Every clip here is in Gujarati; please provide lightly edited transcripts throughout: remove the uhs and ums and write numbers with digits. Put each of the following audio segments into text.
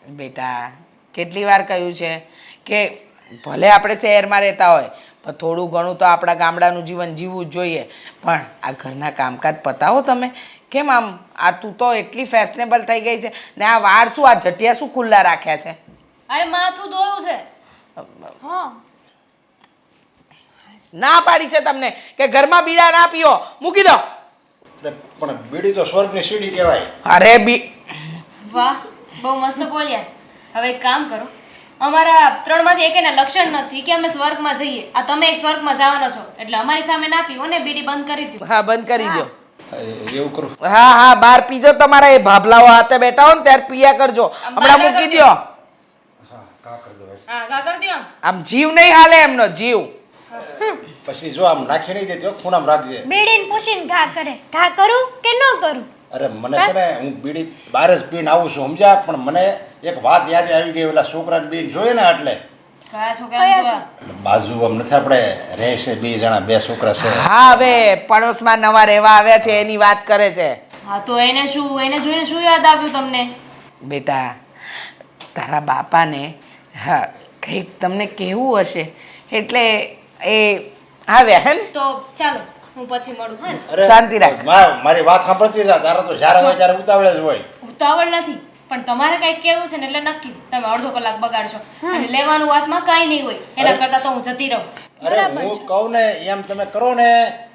બેટા કેટલી વાર કહ્યું છે કે ભલે આપણે શહેરમાં રહેતા હોય પણ થોડું ઘણું તો આપણા ગામડાનું જીવન જીવવું જ જોઈએ. પણ આ ઘરના કામકાજ પતાવો તમે. કેમ આમ આ તું તો એટલી ફેશનેબલ થઈ ગઈ છે ને આ વાળ શું આ જટિયા શું ખુલ્લા રાખ્યા છે? અરે માથું ધોયું છે. હા ના પાડી છે તમને કે ઘરમાં બીડા ના પીઓ, મૂકી દો. પણ બીડી તો સ્વર્ગની સીડી કહેવાય. અરે વાહ, બહુ મસ્ત બોલ્યા. હવે એક કામ કરો, અમારા ત્રણમાંથી એકેના લક્ષણ નથી કે અમે સ્વર્ગમાં જઈએ. આ તમે એક સ્વર્ગમાં જવાનો છો એટલે અમારી સામે ના પીવો ને, બીડી બંધ કરી દો. હા, બંધ કરી દો. એવું કરું. હા હા, બહાર પીજો. તમારા એ ભાભલાઓ હાથે બેઠા હો ને ત્યારે પીયા કરજો. હમણાં મૂકી દો. હા, કા કરી દો. હા, કા કરી દો. આમ જીવ નહીં હાલે એમનો જીવ. પછી જો આમ નાખી નહીં દેતો, ખૂણામાં રાખજે. બીડીને પૂછીને ઘા કરે. ઘા કરું કે ન કરું? અરે મને છે ને, હું બીડી બહાર જ પીને આવું છું સમજ્યા, પણ મને એક વાત યાદ આવી ગઈ. ઓલા છોકરાને બેન જોઈએ ને એટલે કયા છોકરા જોવા? બાજુ આમ નથી આપણે રહે છે બે જણા, બે છોકરા છે. હા, હવે પડોશમાં નવા રહેવા આવ્યા છે એની વાત કરે છે. હા તો એને શું, એને જોઈને શું યાદ આવ્યું તમને? બેટા તારા બાપાને હા કંઈક તમને કેવું હશે એટલે એ આવ્યા હે ને. તો ચાલો હું પછી મળું. હા ને? અરે શાંતિ રાખ. મારી વાત સાંભળતી જા. તારા તો જ્યારે હોય ત્યારે ઉતાવળે જ હોય. ઉતાવળ નથી, પણ તમારે કઈક કેવું છે ને એટલે નક્કી તમે અડધો કલાક બગાડશો અને લેવાનું વાતમાં કાંઈ નહીં હોય. એના કરતાં તો હું જતી રહું. અરે હું કહું ને એમ તમે કરો ને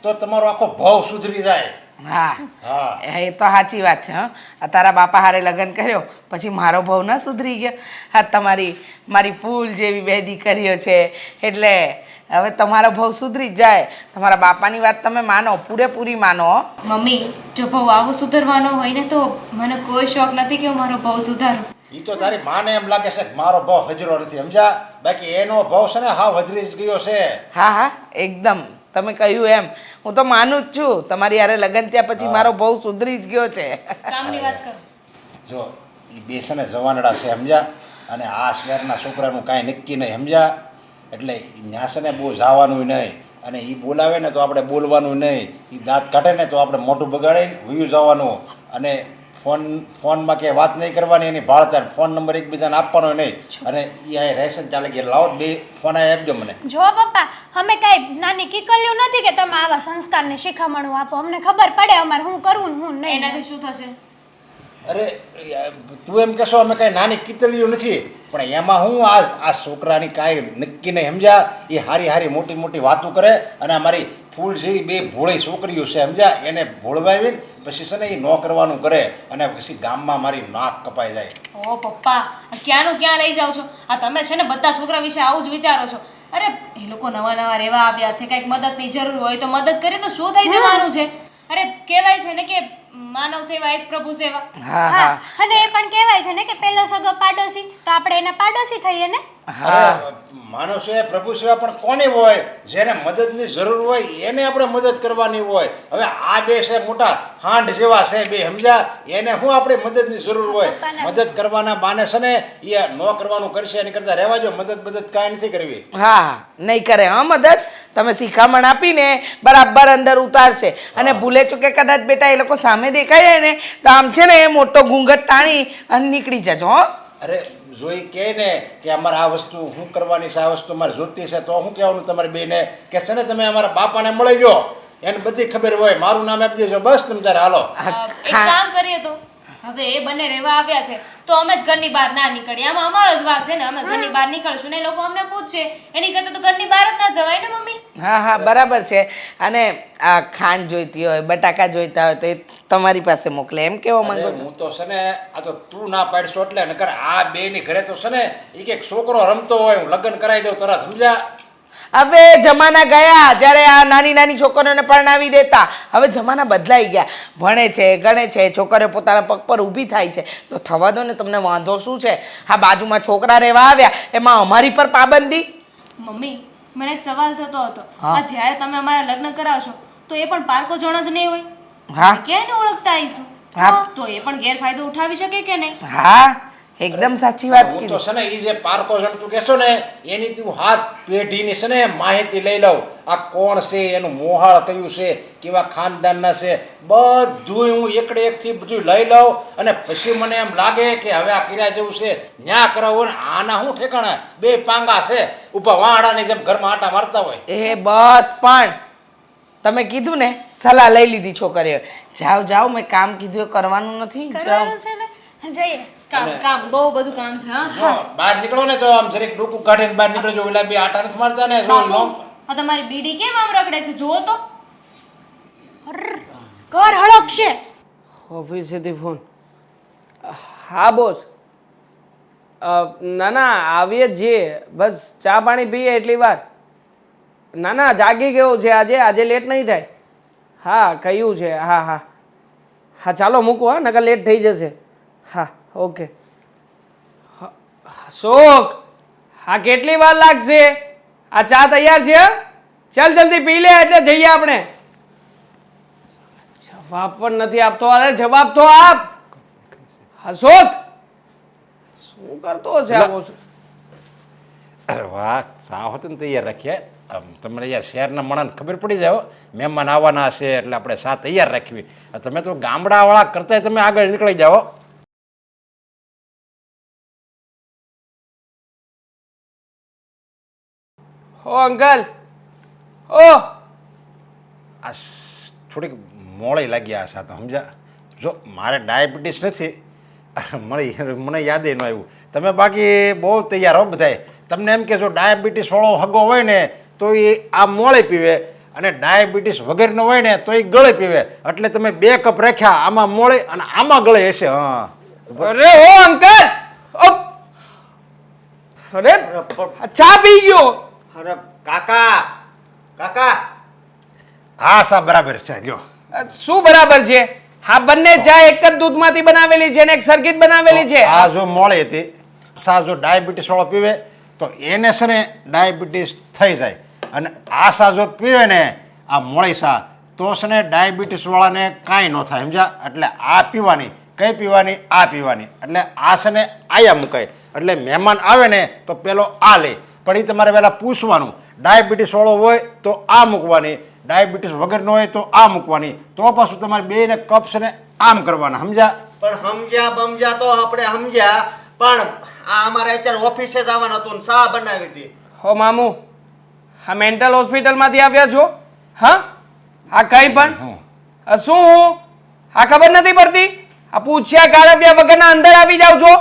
તો તમારો આખો ભાવ સુધરી જાય. હા હા એ તો સાચી વાત છે. હા, આ તારા બાપા હારે લગ્ન કર્યો પછી મારો ભાવ ના સુધરી ગયો. હા, મારી ફૂલ જેવી બે દીકરીઓ છે એટલે હવે તમારો ભાવ સુધરી જ જાય. તમારા બાપાની વાત તમે માનો, પૂરેપૂરી માનો. મમ્મી, જો ભાવ આવો સુધારવાનો હોય ને તો મને કોઈ શોખ નથી કે હું મારો ભાવ સુધારું. એ તો તારી માને એમ લાગે છે કે મારો ભાવ હજરો નથી સમજ્યા, બાકી એનો ભાવ છે ને હાવ હજરી જ ગયો છે. હા હા, એકદમ તમે કહ્યું એમ હું તો માનું જ છું. તમારી હારે લગ્ન થયા પછી મારો ભાવ સુધરી જ ગયો છે. કામની વાત કરો. જો એ બે છે ને જવાનડા છે સમજ્યા, અને આ શહેરના છોકરાનું કાંઈ નક્કી નહીં સમજ્યા, એટલે ત્યાં છે ને બહુ જવાનું નહીં, અને એ બોલાવે ને તો આપણે બોલવાનું નહીં, એ દાંત કાઢે ને તો આપણે મોઢું બગાડીને વયું જવાનું, અને ફોનમાં કે વાત નહીં કરવાની એની ભાળતા, ફોન નંબર એકબીજાને આપવાનો નહીં, અને એ અહીં રહેશે ને ચાલે કે લાવો બે ફોન અહીં આપજો મને. જો પપ્પા, અમે કાંઈ નાની કીકલ્યું નથી કે તમે આવા સંસ્કારને શિખામણું આપો. અમને ખબર પડે અમારે શું કરવું ને શું નહીં. એનાથી શું થશે? અરે તું એમ કહેશો અમે કાંઈ નાની કીતલીઓ નથી, પણ એમાં હું આ છોકરાની કાંઈ નક્કી નહીં સમજ્યા. એ હારી મોટી મોટી વાતો કરે, અને અમારી ફૂલ જેવી બે ભોળી છોકરીઓ છે સમજ્યા, એને ભોળવાવીને પછી છે ને એ ન કરવાનું કરે, અને પછી ગામમાં મારી નાક કપાઈ જાય. ઓ પપ્પા, ક્યાંનું ક્યાં લઈ જાઓ છો? આ તમે છે ને બધા છોકરા વિશે આવું જ વિચારો છો. અરે એ લોકો નવા નવા રહેવા આવ્યા છે, કંઈક મદદની જરૂર હોય તો મદદ કરીએ તો શું થઈ જવાનું છે? અરે કહેવાય છે ને કે માનવ સેવા એ જ પ્રભુ સેવા. હા હા, હા અને એ પણ કહેવાય છે ને કે પેલો સગો પાડોશી, તો આપણે એના પાડોશી થઈએ ને. હા, માનવ સેવા પ્રભુ સેવા પણ કોની હોય? જેને મદદની જરૂર હોય એને આપણે મદદ કરવાની હોય. હવે આ બે છે મોટા હાંડ જેવા છે બે સમજ્યા, એને શું આપણે મદદની જરૂર હોય? મદદ કરવાના બાને છે ને એ ન કરવાનું કરશે, એની કરતાં રહેવા જો. મદદ કાંઈ નથી કરવી. હા નહીં કરે. હા, મદદ તમે શિખામણ આપીને બરાબર અંદર ઉતારશે, અને ભૂલે ચૂકે કદાચ બેટા એ લોકો સામે દેખાઈ જાય ને તો આમ છે ને એ મોટો ઘૂંઘટ તાણી અને નીકળી જજો. હો, અરે જોઈ કહે ને કે અમારે આ વસ્તુ શું કરવાની છે, આ વસ્તુ અમારે જોતી છે, તો શું કહેવાનું તમારી બેને કે છે ને તમે અમારા બાપાને મળી ગયો, એને બધી ખબર હોય, મારું નામ આપી દેજો, બસ તમે તારે હાલો. એક કામ કરીએ તો, હવે એ બંને રહેવા આવ્યા છે તો અમે જ ઘરની બહાર ના નીકળીએ. આમાં અમારો જ વાંક છે ને, અમે ઘરની બહાર નીકળશું ને લોકો અમને પૂછશે, એની કરતાં તો ઘરની બહાર જ ના જવાય ને મમ્મી. હા હા, બરાબર છે. અને આ ખાંડ જોઈતી હોય, બટાકા જોઈતા હોય તો એ તમારી પાસે મોકલે એમ કેવો માંગો છો? હું તો છે ને આ તો તું ના પાડશો એટલે, નકર આ બે ની ઘરે તો છે ને એક છોકરો રમતો હોય, હું લગ્ન કરાવી દઉં તરત સમજ્યા. હવે જમાના ગયા જ્યારે આ નાની નાની છોકરીઓને પરણાવી દેતા. હવે જમાના બદલાઈ ગયા. ભણે છે, ગણે છે, છોકરીઓ પોતાના પગ પર ઊભી થાય છે તો થવા દો ને, તમને વાંધો શું છે? હા, બાજુમાં છોકરા રહેવા આવ્યા એમાં અમારી પર પાબંદી? મમ્મી, મને એક સવાલ થતો હતો. આ જ્યારે તમે અમારા લગ્ન કરાવશો તો એ પણ પારકો જણ જ નહીં હોય? હા ક્યાંને ઓળખતા આવીશું? હા. તો એ પણ ગેરફાયદો ઉઠાવી શકે કે નહીં? હા, એકદમ સાચી વાત હું તો કીધી. છે ને એ જે પારકો છે ને તું કહેશો ને એની તું હાથ પેઢીની છે ને માહિતી લઈ લઉં. આ કોણ છે, એનું મોહાળ કયું છે, કેવા ખાનદાનના છે, બધું હું એકડે એકથી બધું લઈ લઉં અને પછી મને એમ લાગે કે હવે આ કિરા જેવું છે ન્યા કરાવું ને આના શું ઠેકાણા બે પાંગા છે ઉપર વાણાની જેમ ઘરમાં આટા મારતા હોય. એ બસ પણ તમે કીધું ને સલાહ લઈ લીધી છોકરીઓ. જાઓ જાઓ, મેં કામ કીધું એ કરવાનું નથી. જાઓ. કરવાનું છે ને જઈએ. કામ બહુ બધું કામ છે હા જો બહાર નીકળો ને તો આમ જરીક ડૂકું કાઢીને બહાર નીકળજો. ઓલા બે આટા નથી મારતા ને રોજ બાપુ, લોમ. આ તમારી બીડી કેમ આમ રખડે છે જુઓ તો. ઘર હળકશે. ઓફિસેથી ફોન. હા બોસ. ના ના આવીએ જ છીએ, બસ ચા પાણી પીએ એટલી વાર. ના ના જાગી ગયો છે આજે લેટ નહીં થાય. હા કહ્યું છે. હા હા હા ચાલો મૂકો હા, નકર લેટ થઈ જશે. હા ઓકે. શોક, હા કેટલી વાર લાગશે? આ ચા તૈયાર છે હા? ચાલ જલ્દી પી લે એટલે જઈએ આપણે. જવાબ પણ નથી આપતો. અરે જવાબ તો આપ. અશોક શું કરતો હશે આવો? અરે વાહ, સાવ હતું ને તૈયાર રાખીએ. તમને યાર શહેરના માણસને ખબર પડી જાય હો, મહેમાન આવવાના હશે એટલે આપણે શા તૈયાર રાખવી. તમે તો ગામડાવાળા કરતાંય તમે આગળ નીકળી જાઓ. ઓ અંકલ ઓ આ થોડીક મોડી લાગી આ સાથે સમજ્યા. જો મારે ડાયાબિટીસ નથી, મને યાદ ન આવ્યું. તમે બાકી બહુ તૈયાર હો બધાય. તમને એમ કે જો ડાયાબિટીસવાળો હગો હોય ને તો એ આ મોળે પીવે અને ડાયાબિટીસ વગરનો હોય ને તો એ ગળે પીવે. એટલે તમે 2 કપ રાખ્યા, આમાં મોળે અને આમાં ગળે હશે. હા અરે ઓ અંકલ ઓ અરે આ ચા પી ગયો. અરે કાકા કાકા હા સાહેબ બરાબર છે. લ્યો શું બરાબર છે? હા બંને ચા એક જ દૂધમાંથી બનાવેલી છે ને એક સરખી જ બનાવેલી છે. આ જો મોળી હતી, સા જો ડાયાબિટીસ વાળો પીવે તો એને છે ને ડાયાબિટીસ થઈ જાય. અને આ સા જો પીવે ને આ મોળી સા તો છે ને ડાયાબિટીસ વાળાને કાંઈ ન થાય સમજ્યા. એટલે આ પીવાની, કઈ પીવાની? આ પીવાની. એટલે આ છે ને આયા મુકાય. એટલે મહેમાન આવે ને તો પેલો આ લે, પણ એ તમારે પહેલાં પૂછવાનું. ડાયાબિટીસ વાળો હોય તો આ મૂકવાની, ડાયાબિટીસ વગરનો હોય તો આ મૂકવાની. તો પાછું તમારે બેને કપ છે ને આમ કરવાના સમજ્યા. પણ સમજ્યા બમજ્યા તો આપણે સમજ્યા, પણ આ અમારે અત્યારે ઓફિસે જવાનું હતું ને ચા બનાવી હતી. હો મામુ, હા મેન્ટલ હોસ્પિટલમાંથી આવ્યા છો? હા હા કઈ પણ શું હું હા ખબર નથી પડતી? આ પૂછ્યા કારવ્યા વગરના અંદર આવી જાવ છો?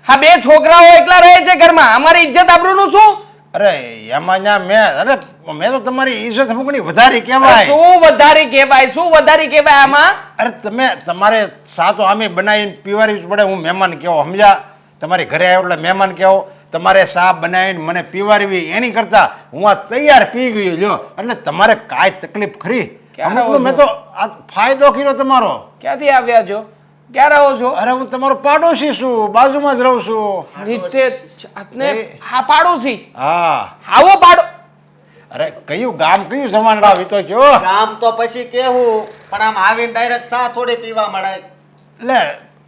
હા બે છોકરાઓ એકલા રહે છે ઘરમાં, અમારી ઇજ્જત આબરૂનું શું? અરે એમાં મેં તો તમારી ઈજ્જત મૂકની વધારી કહેવાય. શું વધારી કહેવાય? શું વધારી કહેવાય આમાં? અરે તમારે સા તો આમે બનાવીને પીવારી પડે. હું મહેમાન કેવો સમજ્યા. તમારી ઘરે આવ્યો એટલે મહેમાન કેવો. તમારે સા બનાવીને મને પીવારવી એની કરતા હું આ તૈયાર પી ગયો લ્યો. એટલે તમારે કાંઈ તકલીફ ખરી? ક્યારે અમુકનો મેં તો આ ફાયદો કર્યો તમારો. ક્યાંથી આવ્યા છો? ક્યાં રહો છો? અરે હું તમારો પાડોશી છું, બાજુમાં જ રહું છું. રીતે જાતને હા પાડોશી. હા આવો પાડો. અરે કયું ગામ કયું જમાનડા વીતો કયો. ગામ તો પછી કેવું, પણ આમ આવીને ડાયરેક્ટ ચા થોડી પીવા મળે. લે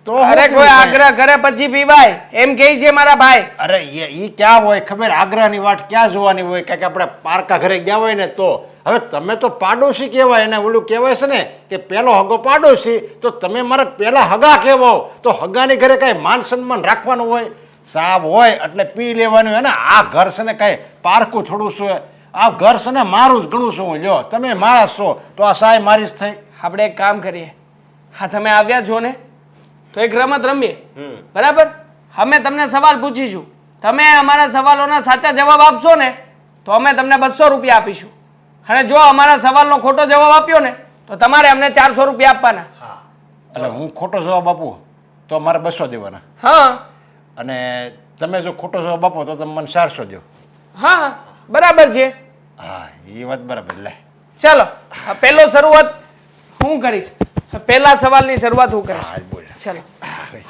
તો અરે હું કોઈ પીવું આગ્રહ કરે પછી પીવાય એમ કહે છે મારા ભાઈ. અરે ઈ ક્યાં હોય ખબર? આગ્રહની વાટ ક્યાં જોવાની હોય? કારણ કે આપણે પારકા ઘરે ગયા હોય ને તો. હવે તમે તો પાડોશી કહેવાય, એને ઓલું કહેવાય છે ને કે પેલો હગો પાડોશી, તો તમે મારા પેલા હગા કહેવાઓ. તો હગાની ઘરે કાંઈ માન સન્માન રાખવાનું હોય? સાબ હોય એટલે પી લેવાનું. અને આ ઘર છે ને કાંઈ પારકું થોડું છે. આ ઘર છે ને મારું જ ઘણું છું. લ્યો તમે મારા છો તો આ સાય મારી જ થઈ. આપણે એક કામ કરીએ. હા તમે આવ્યા છો ને તો એક રમત રમીએ બરાબર? અમે તમને સવાલ પૂછીશું, તમે અમારા સવાલોના સાચા જવાબ આપશો ને તો અમે તમને 200 રૂપિયા આપીશું. અને જો અમારા સવાલનો ખોટો જવાબ આપ્યો ને તો તમારે અમને 400 રૂપિયા આપવાના. એટલે હું ખોટો જવાબ આપું તો મારે 200 દેવાના, હા અને તમે જો ખોટો જવાબ આપો તો તમે મને 400 દો. હા બરાબર છે. હા એ વાત બરાબર. લે ચાલો પહેલો શરૂઆત હું કરીશ. પહેલા સવાલની શરૂઆત હું કરીશ. હા બોલ. ચાલો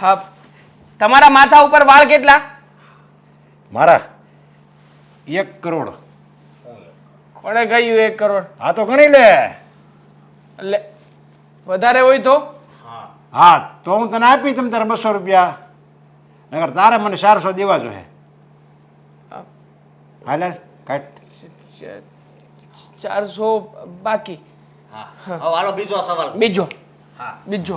હા તમારા માથા ઉપર વાળ કેટલા? મારા 1 કરોડ. કોણે કહ્યું 1 કરોડ? હા તો ગણી લે. એટલે વધારે હોય તો? હા તો હું તને આપી તમ તારે 200 રૂપિયા. નગર તારે મને 400 દેવા જોઈએ. હાલ કાટ. 400 બાકી. હા હવે હાલો બીજો સવાલ. બીજો હા બીજો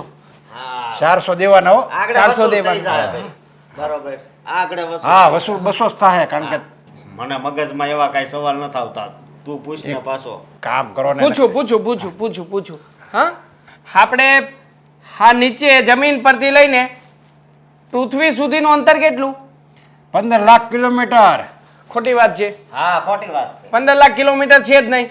હા 400 દેવાના હો. આગળ 400 વસૂલ થઈ દેવાના. જાય ભાઈ. બરોબર આગળ વસૂલ. હા વસૂલ 200 જ થાય કારણ કે મને મગજમાં એવા કાંઈ સવાલ નથી આવતા. તું પૂછ ને પાછો. કામ કરો ને. પૂછું હા આપણે હા નીચે જમીન પરથી લઈને પૃથ્વી સુધીનું અંતર કેટલું? 15 લાખ કિલોમીટર. ખોટી વાત છે. હા ખોટી વાત છે. 15 લાખ કિલોમીટર છે જ નહીં.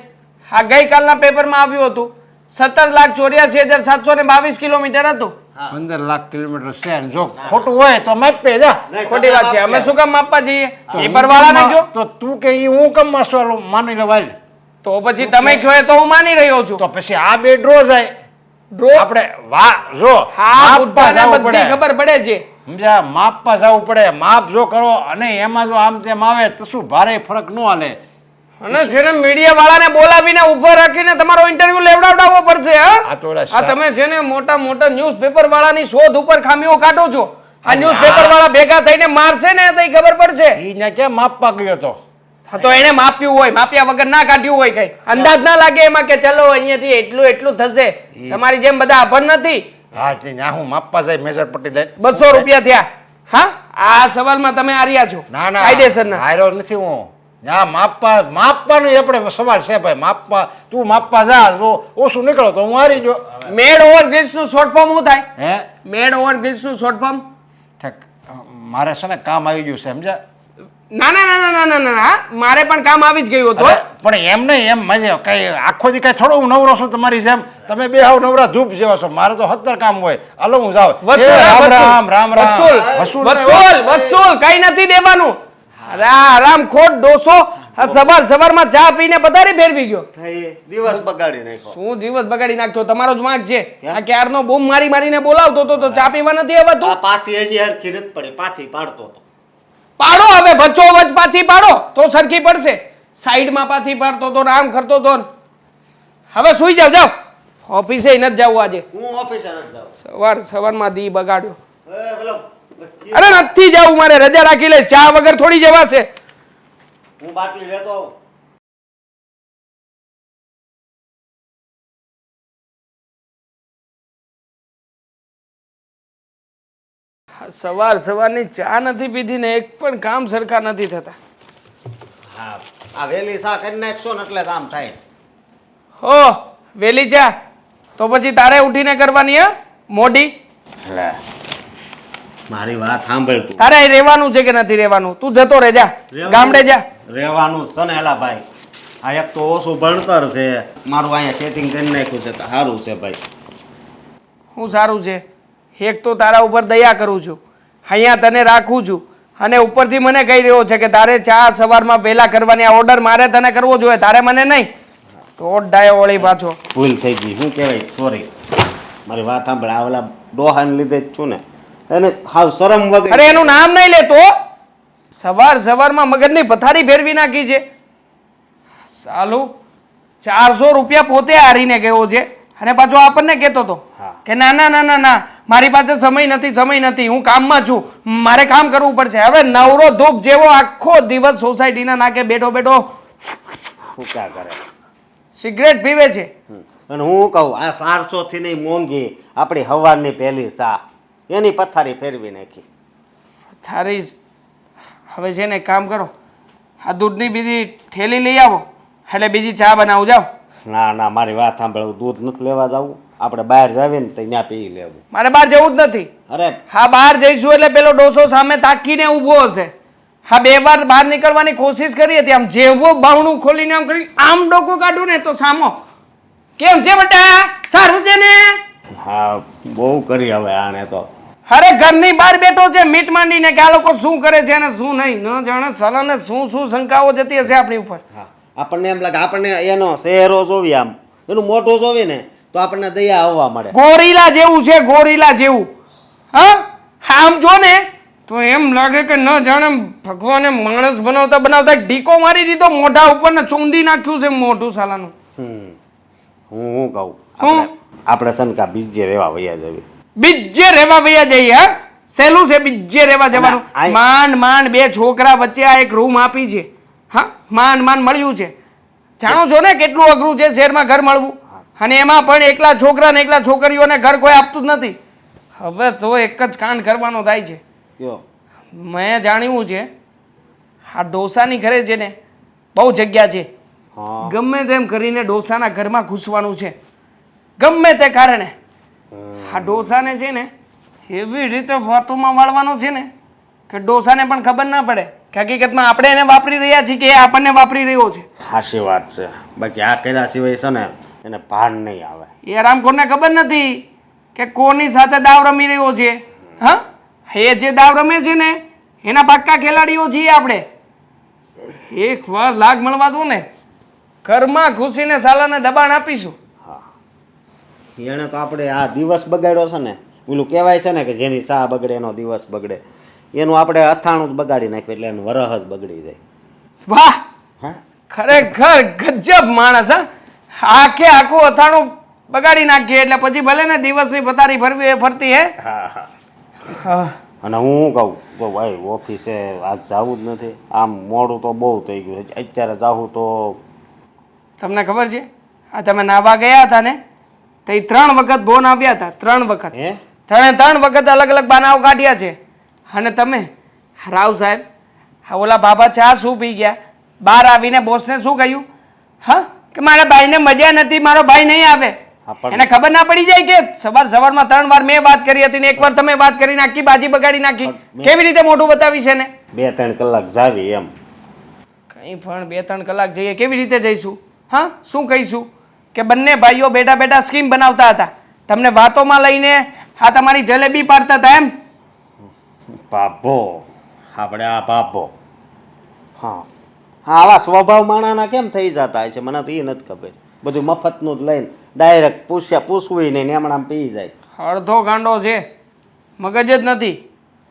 હા ગઈકાલના પેપરમાં આવ્યું હતું 17,84,722 કિલોમીટર હતું. 15 લાખ કિલોમીટર છે અને જો ખોટું હોય તો માપે જા. નહીં, ખોટી વાત છે. અમે શું કામ માપવા જઈએ? પેપર વાળાને કયો તો તું કે ઈ હું કેમ માસવાલો માની લેવાય. તો પછી તમે કહો તો હું માની રહ્યો છું. તો પછી આ બે ડ્રો જાય. ડ્રો આપણે વાહ જો હા માપવા બુદ્ધાને જાવું બધી પડે. ખબર પડે છે. સમજ્યા માપવા જવું પડે. માપ જો કરો અને એમાં જો આમ તેમ આવે તો શું ભારે ફરક ન હાલે. અને છે ને મીડિયા વાળાને બોલાવીને ઉભો રાખીને તમારો ઇન્ટરવ્યુ લેવડાવડાવવો પડશે હા આ તો ઓલા આ તમે છે ને મોટા મોટા ન્યૂઝપેપર વાળાની શોધ ઉપર ખામીઓ કાઢો છો. આ ન્યૂઝપેપર વાળા ભેગા થઈને મારશે ને તો ખબર પડશે. ઈ ને ક્યાં માપવા ગયો તો. હા તો એને માપ્યું હોય માપ્યા વગર ના કાઢ્યું હોય કઈ અંદાજ ના લાગે એમાં કે ચલો અહીંયાથી એટલું થશે. તમારી જેમ બધા અભણ નથી. હા તે ન્યા હું માપવા જાય મેજર પટ્ટી લઈને. 200 રૂપિયા થયા. હા આ સવાલમાં તમે હાર્યા છો ના ના કાયદેસરના. હાર્યો નથી હું. ના માપવાનું આપણે સવાલ છે ભાઈ. માપવા તું માપવા જા તો ઓછું નીકળો તો હું હારી ગયો. મેડ ઓવર ગ્રીસ નું શોર્ટ ફોર્મ શું થાય? હે મેડ ઓવર ગ્રીસ નું શોર્ટ ફોર્મ? ઠીક મારે છે ને કામ આવી ગયું છે સમજ્યા. ના ના ના ના ના ના ના મારે પણ કામ આવી જ ગયું હતું. અરે, પણ એમ નહીં એમ મજે કઈ આખો દી કઈ થોડો હું નવરો છું તમારી જેમ. તમે બે હાવ નવરા ધૂપ જેવા છો. મારે તો 17 કામ હોય. હાલો હું જાઉં. વત્સુલ, રામ રામ રામ વત્સુલ, વસૂલ વત્સુલ, વત્સુલ, કઈ નથી દેવાનું. અરે આરામ ખોટ ડોસો આ સવારમાં ચા પીને પધારી ફેરવી ગયો. થઈ દિવસ બગાડી નાખ્યો. શું દિવસ બગાડી નાખ્યો? તમારો જ વાંક છે. આ ક્યારનો બૂમ મારીને બોલાવતો તો ચા પીવા નથી આ આવતું. પાથી હજી હરખી નથી પડી. પાથી પાડતો હતો. પાડો હવે વચ્ચોવચ પાથી પાડો તો સરખી પડશે. સાઈડમાં પાથી પાડતો તો આમ કરતો તો હવે સુઈ જાવ ઓફિસે નથી જવું આજે. હું ઓફિસે નથી જાઉં. સવારમાં દી બગાડ્યો. એ પેલો અરે નથી જવું મારે રજા રાખી લે. ચા વગર થોડી જવાશે. હું બાટલી લેતો આવું. સવારની ચા નથી પીધી ને એક પણ કામ સરખા નથી થતા. હા આ વેલી સા કરી નાખશો ને એટલે કામ થાય છે. હો વેલી ચા તો પછી તારે ઉઠીને કરવાની હે મોડી. લે મારી વાત સાંભળ તું. તારે અહીં રહેવાનું છે કે નથી રહેવાનું? તું જતો રહે જા ગામડે જા. રહેવાનું છે ને એલા ભાઈ. આ એક તો ઓછું ભણતર છે. મારું અહીંયા સેટિંગ કરી નાખ્યું છે તો સારું છે ભાઈ. હું સારું છે એક તો તારા ઉપર દયા કરું છું. અહીંયા તને રાખું છું અને ઉપરથી મને કહી રહ્યો છે કે તારે ચા સવારમાં વહેલા કરવાની. આ ઓર્ડર મારે તને કરવો જોઈએ તારે મને નહીં. તો ડાયો વળી પાછો. ભૂલ થઈ ગઈ. શું કહેવાય સોરી. મારી વાત સાંભળ. આ ઓલા ડોહાને લીધે જ છું ને એને હાવ શરમ વગર. અરે એનું નામ નહીં લેતો. સવારમાં મગજની પથારી ફેરવી નાખી છે. સાલું 400 રૂપિયા પોતે હારીને ગયો છે અને પાછો આપણને કહેતો હતો હા. કે ના ના ના ના ના મારી પાસે સમય નથી હું કામમાં છું મારે કામ કરવું પડશે. હવે નવરો ધૂપ જેવો આખો દિવસ સોસાયટીના નાકે બેઠો શું ક્યાં કરે. સિગરેટ પીવે છે. અને હું કહું આ 400 થી નહીં મોંઘી આપણી હવારની પહેલી સા એની પથારી ફેરવી નાખી. થારી હવે છે ને એક કામ કરો આ દૂધની બીજી થેલી લઈ આવો એટલે બીજી ચા બનાવું જાઓ. ના ના મારી વાત સાંભળ. દૂધ નથી લેવા જવું. આપણે બહાર જાવીએ ને તો ત્યાં પી લેવું. મારે બહાર જવું જ નથી. અરે હા બહાર જઈશું એટલે પેલો ડોસો સામે તાકીને ઊભો હશે. હા 2 વાર બહાર નીકળવાની કોશિશ કરી હતી આમ જેવો બાવણું ખોલીને આમ કરી આમ ડોકો કાઢું ને તો સામો કેમ છે બટા સારું છે ને. હા બહુ કરી હવે આને તો. અરે ઘરની બહાર બેઠો છે મીટ માંડીને કે આ લોકો શું કરે છે અને શું નહીં ન જાણે સલાને શું શંકાઓ જતી હશે આપણી ઉપર. હા આપણને એમ લાગે આપણને એનો ચહેરો જોવી આમ એનું મોઢું જોવી ને તો આપણને દયા આવવા મળે. ગોરીલા જેવું છે ગોરીલા જેવું. હા આમ જો ને તો એમ લાગે કે ન જાણે ભગવાને માણસ બનાવતા એક ઢીકો મારી દીધો મોઢા ઉપર ને ચૂંદી નાખ્યું છે મોઢું સાલાનું. હું કહું આપણે છે ને કા બીજે રહેવા વયા જવી. બીજે રહેવા વયા જઈએ. હા સહેલું છે બીજે રહેવા જવાનું આ- માંડ માંડ બે છોકરા વચ્ચે આ એક રૂમ આપી છે હા માંડ માંડ મળ્યું છે જાણો છો ને કેટલું અઘરું છે શહેરમાં ઘર મળવું અને એમાં પણ એકલા છોકરા ને એકલા છોકરીઓને ઘર કોઈ આપતું જ નથી હવે તો એક જ કાંડ કરવાનો થાય છે કયો મેં જાણ્યું છે આ ડોસાની ઘરે છે ને બહુ જગ્યા છે હા ગમે તેમ કરીને ડોસાના ઘરમાં ઘૂસવાનું છે ગમે તે કારણે આ ડોસાને છે ને એવી રીતે વાતોમાં વાળવાનો છે ને કે ડોસાને પણ ખબર ના પડે કે હકીકતમાં આપણે એને વાપરી રહ્યા છીએ કે એ આપણને વાપરી રહ્યો છે હાચી વાત છે બાકી આ કર્યા સિવાય છે ને એને ભાન નહીં આવે એ રામખોરને ખબર નથી કે કોની સાથે દાવ રમી રહ્યો છે હા એ જે દાવ રમે છે ને એના પાક્કા ખેલાડીઓ છીએ આપણે એક વાર લાગ મળવા દો ને ઘરમાં ઘૂસીને સાલાને દબાણ આપીશું એને તો આપણે આ દિવસ બગાડ્યો છે ને પેલું કહેવાય છે ને કે જેની સા બગડે એનો દિવસ બગડે એનું આપણે અથાણું જ બગાડી નાખ્યું એટલે એનું વરહ જ બગડી જાય વાહ હા ખરેખર ગજબ માણસ હા આખે આખું અથાણું બગાડી નાખીએ એટલે પછી ભલે ને દિવસની પતારી ફરવી એ ફરતી હે હા હા હા અને હું કહું તો ભાઈ ઓફિસે આજ જવું જ નથી આમ મોડું તો બહુ થઈ ગયું છે અત્યારે જાવું તો તમને ખબર છે આ તમે નાવા ગયા હતા ને તો એ 3 વખત બોન આવ્યા હતા 3 વખત હે ત્રણ વખત અલગ અલગ બાનાઓ કાઢ્યા છે અને તમે રાવ સાહેબ હા ઓલા બાબા ચા શું પી ગયા બહાર આવીને બોસને શું કહ્યું હા કે મારા ભાઈને મજા નથી મારો ભાઈ નહીં આવે હા, પણ- એને ખબર ના પડી જાય કે સવારમાં 3 વાર મેં વાત કરી હતી ને એક વાર તમે વાત કરીને આખી બાજી બગાડી નાખી કેવી રીતે મોઢું બતાવી છે ને 2-3 કલાક જાવી એમ કંઈ પણ 2-3 કલાક જઈએ કેવી રીતે જઈશું હા શું કહીશું કે બંને ભાઈઓ બેઠા બેઠા સ્કીમ બનાવતા હતા તમને વાતોમાં લઈને આ તમારી જલેબી પાડતા હતા એમ બાબો આપણે આ બાબો હા હા આવા સ્વભાવ માણાના કેમ થઈ જતા છે મને તો એ નથી ખબર બધું મફતનું જ લઈને ડાયરેક્ટ પૂછવું નહીં ને એમણામ પી જાય અડધો ગાંડો છે મગજ જ નથી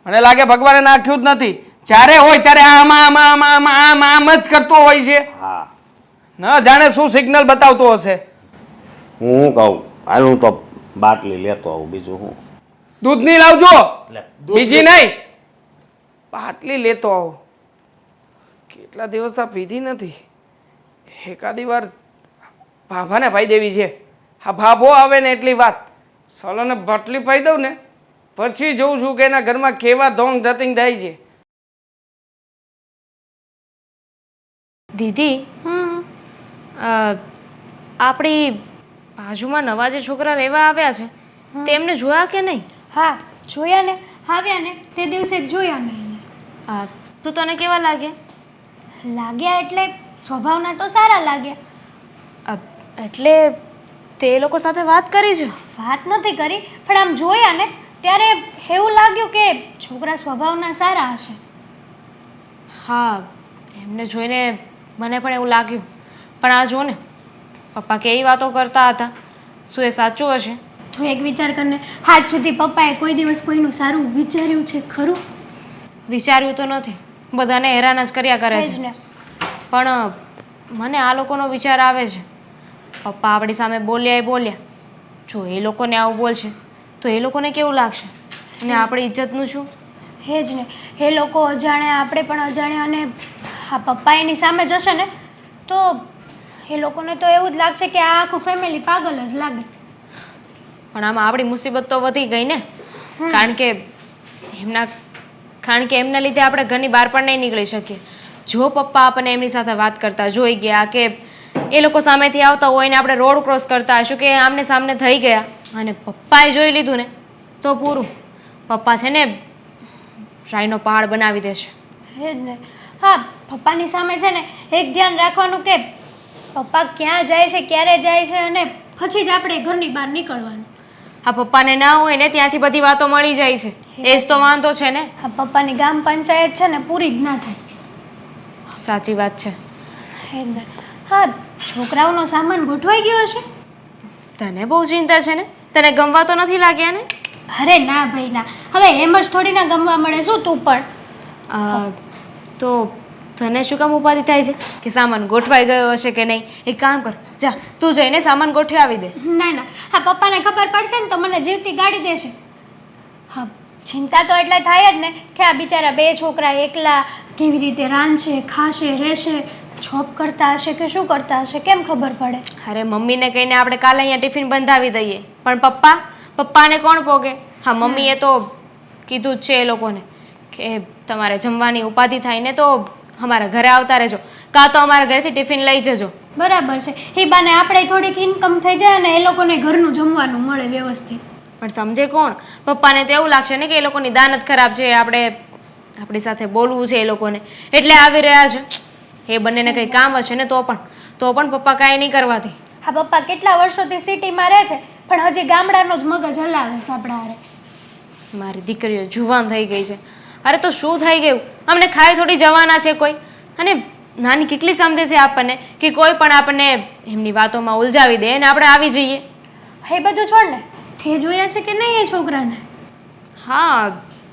મને લાગે ભગવાને નાખ્યું જ નથી જ્યારે હોય ત્યારે આમાં આમાં આમાં આમાં આમ આમ જ કરતો હોય છે હા ન જાણે શું સિગ્નલ બતાવતો હશે હું કહું હાલ હું તો બાટલી લેતો આવું બીજું હું દૂધની લાવજો એટલે બીજી નહીં બાટલી લેતો આવો કેટલા દિવસ આ પીધી નથી એકાદી વાર ભાભાને પાઈ દેવી છે આ ભાભો આવે ને એટલી વાત સલોને બાટલી પાઈ દઉં ને પછી જોઉં છું કે એના ઘરમાં કેવા ધોંગ ધતિંગ થાય છે દીદી આપણી બાજુમાં નવા જે છોકરા રહેવા આવ્યા છે તેમને જોયા કે નહીં હા જોયા ને આવ્યા ને તે દિવસે જ જોયા મેં એને તો તને કેવા લાગ્યા લાગ્યા એટલે સ્વભાવના તો સારા લાગ્યા એટલે તે લોકો સાથે વાત કરી છે વાત નથી કરી પણ આમ જોયા ને ત્યારે એવું લાગ્યું કે છોકરા સ્વભાવના સારા હશે હા એમને જોઈને મને પણ એવું લાગ્યું પણ આ જો ને પપ્પા કેવી વાતો કરતા હતા શું એ સાચું હશે તું એક વિચાર કરને આજ સુધી પપ્પાએ કોઈ દિવસ કોઈનું સારું વિચાર્યું છે ખરું વિચાર્યું તો નથી બધાને હેરાન જ કર્યા કરે એ જ છે ને પણ મને આ લોકોનો વિચાર આવે છે પપ્પા આપણી સામે બોલ્યા એ બોલ્યા જો એ લોકોને આવું બોલશે તો એ લોકોને કેવું લાગશે અને આપણી ઇજ્જતનું શું એ જ ને એ લોકો અજાણ્યા આપણે પણ અજાણ્યા અને આ પપ્પા એની સામે જશે ને તો એ લોકોને તો એવું જ લાગશે કે આ આખું ફેમિલી પાગલ જ લાગે પણ આમાં આપણી મુસીબત તો વધી ગઈ ને કારણ કે એમના લીધે આપણે ઘરની બહાર પણ નહીં નીકળી શકીએ જો પપ્પા આપણને એમની સાથે વાત કરતા જોઈ ગયા કે એ લોકો સામેથી આવતા હોય ને આપણે રોડ ક્રોસ કરતા હશું કે આમને સામને થઈ ગયા અને પપ્પાએ જોઈ લીધું ને તો પૂરું પપ્પા છે ને રાઈનો પહાડ બનાવી દેશે એ જ ને હા પપ્પાની સામે છે ને એક ધ્યાન રાખવાનું કે પપ્પા ક્યાં જાય છે ક્યારે જાય છે અને પછી જ આપણે ઘરની બહાર નીકળવાનું આ પપ્પાને ના હોય ને ત્યાંથી બધી વાતો મળી જાય છે એ જ તો વાંધો છે ને આ પપ્પાની ગામ પંચાયત છે ને પૂરી જ ના થાય સાચી વાત છે એ જ ને હા છોકરાઓનો સામાન ગોઠવાઈ ગયો હશે તને બહુ ચિંતા છે ને તને ગમવા તો નથી લાગ્યા ને અરે ના ભાઈ ના હવે એમ જ થોડી ના ગમવા મળે શું તું પણ તો તને શું કામ ઉપાધિ થાય છે કે સામાન ગોઠવાઈ ગયો હશે કે નહીં એક કામ કર જા તું જઈને સામાન ગોઠવી આવી દે ના ના હા પપ્પાને ખબર પડશે ને તો મને જીવતી ગાડી દેશે હા ચિંતા તો એટલે થાય જ ને કે આ બિચારા બે છોકરા એકલા કેવી રીતે રાંધશે ખાશે રહેશે જોબ કરતા હશે કે શું કરતા હશે કેમ ખબર પડે. અરે મમ્મીને કહીને આપણે કાલે અહીંયા ટિફિન બંધાવી દઈએ, પણ પપ્પાને કોણ પોગે? હા, મમ્મીએ તો કીધું જ છે એ લોકોને કે તમારે જમવાની ઉપાધિ થાય ને તો અમારા ઘરે આવતા રહેજો, કાં તો અમારા ઘરેથી ટિફિન લઈ જજો. બરાબર છે, એ બાને આપણે થોડીક ઇન્કમ થઈ જાય અને એ લોકોને ઘરનું જમવાનું મળે વ્યવસ્થિત. પણ સમજે કોણ? પપ્પાને તો એવું લાગશે ને કે એ લોકોની દાનત ખરાબ છે, આપણી સાથે બોલવું છે એ લોકોને, એટલે આવી રહ્યા છે. એ બંનેને કંઈ કામ હશે ને તો પણ પપ્પા કાંઈ નહીં કરવાથી. હા, પપ્પા કેટલા વર્ષોથી સિટીમાં રહે છે પણ હજી ગામડાનો જ મગજ હલાવે છે આપણા હારે. મારી દીકરીઓ જુવાન થઈ ગઈ છે. અરે તો શું થઈ ગયું? અમને ખાઈ થોડી જવાના છે કોઈ? અને નાની કેટલી સમજે છે આપણને કે કોઈ પણ આપણને એમની વાતોમાં ઉલઝાવી દે અને આપણે આવી જઈએ. એ બધું છોડ ને, તે જોયા છે કે નહીં એ છોકરાને? હા,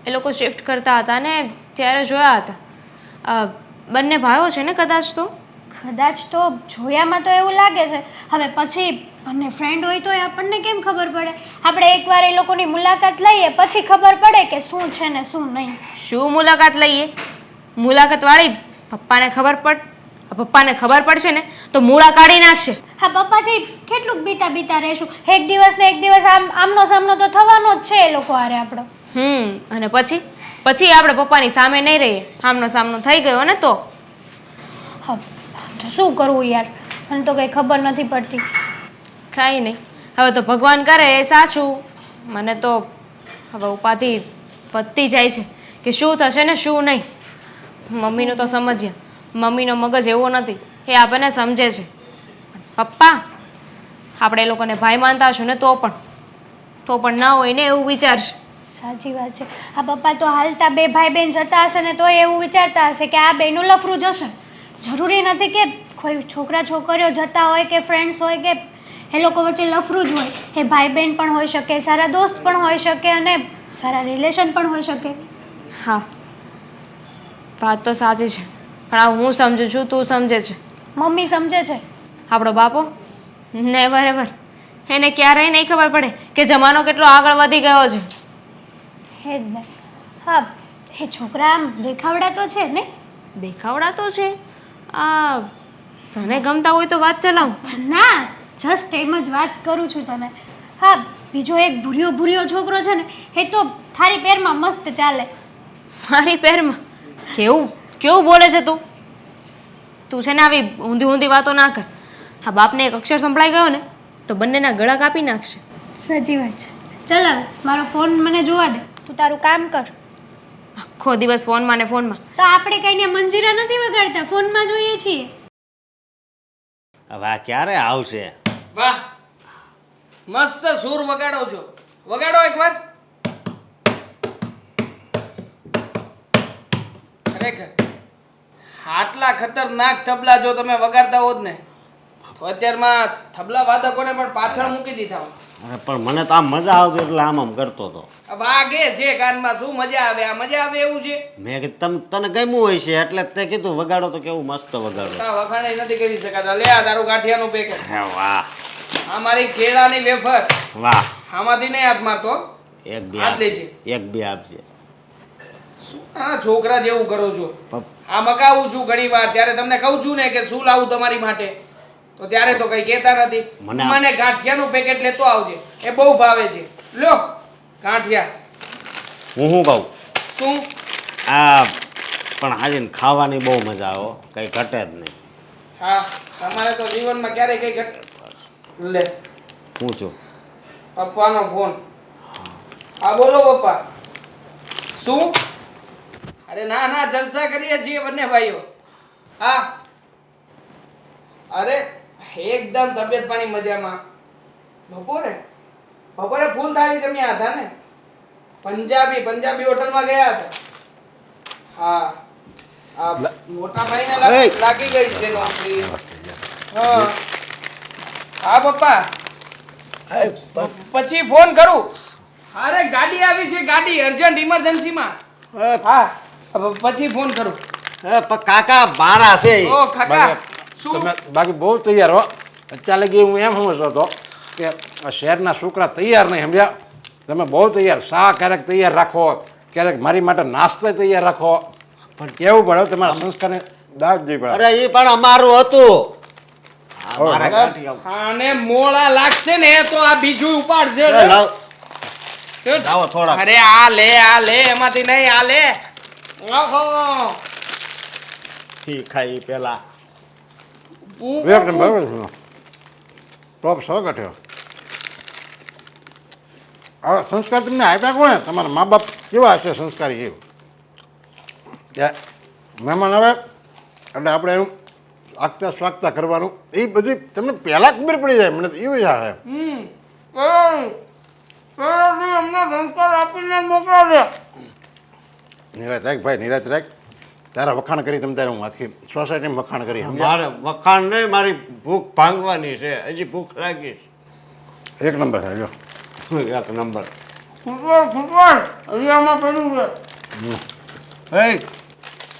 એ લોકો શિફ્ટ કરતા હતા ને ત્યારે જોયા હતા. બંને ભાઈઓ છે ને કદાચ તો જોયામાં તો એવું લાગે છે. હવે પછી બંને ફ્રેન્ડ હોય તો આપણને કેમ ખબર પડે? આપણે એકવાર એ લોકોની મુલાકાત લઈએ પછી ખબર પડે કે શું છે ને શું નહીં. શું મુલાકાત લઈએ? મુલાકાતવાળી પપ્પાને ખબર પડશે ને તો મૂળા કાઢી નાખશે. હા, પપ્પાથી કેટલુંક બીતા રહેશું. એક દિવસ ને એક દિવસ આમનો સામનો તો થવાનો જ છે એ લોકો હારે આપણો. અને પછી આપણે પપ્પાની સામે નહીં રહીએ. આમનો સામનો થઈ ગયો ને તો હા, તો શું કરવું યાર, મને તો કંઈ ખબર નથી પડતી. કાંઈ નહીં, હવે તો ભગવાન કરે એ સાચું. મને તો હવે ઉપાધિ વધતી જાય છે કે શું થશે ને શું નહીં. મમ્મીનું તો સમજ્યા, મમ્મીનો મગજ એવો નથી, એ આપણને સમજે છે. પપ્પા, આપણે એ લોકોને ભાઈ માનતા હશું ને તો પણ ના હોય ને એવું વિચારશે. સાચી વાત છે. આ પપ્પા તો હાલતા બે ભાઈ બહેન જતા હશે ને તો એવું વિચારતા હશે કે આ બેનું લફરું જશે. જરૂરી નથી કે કોઈ છોકરા છોકરીઓ જતા હોય કે ફ્રેન્ડ્સ હોય કે એ લોકો વચ્ચે લફરું જ હોય. એ ભાઈ બહેન પણ હોઈ શકે, સારા દોસ્ત પણ હોઈ શકે અને સારા રિલેશન પણ હોઈ શકે. હા, વાત તો સાચી છે, પણ આ હું સમજુ છું, તું સમજે છે? મમ્મી સમજે છે. આપણો બાપો ને બરાબર, એને ક્યારેય નહીં ખબર પડે કે જમાનો કેટલો આગળ વધી ગયો છે. હે જ ને. હા, એ છોકરા આમ દેખાવડા તો છે ને? દેખાવડા તો છે. આ તને ગમતા હોય તો વાત ચલાવ. ના, જસ્ટ એમ જ વાત કરું છું તને. હા, બીજો એક ભૂર્યો છોકરો છે ને એ તો થારી પેરમાં મસ્ત ચાલે. મારી પેરમાં? કેવું બોલે છે તું છે ને આવી ઊંધી વાતો ના કર. હા, બાપને એક અક્ષર સંભળાઈ ગયો ને તો બંનેના ગળા કાપી નાખશે. સાચી વાત છે. ચાલ હવે મારો ફોન મને જોવા દે, તું તારું કામ કર. આખો દિવસ ફોનમાં ને ફોનમાં. તો આપણે કઈને મંજીરા નથી વગાડતા, ફોનમાં જોઈએ છીએ. હવે આ ક્યારે આવશે? વાહ, મસ્ત સૂર વગાડો છો, વગાડો એકવાર. ખરેખર આટલા ખતરનાક તબલા જો તમે વગાડતા હોત ને તો અત્યારમાં તબલા વાદકોને પણ પાછળ મૂકી દીધા હોત. અરે પણ મને તો આમ મજા આવતી એટલે આમ કરતો હતો. વાગે છે કાનમાં, શું મજા આવે? આ મજા આવે એવું છે? મેં કીધું તને ગમ્યું હોય છે એટલે તે કીધું વગાડો તો કેવું મસ્ત વગાડો. વખાણે નથી કરી શકાતા. લે આ તારું ગાંઠિયાનું પેકેટ. વાહ, આ મારી કેળાની વેફર. વાહ, આમાંથી નહીં હાથ મારતો. એક હાથ લેજે. બે આપજે. આ છોકરા જેવું કરો છો. પપ- આ મગાવું છું ઘણી વાર, ત્યારે તમને કહું છું ને કે શું લાવું તમારી માટે, તો ત્યારે તો કઈ કહેતા નથી. મને ગાંઠિયાનું પેકેટ લેતો આવજે, એ બહુ ભાવે છે. લ્યો ગાંઠિયા. હું શું કહું? શું? આ પણ હાજીને ખાવાની બહુ મજા આવે, કઈ ઘટે જ નહીં. હા, તમારે તો જીવનમાં ક્યારેય કઈ ઘટ. લે હું છું પપ્પાનો ફોન. હા બોલો પપ્પા. શું? અરે ના, જલસા કરીએ છીએ બંને ભાઈઓ. હા, અરે એકદમ તબિયત પાણી મજામાં. બપોરે ફૂલ થાળી જમ્યા હતા ને? પંજાબી હોટલમાં ગયા હતા. હા, આ મોટા ભાઈને લાગી ગઈ છે નોકરી. હા પપ્પા, પછી ફોન કરું. અરે ગાડી આવી છે, ગાડી અર્જન્ટ ઇમરજન્સીમાં. હા, પછી ફોન કરું. કાકા મારા છે. ઓ કાકા, શું? તમે બાકી બહુ તૈયાર હો. અત્યારે લગી હું એમ સમજતો હતો કે આ શહેરના છોકરા તૈયાર નહીં સમજ્યા. તમે બહુ તૈયાર શા ક્યારેક તૈયાર રાખો, ક્યારેક મારી માટે નાસ્તો તૈયાર રાખો, પણ કેવું પડે તમારા સંસ્કારને દાવ જ નહીં પડે. અરે એ પણ અમારું હતું. આ મારે હવે- ગાંઠિયા. આને મોળા લાગશે ને તો આ બીજું ઉપાડશે એ લાવ. લાવો થોડાક. અરે આ લે એમાંથી નહીં આ લે ઓહો. ઈ ખાઈ ઈ પેલા. એક નંબર ટોપ 100 ગઠ્યો. આ સંસ્કાર તમને આપ્યા કોણે? તમારા મા બાપ કેવા હશે સંસ્કારી એવું? મહેમાન આવે એટલે આપણે એનું આગતા સ્વાગતા કરવાનું એ બધી તમને પહેલાં ખબર પડી જાય. મને તો એવું યાદ આવે. અમને સંસ્કાર આપીને મોકલાવે. નિરાત રાખ ભાઈ, નિરાત રાખ. તારા વખાણ કરી તમે તારે હું આખી સોસાયટીમાં વખાણ કરી સમજ્યા? મારે વખાણ નહીં, મારી ભૂખ ભાંગવાની છે. હજી ભૂખ લાગી એક નંબર છે જો. છે. એક નંબર. ફૂટબોલ હરિયામાં પડ્યું છે. એ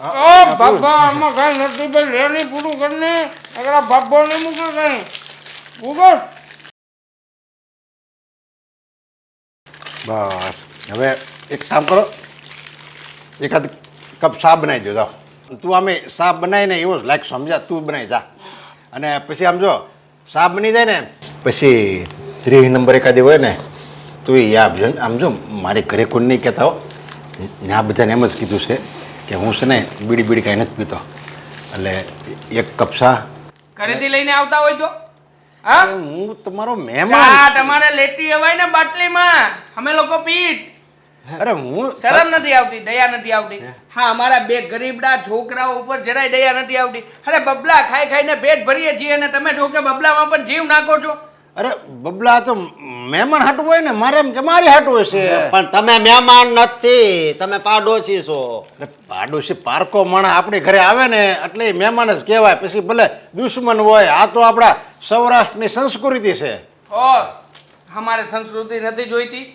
ઓ બાબા આમાં કઈ નથી ભાઈ, લે નહીં પૂરું કરીને આગળ બાબો નહીં મૂકે કઈ ઉગર. બસ હવે એક કામ કરો, એકાદ કપ ચા બનાવી દો. જાઓ તું આમે ચા બનાવીને એવો જ લાઈક સમજા, તું બનાવી જા. અને પછી આમ જો ચા બની જાય ને પછી 3 નંબર એકાદી હોય ને તું એ આપજો. આમ જો મારી ઘરે કોઈ નહીં કહેતા હો, ત્યાં બધાને એમ જ કીધું છે કે હું છે ને બીડી કાંઈ નથી પીતો, એટલે એક કપ ચા. ઘરેથી લઈને આવતા હોય તો હા હું તમારો મહેમાન. ચા તમારે લેટી અવાય ને બાટલીમાં, અમે લોકો પીટ. અરે હું શરમ નથી આવતી, દયા નથી આવતી. હા અમારા બે ગરીબડા છોકરાઓ ઉપર જરાય દયા નથી આવતી. અરે બબલા ખાઈ ખાઈને પેટ ભરીએ છીએ અને તમે જો કે બબલામાં પણ જીવ નાખો છો. અરે બબલા તો મહેમાન હાટું હોય ને, મારે એમ કે મારી હાટું હોય છે. પણ તમે મહેમાન નથી, તમે પાડોશી છો. અરે પાડોશી પારકો માણસ આપણી ઘરે આવે ને એટલે એ મહેમાન જ કહેવાય, પછી ભલે દુશ્મન હોય. આ તો આપણા સૌરાષ્ટ્રની સંસ્કૃતિ છે. ઓ અમારે સંસ્કૃતિ નથી જોઈતી.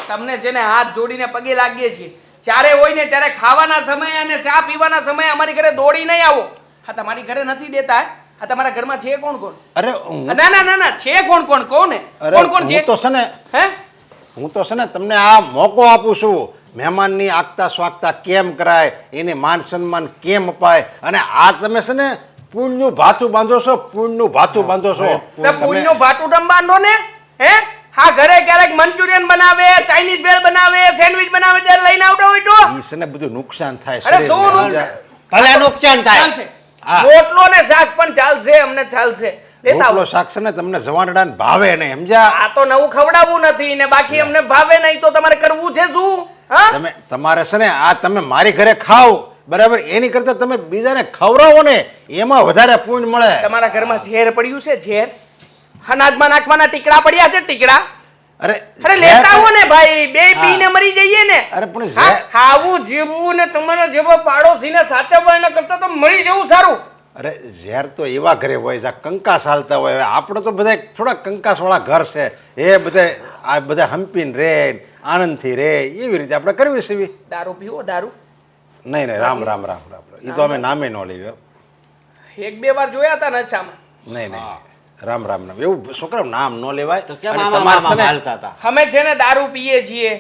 તમને છે ને હાથ જોડીને પગે લાગીએ છીએ. જ્યારે હોય ને ત્યારે ખાવાના સમયે અને ચા પીવાના સમયે અમારી ઘરે દોડી નહીં આવો. હા તમારી ઘરે નથી દેતા. આ તમારા ઘરમાં છે કોણ કોણ? અરે ના ના ના ના છે કોણ કોણ કોને કોણ કોણ છે? હું તો છે ને હે હું તો છે ને તમને આ મોકો આપું છું. મહેમાનની આગતા સ્વાગતા કેમ કરાય, એને માન સન્માન કેમ અપાય, અને આ તમે છે ને પુણ્યનું ભાથું બાંધો છો, પુણ્યનું ભાથું બાંધો છો. તે પુણ્યનું ભાટું ડંબાનો ને હે હા ઘરે ક્યારેક મંચુરિયન બનાવે, ચાઇનીઝ ભેળ બનાવે, સેન્ડવિચ બનાવે ત્યારે લઈને આવતા હોય તો ઈ છે ને બધું નુકસાન થાય અરે શું શરીરને. નુકસાન? ભલે નુકસાન થાય. ચાલશે. હા. રોટલો ને શાક પણ ચાલશે, અમને ચાલશે. લેતા આવો. રોટલો શાક છે ને તમને જવાનડાને ભાવે નહીં સમજ્યા? આ તો નવું ખવડાવવું નથી ને બાકી અમને ભાવે નહીં તો તમારે કરવું છે શું? હા તમે તમારે છે ને આ તમે મારી ઘરે ખાઓ બરાબર, એની કરતા તમે બીજાને ખવડાવો ને એમાં વધારે પુણ્ય મળે. તમારા ઘરમાં ઝેર પડ્યું છે? ઝેર અનાજમાં નાખવાના ટીકડા પડ્યા છે? ટીકડા અરે અરે લેતા આવો ને ભાઈ, બે પીને મરી જઈએ ને. અરે પણ હા, ખાવું જીવવું ને તમારા જેવો પાડોશીને સાચવવા એના કરતા તો મરી જવું સારું. અરે ઝેર તો એવા ઘરે હોય જ્યાં કંકાસ હાલતા હોય. હવે આપણે તો બધા થોડા કંકાસવાળા ઘર છે, એ બધા આ બધા હંપીને રે આનંદથી રે એવી રીતે આપણે કરવી છે. દારૂ પીવો? દારૂ નહીં નહીં, રામ રામ રામ રામ. એ તો અમે નામે ન લેવી. એક બે વાર જોયા હતા નશામાં. નહીં નહીં, રામ રામ રામ એવું છોકરા નામ ન લેવાય. તો કેમ અને આમાં તમારે છે મામા ને- હાલતા હતા? અમે છે ને દારૂ પીએ છીએ,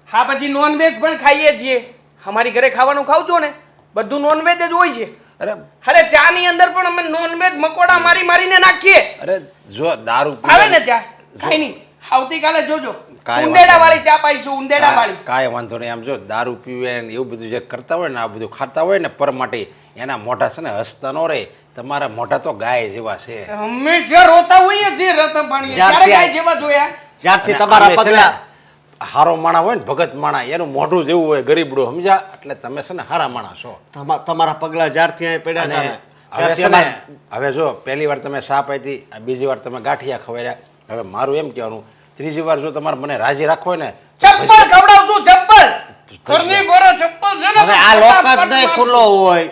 હા પછી નોનવેજ પણ ખાઈએ છીએ. અમારી ઘરે ખાવાનું ખાવ છો ને બધું નોનવેજ જ હોય છે. અરે અરે ચા ની અંદર પણ અમે નોનવેજ મકોડા મારી મારીને નાખીએ. અરે જો દારૂ આવે ને ચા? કઈ નહીં, આવતીકાલે જોજો કાંઈ ઉંદેડા વાળી ચા પાઈશું, ઉંદેડા વાળી. કાંઈ વાંધો નહીં. આમ જો દારૂ પીવે ને એવું બધું જે કરતા હોય ને, આ બધું ખાતા હોય ને પર માટે, એના મોઢા છે ને હસતા ન રહે. તમારા મોઢા તો ગાય જેવા છે. હંમેશા રોતા હોઈએ છીએ રતન પાણીએ. જ્યારથી ક્યારે ગાય જેવા જોયા? જ્યારથી અને તમારા આમે છે ને પગલા હારો માણા હોય ને ભગત માણા, એનું મોઢું જેવું હોય ગરીબડું સમજ્યા, એટલે તમે છે ને હારા માણા છો. તમારા પગલા જ્યારથી અહીં પડ્યા છે અને ને, હવે ત્યારથી છે ને અમારા- હવે જો પહેલી વાર તમે સાપ આપી, બીજી વાર તમે ગાંઠિયા ખવડાવ્યા. હવે મારું એમ કહેવાનું, ત્રીજી વાર જો તમારે મને રાજી રાખવો હોય ને ચપ્પલ ખવડાવશું, ચપ્પલ. ઘરની બહાર ચપ્પલ છે ને હવે આ લોક જ નહીં ખુલ્લો હોય.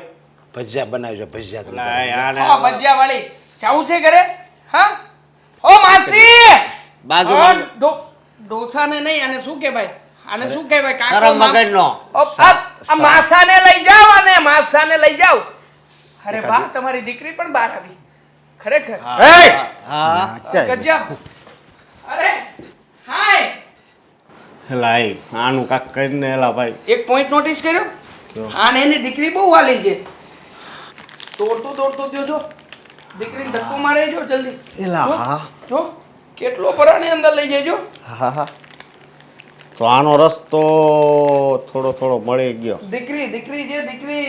ભજીયા બનાવજો, ભજીયા તમે લાય, આને હા, ભજીયા વાળી જાવું છે ઘરે? હા ઓ માસી બાજુમાં ડોસાને નહીં, આને શું કહેવાય? આને શું કહેવાય? કાકો શરમ મામ- મગજનો. ઓ, આ માસાને લઈ જાઓ અને માસાને લઈ જાઓ. અરે વાહ, તમારી દીકરી પણ બહાર આવી ખરેખર. એ! હા ક્યાં? ગજબ. અરે હાય એલા એ આનું કાંક કરીને એલા ભાઈ એક પોઈન્ટ નોટિસ કર્યો આને એની દીકરી બહુ વાલી છે દોડતું ગયો જો દીકરીને ધક્કો મારે જો જલ્દી એલા હા જો કેટલો પરાની અંદર લઈ જજો હા હા તો આનો રસ્તો થોડો થોડો મળી ગયો દીકરી છે દીકરી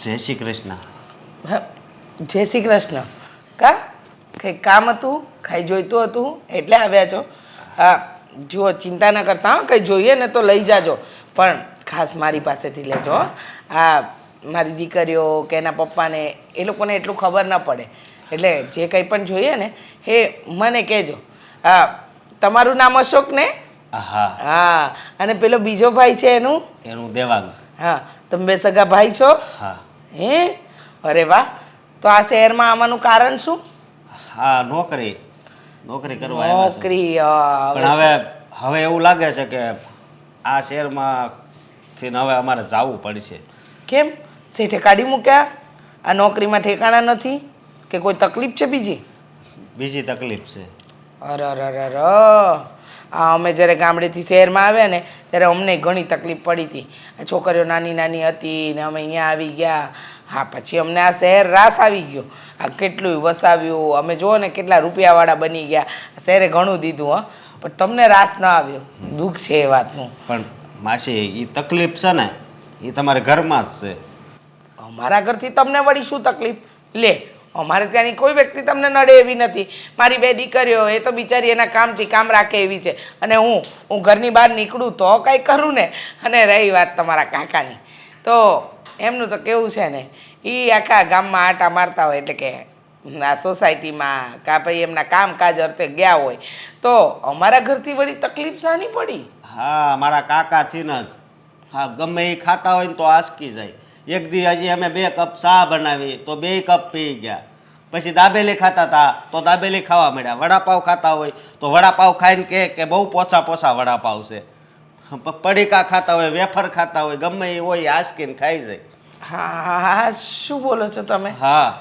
જય શ્રી કૃષ્ણ હા, જય શ્રી કૃષ્ણ. કા કંઈક કામ હતું, કાંઈ જોઈતું હતું એટલે આવ્યા છો? હા, જુઓ ચિંતા ન કરતા હો, કંઈ જોઈએ ને તો લઈ જાજો, પણ ખાસ મારી પાસેથી લેજો હો. આ મારી દીકરીઓ કે એના પપ્પાને એ લોકોને એટલું ખબર ન પડે, એટલે જે કંઈ પણ જોઈએ ને એ મને કહેજો. હા, તમારું નામ અશોક ને? હા હા, અને પેલો બીજો ભાઈ છે એનું? એનું દેવાંગ. હા, તમે બે સગા ભાઈ છો? હા હે, અરે વાહ. તો આ શહેરમાં આવવાનું કારણ શું? હા નોકરી કરવા આવ્યા છે. નોકરી પણ હવે એવું લાગે છે કે આ શહેરમાં થી હવે અમારે જવું પડશે. કેમ શેઠે કાઢી મૂક્યા? આ નોકરીમાં ઠેકાણા નથી કે કોઈ તકલીફ છે બીજી? બીજી તકલીફ છે. અરે આ અમે જ્યારે ગામડેથી શહેરમાં આવ્યા ને ત્યારે અમને ઘણી તકલીફ પડી હતી. આ છોકરીઓ નાની નાની હતી ને અમે અહીંયા આવી ગયા. હા, પછી અમને આ શહેર રાસ આવી ગયો. આ કેટલું વસાવ્યું, અમે જુઓ ને કેટલા રૂપિયાવાળા બની ગયા. શહેરે ઘણું દીધું હં, પણ તમને રાસ ન આવ્યો. દુઃખ છે એ વાતનું. પણ માસી એ તકલીફ છે ને એ તમારે ઘરમાં જ છે. અમારા ઘરથી તમને વળી શું તકલીફ? લે, અમારે ત્યાંની કોઈ વ્યક્તિ તમને નડે એવી નથી. મારી બે દીકરીઓ એ તો બિચારી એના કામથી કામ રાખે એવી છે, અને હું ઘરની બહાર નીકળું તો કંઈ કરું ને. અને રહી વાત તમારા કાકાની, તો એમનું તો કેવું છે ને, એ આખા ગામમાં આટા મારતા હોય, એટલે કે આ સોસાયટીમાં કાં ભાઈ એમના કામકાજ અર્થે ગયા હોય, તો અમારા ઘરથી વળી તકલીફ શાની પડી? હા મારા કાકાથી ન જ. હા ગમે એ ખાતા હોય ને તો આસકી જાય. એક દી હજી અમે 2 કપ ચા બનાવી તો 2 કપ પી ગયા. પછી દાબેલી ખાતા હતા તો દાબેલી ખાવા મળ્યા. વડાપાવ ખાતા હોય તો વડાપાવ ખાઈને કે બહુ પોચા વડાપાવ છે. પડીકા ખાતા હોય, વેફર ખાતા હોય, ગમે એ હોય આસકીને ખાઈ જાય. હા, શું બોલો છો તમે? હા,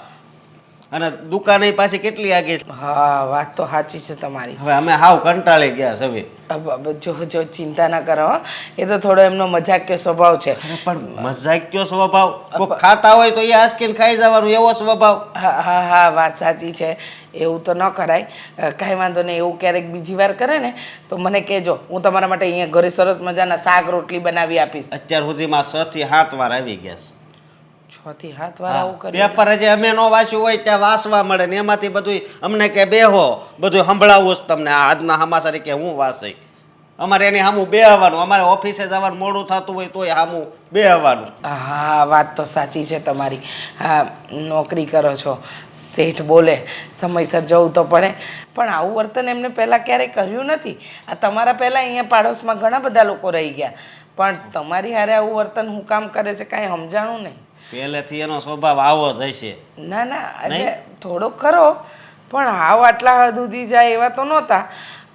અને દુકાને પાછી કેટલી આગી. હા, વાત તો સાચી છે તમારી. હવે અમે હાવ કંટાળી ગયા સવે. જો ચિંતા ના કરો હો. એ તો થોડો એમનો મજાકિયો સ્વભાવ છે. પણ મજાકિયો સ્વભાવ, કોઈ ખાતા હોય તો એ આસકીને ખાઈ જવાનું એવો સ્વભાવ. હા, વાત સાચી છે. એવું તો ન કરાય. કાંઈ વાંધો નહીં. એવું ક્યારેક બીજી વાર કરે ને તો મને કહેજો. હું તમારા માટે અહીંયા ઘરે સરસ મજાના શાક રોટલી બનાવી આપીશ. અત્યાર સુધીમાં 6 થી 7 વાર આવી ગયા છે. 6 થી 7 વાર આવું કરી? પેપર જે અમે નો વાંચ્યું હોય ત્યાં વાંચવા મળે ને એમાંથી બધું અમને કે બેહો, બધું સંભળાવું જ તમને. આજના સમાચાર કે હું વાંચે. અમારે એની સામું બેહવાનું. અમારે ઓફિસે જવાનું મોડું થતું હોય તોય સામું બેહવાનું. હા, વાત તો સાચી છે તમારી. હા, નોકરી કરો છો, શેઠ બોલે, સમયસર જવું તો પડે. પણ આવું વર્તન એમને પહેલાં ક્યારેય કર્યું નથી. આ તમારા પહેલાં અહીંયા પાડોશમાં ઘણા બધા લોકો રહી ગયા, પણ તમારી હારે આવું વર્તન હું કામ કરે છે કાંઈ સમજાણું નહીં. પહેલેથી એનો સ્વભાવ આવો જ હશે. ના, એટલે થોડોક ખરો, પણ હાવ આટલા હદ સુધી જાય એવા તો નહોતા.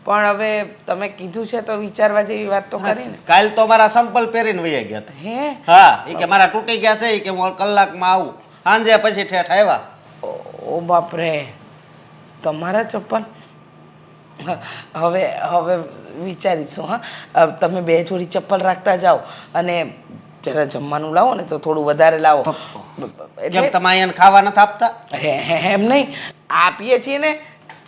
પણ હવે તમે કીધું છે તો વિચારવા જેવી વાત તો કરી ને. કાલ તો મારા સંપલ પહેરીને વહી ગયા હતા. હે? હા, એ કે મારા તૂટી ગયા છે, એ કે હું કલાકમાં આવું. સાંજે પછી ઠેઠ આવ્યા. ઓ બાપરે, તમારા ચપ્પલ? હવે વિચારીશું. હા, તમે 2 જોડી ચપ્પલ રાખતા જાઓ, અને જરા જમવાનું લાવો ને તો થોડું વધારે લાવો. જેમ તમે અહીંયા ખાવા નથી આપતા એમ નહીં, આપીએ છીએ ને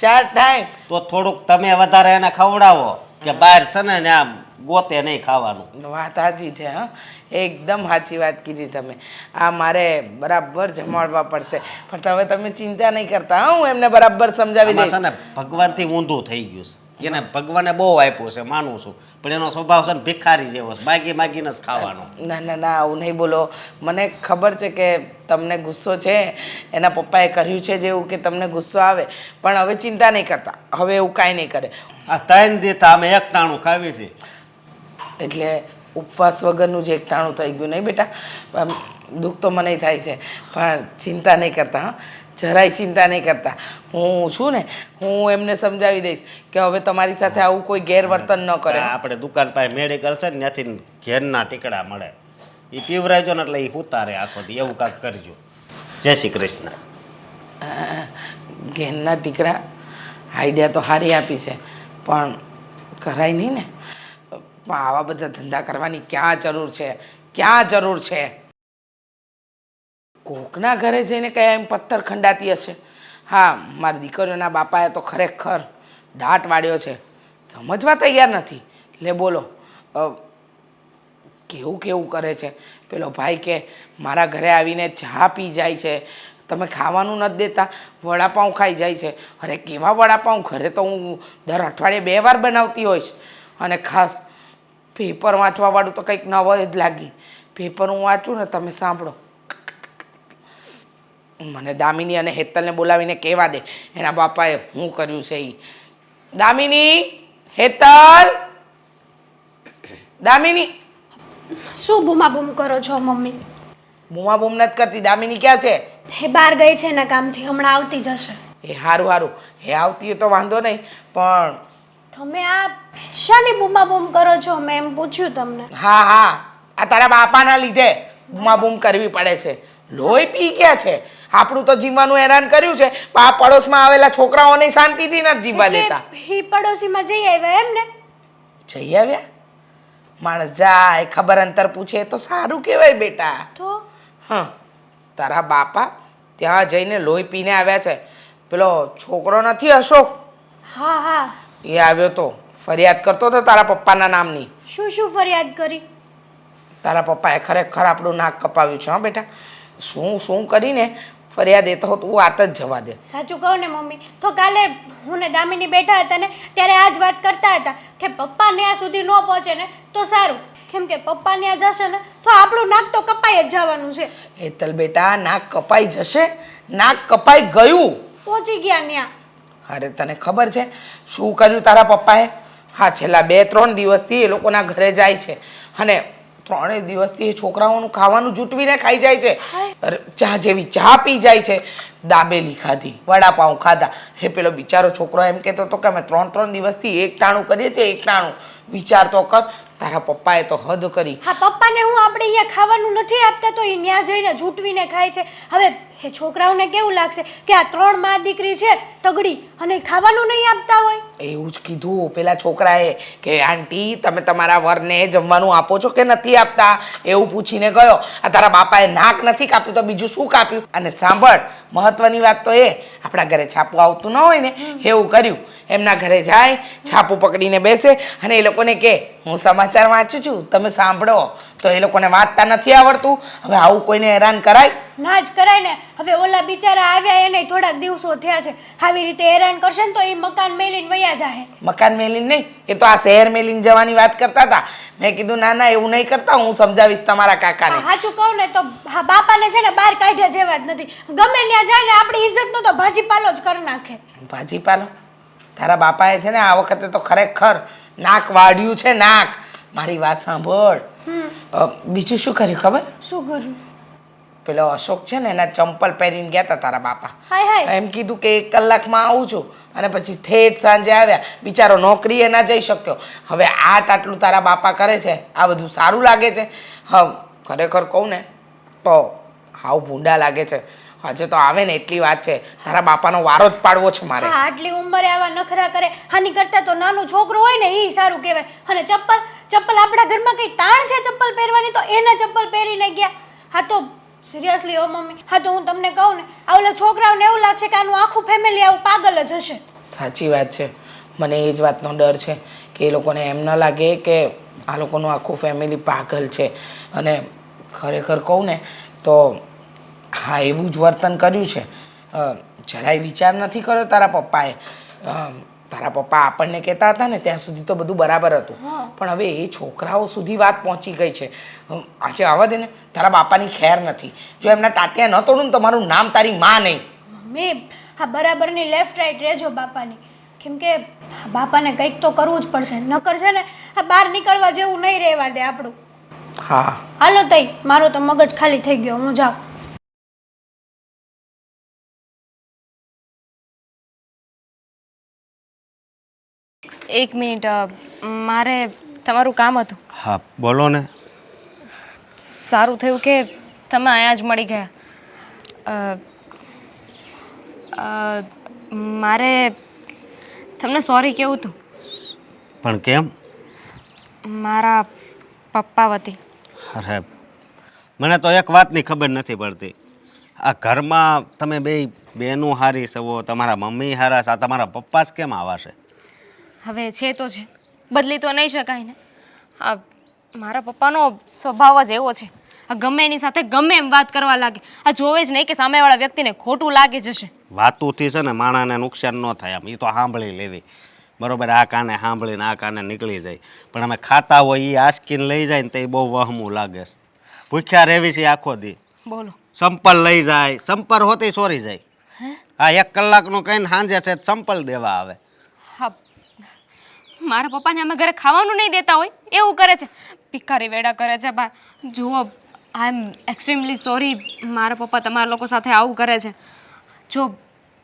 4 ટાઈમ. તો થોડુંક તમે વધારે એને ખવડાવો, કે બહાર છે ને આમ ગોતે નહીં ખાવાનું. વાત સાચી છે. હા, એકદમ સાચી વાત કીધી તમે. આ મારે બરાબર જમાડવા પડશે. પણ હવે તમે ચિંતા નહીં કરતા. હા, હું એમને બરાબર સમજાવી આમાં દઈશ. છે ને ભગવાનથી ઊંધું થઈ ગયું છે. એને ભગવાને બહુ આપ્યું છે માનું છું, પણ એનો સ્વભાવ છે ને ભિખારી જેવો છે. માગીને જ ખાવાનો. ના, આવું નહીં બોલો. મને ખબર છે કે તમને ગુસ્સો છે, એના પપ્પાએ કર્યું છે જેવું કે તમને ગુસ્સો આવે, પણ હવે ચિંતા નહીં કરતા. હવે એવું કાંઈ નહીં કરે. આ 3 દીધા અમે એક ટાણું ખાવી છે. એટલે ઉપવાસ વગરનું જે એકટાણું થઈ ગયું નહીં બેટા. દુઃખ તો મને થાય છે, પણ ચિંતા નહીં કરતા. હા, જરાય ચિંતા નહીં કરતા. હું છું ને, હું એમને સમજાવી દઈશ કે હવે તમારી સાથે આવું કોઈ ગેરવર્તન ન કરે. આપણે દુકાન પાસે મેડિકલ છે ને, ત્યાંથી ઘેરના ટીકડા મળે, એ પીવરાજો ને એટલે એ ઉતારે આખો દી. એવું કાંઈક કરજો. જય શ્રી કૃષ્ણ. ઘેરના ટીકડા આઈડિયા તો સારી આપી છે પણ કરાય નહીં ને. પણ આવા બધા ધંધા કરવાની ક્યાં જરૂર છે? ક્યાં જરૂર છે? કોકના ઘરે જઈને કયા એમ પથ્થર ખંડાતી હશે. હા, મારી દીકરીઓના બાપાએ તો ખરેખર દાટ વાળ્યો છે, સમજવા તૈયાર નથી. લે બોલો, કેવું કેવું કરે છે. પેલો ભાઈ કે મારા ઘરે આવીને ચા પી જાય છે, તમે ખાવાનું નથી દેતા, વડાપાઉં ખાઈ જાય છે. અરે કેવા વડાપાઉં? ઘરે તો હું દર અઠવાડિયે 2 વાર બનાવતી હોઈશ. અને ખાસ પેપર વાંચવાવાળું તો કંઈક નવો જ લાગી. પેપર હું વાંચું ને, તમે સાંભળો, મને દામિની અને હેતલને બોલાવીને કહેવા દે એના બાપાએ શું કર્યું છે એ. દામિની, હેતલ, દામિની. શું બૂમા બૂમ કરો છો મમ્મી? બૂમા બૂમ નથી કરતી. દામિની ક્યાં છે? એ બહાર ગઈ છે એના કામથી, હમણાં આવતી જશે. એ સારું સારું, એ આવતી હોય તો વાંધો નહીં, પણ તમે આ શાની બૂમા બૂમ કરો છો? મેં એમ પૂછ્યું તમને. હા હા, આ તારા બાપાના લીધે બૂમા બૂમ કરવી પડે છે. લોહી પી ગયા છે. આપણું તો જીવવાનું હેરાન કર્યું છે, પણ આ પડોશમાં આવેલા છોકરાઓને શાંતિથી નથી જીવવા દેતા. એ પડોશીમાં જઈ આવ્યા એમ ને? જઈ આવ્યા? માણસ જાય ખબર અંતર પૂછે તો સારું કહેવાય બેટા. તો હા, તારા બાપા ત્યાં જઈને લોહી પીને આવ્યા છે. પેલો છોકરો નથી અશોક, હા હા. એ આવ્યો તો ફરિયાદ કરતો હતો તારા પપ્પાના નામની. શું શું ફરિયાદ કરી? તારા પપ્પાએ ખરેખર આપણું નાક કપાવ્યું છે. હા બેટા, શું શું કરીને ફરિયાદ એ તો તું વાત જ જવા દે. સાચું કહું ને મમ્મી, તો કાલે હું ને દામિની બેઠા હતા ને ત્યારે આ જ વાત કરતા હતા કે પપ્પા ત્યાં સુધી ન પહોંચે ને તો સારું, કેમ કે પપ્પા ત્યાં જશે ને તો આપણું નાક તો કપાઈ જ જવાનું છે. હેતલ બેટા, નાક કપાઈ જશે? નાક કપાઈ ગયું. પહોંચી ગયા ત્યાં. અરે તને ખબર છે શું કર્યું તારા પપ્પાએ? હા, છેલ્લા 2-3 દિવસથી એ લોકોના ઘરે જાય છે અને 3 દિવસથી એ છોકરાઓનું ખાવાનું જૂટવીને ખાઈ જાય છે. અરે ચા જેવી ચા પી જાય છે, દાબેલી ખાધી, વડાપાઉં ખાધા. હે પેલો બિચારો છોકરો એમ કહેતો હતો કે અમે 3 દિવસથી એક ટાણું કરીએ છીએ, એક ટાણું. વિચાર તો કર, તારા પપ્પાએ તો હદ કરી. હા, પપ્પાને હું આપણે અહીંયા ખાવાનું નથી આપતા તો એ ત્યાં જઈને જૂટવીને ખાય છે. હવે એ છોકરાઓને કેવું લાગશે કે આ 3 માં દીકરી છે તગડી અને ખાવાનું નહીં આપતા હોય? એવું જ કીધું પેલા છોકરાએ કે આંટી તમે તમારા વરને જમવાનું આપો છો કે નથી આપતા, એવું પૂછીને ગયો. આ તારા બાપાએ નાક નથી કાપ્યું તો બીજું શું કાપ્યું? અને સાંભળ, મહત્વની વાત તો એ, આપણા ઘરે છાપું આવતું ન હોય ને એવું કર્યું. એમના ઘરે જાય, છાપું પકડીને બેસે અને એ લોકોને કહે હું સમાચાર વાંચું છું, તમે સાંભળો. તો એ લોકોને વાંચતા નથી આવડતું. હવે આવું કોઈને હેરાન કરાય? ના જ કરાય ને. હવે ઓલા બિચારા આવ્યા એને થોડાક દિવસો થયા છે, આવી રીતે હેરાન કરશે ને તો એ મકાન મેલીને વયા જાહે. મકાન મેલીને નહીં, એ તો આ શહેર મેલીને જવાની વાત કરતા હતા. મેં કીધું ના ના એવું નહીં કરતા, હું સમજાવીશ તમારા કાકાને. સાચું કહું ને તો હા, બાપાને છે ને બહાર કાઢ્યા જેવા જ નથી. ગમે ત્યાં જાય ને આપણી ઇજ્જતનો તો ભાજીપાલો જ કરી નાખે. ભાજીપાલો? તારા બાપાએ છે ને આ વખતે તો ખરેખર નાક વાળ્યું છે, નાક. મારી વાત સાંભળ, બીજું શું કર્યું ખબર? શું કર્યું? પેલો અશોક છે ને એના ચંપલ પહેરીને ગયા હતા તારા બાપા. હાય હાય. એમ કીધું કે 1 કલાકમાં આવું છું અને પછી ઠેઠ સાંજે આવ્યા. બિચારો નોકરીએ ના જઈ શક્યો. હવે આટલું તારા બાપા કરે છે, આ બધું સારું લાગે છે? હા, ખરેખર કહું ને તો હાવ ભૂંડા લાગે છે. હજે તો આવે ને એટલી વાત છે, તારા બાપાનો વારો જ પાડવો છે મારે. હા, આટલી ઉંમરે આવા નખરા કરે, હાની કરતા તો નાનું છોકરું હોય ને એ સારું કહેવાય. અને ચપ્પલ આપણા ઘરમાં કઈ તાણ છે ચપ્પલ પહેરવાની, તો એના ચપ્પલ પહેરીને ગયા. હા તો સિરિયસલી હો મમ્મી, હા તો હું તમને કહું ને આ ઓલા છોકરાઓને એવું લાગશે કે આનું આખું ફેમિલી આવું પાગલ જ હશે. સાચી વાત છે, મને એ જ વાતનો ડર છે કે એ લોકોને એમ ન લાગે કે આ લોકોનું આખું ફેમિલી પાગલ છે. અને ખરેખર કહું ને તો હા, એવું જ વર્તન કર્યું છે. જરાય વિચાર નથી કર્યો તારા પપ્પાએ. તારા પપ્પા આપણને કહેતા હતા ને ત્યાં સુધી તો બધું બરાબર હતું, પણ હવે એ છોકરાઓ સુધી વાત પહોંચી ગઈ છે. આજે આવવા દે ને, તારા બાપાની ખેર નથી. જો એમના ટાટિયા ન તોડું ને તો મારું નામ તારી માં નહીં. મમ્મી, હા બરાબરની લેફ્ટ રાઈટ રહેજો બાપાની, કેમ કે બાપાને કંઈક તો કરવું જ પડશે, નકર છે ને આ બહાર નીકળવા જેવું નહીં રહેવા દે આપણું. હા હાલો તઈ, મારો તો મગજ ખાલી થઈ ગયો, હું જાઉં. એક મિનિટ, મારે તમારું કામ હતું. હા બોલો ને. સારું થયું કે તમે અહીંયા જ મળી ગયા. અ, અ, મારે તમને સોરી કહેવું હતું પણ કેમ? મારા પપ્પા વતી. અરે મને તો એક વાતની ખબર નથી પડતી. આ ઘરમાં તમે બે બેનું હારી છો, તમારા મમ્મી હારા છે, આ તમારા પપ્પા જ કેમ આવા છે? હવે છે તો છે, બદલી તો નહીં શકાય ને. આ મારા પપ્પાનો સ્વભાવ જ એવો છે. આ ગમે એની સાથે ગમે એમ વાત કરવા લાગે. આ જોવે જ નહીં કે સામેવાળા વ્યક્તિને ખોટું લાગી જશે. વાતુથી છે ને માણાને નુકસાન ન થાય, આમ એ તો સાંભળી લેવી બરોબર. આ કાને સાંભળીને આ કાને નીકળી જાય, પણ અમે ખાતા હોય એ આસકીને લઈ જાય ને તો એ બહુ વહમું લાગે છે. ભૂખ્યા રહેવી છે આખો દી. બોલો. સંપલ લઈ જાય, સંપલ હોતી સોરી જાય. હા, 1 કલાકનું કહીને સાંજે છે સંપલ દેવા આવે. હા, મારા પપ્પાને અમે ઘરે ખાવાનું નહીં દેતા હોય એવું કરે છે. ભિખારી વેડા કરે છે બહાર. જુઓ, આઈ એમ એક્સ્ટ્રીમલી સોરી. મારા પપ્પા તમારા લોકો સાથે આવું કરે છે. જો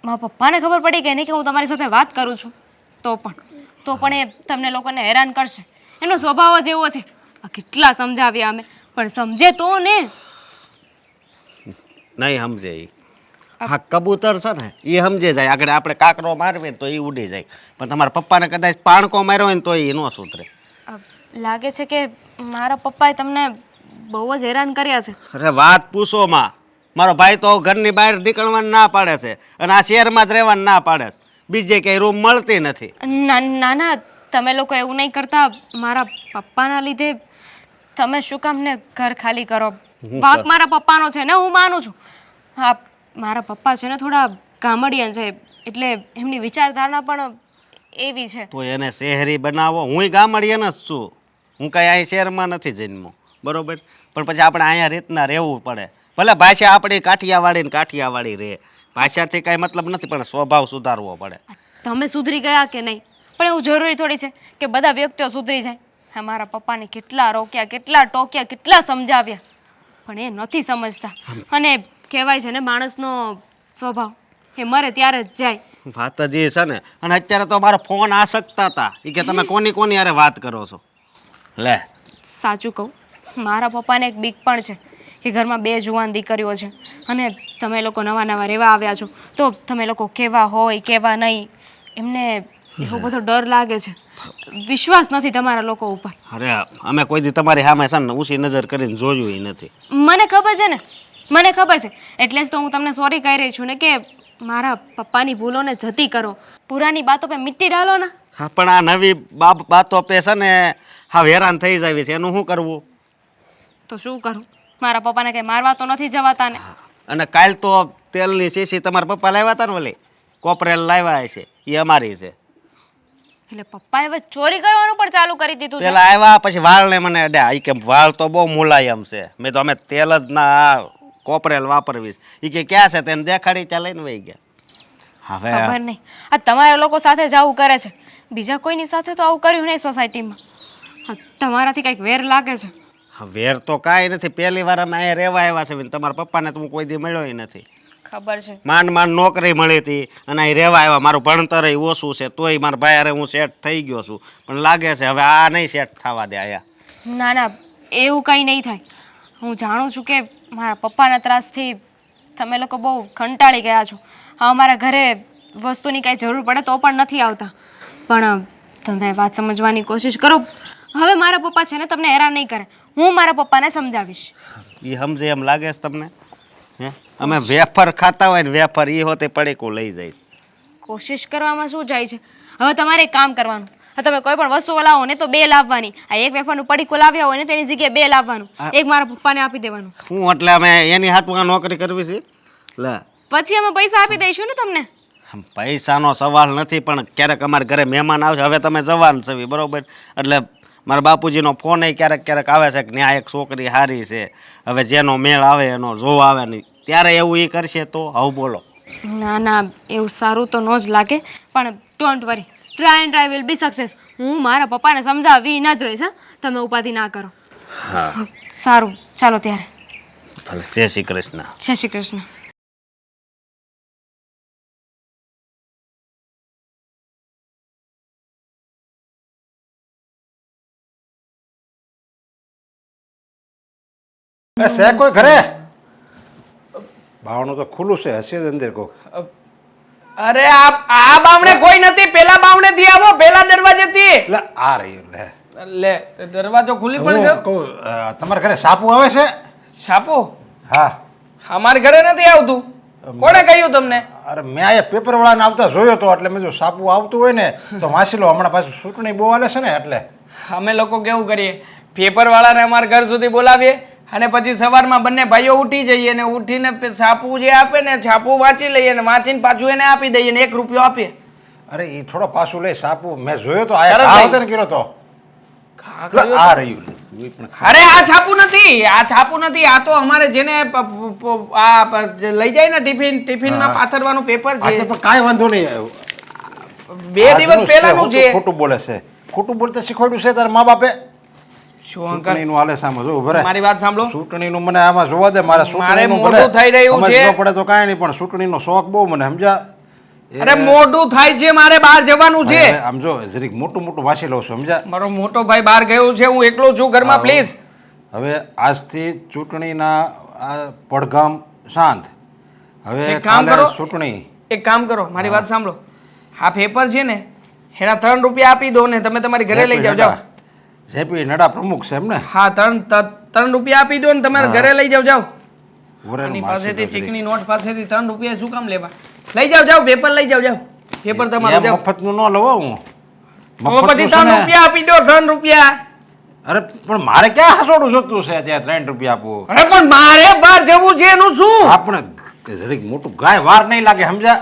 મારા પપ્પાને ખબર પડી ગઈ નહીં કે હું તમારી સાથે વાત કરું છું તો પણ એ તમને લોકોને હેરાન કરશે. એનો સ્વભાવ જ એવો છે. આ કેટલા સમજાવ્યા અમે, પણ સમજે તો ને. નહીં સમજે એ. હા, કબૂતર છે ને એ સમજે જાય. આગળ આપણે કાકરો મારવે તો એ ઉડી જાય, પણ તમારા પપ્પાને કદાચ પાણકો માર્યો હોય ને તો એ ન સુધરે. લાગે છે કે મારા પપ્પાએ તમને બહુ જ હેરાન કર્યા છે. અરે વાત પૂછો માં, મારો ભાઈ તો ઘરની બહાર નીકળવાનું ના પાડે છે અને આ શહેરમાં જ રહેવાનું ના પાડે છે. બીજે ક્યાંય રૂમ મળતી નથી. ના ના, તમે લોકો એવું નહીં કરતા. મારા પપ્પાના લીધે તમે શું કામ ને ઘર ખાલી કરો? વાંક મારા પપ્પાનો છે ને, હું માનું છું. હા, મારા પપ્પા છે ને થોડા ગામડિયન છે, એટલે એમની વિચારધારણા પણ એવી છે. તો એને શહેરી બનાવો. હુંય ગામડિયન જ છું. હું કાંઈ અહીં શહેરમાં નથી જન્મો બરોબર, પણ પછી આપણે અહીંયા રીતના રહેવું પડે. ભલે ભાષા આપણી કાઠિયાવાડી ને કાઠિયાવાડી રહે, ભાષાથી કાંઈ મતલબ નથી, પણ સ્વભાવ સુધારવો પડે. તમે સુધરી ગયા કે નહીં, પણ એવું જરૂરી થોડી છે કે બધા વ્યક્તિઓ સુધરી જાય. હા, મારા પપ્પાને કેટલા રોક્યા, કેટલા ટોક્યા, કેટલા સમજાવ્યા, પણ એ નથી સમજતા. અને કહેવાય છે ને, માણસનો સ્વભાવ એ મરે ત્યારે જ જાય. વાત જ એ છે ને. અને અત્યારે તો મારો ફોન આસકતા હતા એ કે તમે કોની યારે વાત કરો છો. લે, સાચું કહું, મારા પપ્પાને એક બીક પણ છે કે ઘરમાં 2 જુવાન દીકરીઓ છે અને તમે લોકો નવા નવા રહેવા આવ્યા છો, તો તમે લોકો કેવા હોય કેવા નહીં, એમને એવો બધો ડર લાગે છે. વિશ્વાસ નથી તમારા લોકો ઉપર. અરે અમે કોઈ દી તમારી સામે છે ને ઊંચી નજર કરીને જોયું નથી. મને ખબર છે ને, મને ખબર છે. એટલે જ તો હું તમને સોરી કહી રહી છું ને કે મારા પપ્પાની ભૂલોને જતી કરો, પુરાની બાતો પે મિટ્ટી ડાલો ને. હા, પણ આ નવી બાતો પે છે ને હા હેરાન થઈ જાય છે, એનું શું કરવું? તો શું કરું? મારા પપ્પાને કંઈ મારવા તો નથી જવાતા ને. અને કાલ તો તેલની શીશી તમારા પપ્પા લાવ્યા હતા ને, ઓલી કોપરેલ લાવ્યા છે, એ અમારી છે. એટલે પપ્પાએ હવે ચોરી કરવાનું પણ ચાલુ કરી દીધું છે. પેલા આવ્યા પછી વાળને મને અડ્યા. કે વાળ તો બહુ મુલાયમ છે. મેં તો અમે તેલ જ ના કોપરેલ વાપરવી. એ કે ક્યાં છે તેને દેખાડી ત્યાં લઈને વહી ગયા. હવે ખબર નહીં આ તમારા લોકો સાથે જ આવું કરે છે, બીજા કોઈની સાથે તો આવું કર્યું નહીં સોસાયટીમાં. હા, તમારાથી કંઈક વેર લાગે છે. વેર તો કાંઈ નથી. પહેલી વાર અમે અહીંયા રહેવા આવ્યા છે. તમારા પપ્પાને તો હું કોઈ દી મળ્યો નથી. ખબર છે. માંડ નોકરી મળી હતી અને અહીં રહેવા આવ્યા. મારું ભણતર ઓછું છે તોય મારા ભાઈ હારે હું સેટ થઈ ગયો છું, પણ લાગે છે હવે આ નહીં સેટ થવા દે અહીંયા. ના ના, એવું કંઈ નહીં થાય. હું જાણું છું કે મારા પપ્પાના ત્રાસથી તમે લોકો બહુ કંટાળી ગયા છો. હા, અમારા ઘરે વસ્તુની કાંઈ જરૂર પડે તો પણ નથી આવતા. પણ તમે વાત સમજવાની કોશિશ કરો. હવે મારા પપ્પા છે ને તમને હેરાન નહીં કરે. હું મારા પપ્પાને સમજાવીશ. એ સમજે એમ લાગે છે તમને? હે, અમે વેફર ખાતા હોય ને વેફર એ હોતે પડીકું લઈ જઈશ. કોશિશ કરવામાં શું જાય છે? હવે તમારે એક કામ કરવાનું. હા, તમે કોઈ પણ વસ્તુ લાવો ને તો 2 લાવવાની. આ એક વેફરનું પડીકું લાવ્યા હોય ને તેની જગ્યાએ 2 લાવવાનું. એક મારા પપ્પાને આપી દેવાનું. હું એટલે અમે એની હાથમાં નોકરી કરવી છે? લે, પછી અમે પૈસા આપી દઈશું ને તમને. પૈસાનો સવાલ નથી, પણ ક્યારેક અમારા ઘરે મહેમાન આવશે. હવે તમે જવાન છો બરોબર, એટલે મારા બાપુજીનો ફોન એ ક્યારેક આવે છે કે ત્યાં એક છોકરી સારી છે. હવે જેનો મેળ આવે એનો જોવા આવે નહીં, ત્યારે એવું એ કરશે તો આવું બોલો. ના ના, એવું સારું તો ન જ લાગે, પણ don't worry, try and try will be success. હું મારા પપ્પાને સમજાવી ન જ રહીશ. તમે ઉપાધિ ના કરો. હા, સારું, ચાલો ત્યારે. ભલે. જય શ્રી કૃષ્ણ. જય શ્રી કૃષ્ણ. છે કોઈ ઘરે? બાવણું તો ખુલ્લું છે, હશે જ અંદર કોક. અરે આ બાવણે કોઈ નથી, પેલા બાવણેથી આવો, પેલા દરવાજેથી. એટલે આ રહ્યું લે. લે તે દરવાજો ખુલી પણ હું ગયો. કહું, તમારા ઘરે સાપુ આવે છે? છાપો હા. અમારે ઘરે નથી આવતું. કોણે કહ્યું તમને? અરે મેં અહીંયા પેપર વાળાને આવતા જોયો તો, એટલે મેં જો સાપુ આવતું હોય ને તો વાંચી લો. હમણાં પાછું ચૂંટણી બહુ હાલે છે ને એટલે. અમે લોકો કેવું કરીએ, પેપર વાળાને અમારા ઘર સુધી બોલાવીએ અને પછી સવારમાં બંને ભાઈઓ ઉઠી જઈએ ને ઉઠીને છાપું જે આપે ને છાપું વાંચી લઈએ ને વાંચીને પાછું એને આપી દઈએ ને 1 રૂપિયો આપીએ. અરે એ થોડો પાછું લે સાપુ. મેં જોયો તો આ તરત ઘા લઈ. હતો ને કર્યો તો. ખા એટલે કર્યો આ તો. રહ્યું લે. હું પણ અરે આ છાપું નથી, આ છાપું નથી. આ તો અમારે જેને જે લઈ જાય ને ટિફિનમાં હા. પાથરવાનું પેપર આજે છે. પણ કાંઈ વાંધો નહીં. 2 દિવસ આજનું પહેલાનું છે. છે. ખોટું બોલે છે. ખોટું બોલતા શીખવાડ્યું છે તારા મા બાપે? શું અંકલ, ચૂંટણીનું હાલે સામે જો ઉભરે. મારી વાત સાંભળો. ચૂંટણીનું મને આમાં જોવા દે. મારે ચૂંટણીનું મોઢું ભલે થઈ રહ્યું સમજ છે. ન પડે તો કાંઈ નહીં, પણ ચૂંટણીનો શોખ બહુ મને, સમજ્યા? અરે મોઢું થાય છે, મારે બહાર જવાનું છે. હવે આમ જો જરીક મોટું મોટું વાંચી લઉં છું, સમજ્યા? મારો મોટો ભાઈ બહાર ગયો છે, હું એકલો છું ઘરમાં. હા. પ્લીઝ. હવે આજથી ચૂંટણીના આ પડઘમ શાંત. હવે એક કામ કાલે કરો. ચૂંટણી. એક કામ કરો, મારી વાત સાંભળો. આ પેપર છે ને એના 3 રૂપિયા આપી દો ને તમે તમારી ઘરે લઈ જાઓ. જાઓ. જેપી નડા પ્રમુખ છે એમ ને? હા, 3 રૂપિયા આપી દો ને તમારે ઘરે લઈ જાઓ. જાઓ. ઉભરેનું આની માસી પાસેથી તો જરીક. ચીકણી નોટ પાસેથી 3 રૂપિયા શું કામ લેવા? લઈ જાઓ. જાઓ, પેપર લઈ જાઓ. જાઓ, પેપર તમારું. એમ જાઓ. મફતનું ન લવો હું. તો મફતનું પછી છે 3 ને. રૂપિયા આપી દો. 3 રૂપિયા. અરે પણ મારે ક્યાં હસોડું જોતું છે ત્યાં 3 રૂપિયા આપવું? અરે પણ મારે બહાર જવું છે એનું શું? આપણે જરીક મોટું ગાય વાર નહીં લાગે, સમજ્યા?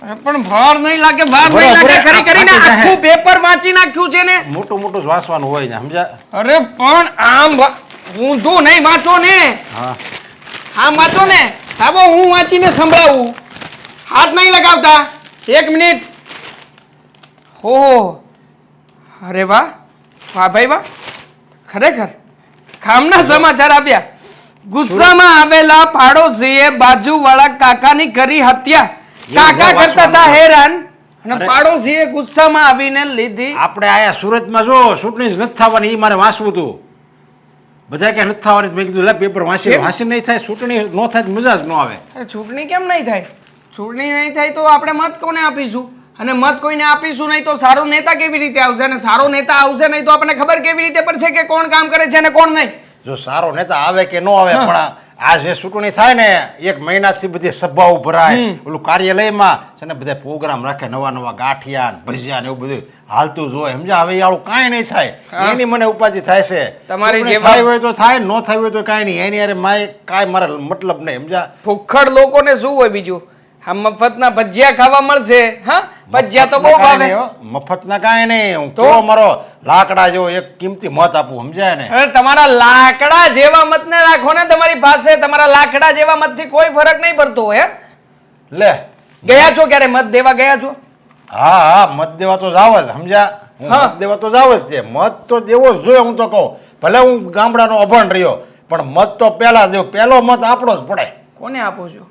અરે પણ ભાર નહીં લાગે, ભાર બરાબર, નહીં લાગે. કરી કરીને આપી જાહે. આખું પેપર વાંચી નાખ્યું છે ને. મોટું મોટું જ વાંચવાનું હોય ને, સમજ્યા? અરે પણ આમ ઊંધું નહીં વાંચો ને. હા. આમ વાંચો ને. આવો હું વાંચીને સંભળાવું. હાથ નહીં લગાવતા. 1 મિનિટ. હો, અરે વાહ વાહ ભાઈ વાહ, ખરેખર કામના સમાચાર આપ્યા. ગુસ્સામાં આવેલા પાડોશીએ બાજુવાળા કાકાની કરી હત્યા. કાકા કરતા હતા હેરાન અને અરે. પાડોશીએ ગુસ્સામાં આવીને લીધી. આપણે આયા સુરતમાં જો ચૂંટણી જ નથી થવાની, એ મારે વાંચવું હતું. બધા કે નથી થવાની, મેં કીધું લે પેપર વાંચી કેમ? વાંચી નહીં થાય, ચૂંટણી ન થાય તો મજા જ ન આવે. અરે ચૂંટણી કેમ નહીં થાય? ચૂંટણી નહીં થાય તો આપણે મત કોને આપીશું? અને મત કોઈને આપીશું નહીં તો સારો નેતા કેવી રીતે આવશે? અને સારો નેતા આવશે નહીં તો આપણને ખબર કેવી રીતે પડશે કે કોણ કામ કરે છે અને કોણ નહીં? જો સારો નેતા આવે કે ન આવે, પણ આ જે ચૂંટણી થાય ને 1 મહિનાથી બધી સભાઓ ભરાય, ઓલું કાર્યાલયમાં છે ને બધા પ્રોગ્રામ રાખે, નવા નવા ગાંઠિયા ને ભજીયા ને એવું બધું હાલતું જ હોય, સમજ્યા? હવે આવું કાંઈ નહીં થાય, એની મને ઉપાધિ થાય છે. તમારી ચૂંટણી જેવા- થાય હોય તો થાય, ન થાય હોય તો કાંઈ નહીં, એની અરે માય કાંઈ મારે મતલબ નહીં, સમજ્યા? ભૂખડ લોકોને શું હોય બીજું? આ મફતના ભજીયા ખાવા મળશે. હા, ભજીયા તો બહુ ભાવે. મફતના કાંઈ નહીં. હું તો? તો મારો લાકડા જેવો એક કિંમતી મત આપું, સમજાય ને? અરે તમારા લાકડા જેવા મતને રાખો ને તમારી પાસે. તમારા લાકડા જેવા મતથી કોઈ ફરક નહીં પડતો હે. લે ગયા છો ક્યારે મત દેવા ગયા છો? હા હા, મત દેવા તો જાવ જ, સમજ્યા? હું હા. મત દેવા તો જાવ જ છે. મત તો દેવો જ જોઈએ. હું તો કહું ભલે હું ગામડાનો અભણ રહ્યો, પણ મત તો પહેલા દેવો. પહેલો મત આપણો જ પડે. કોને આપો છો?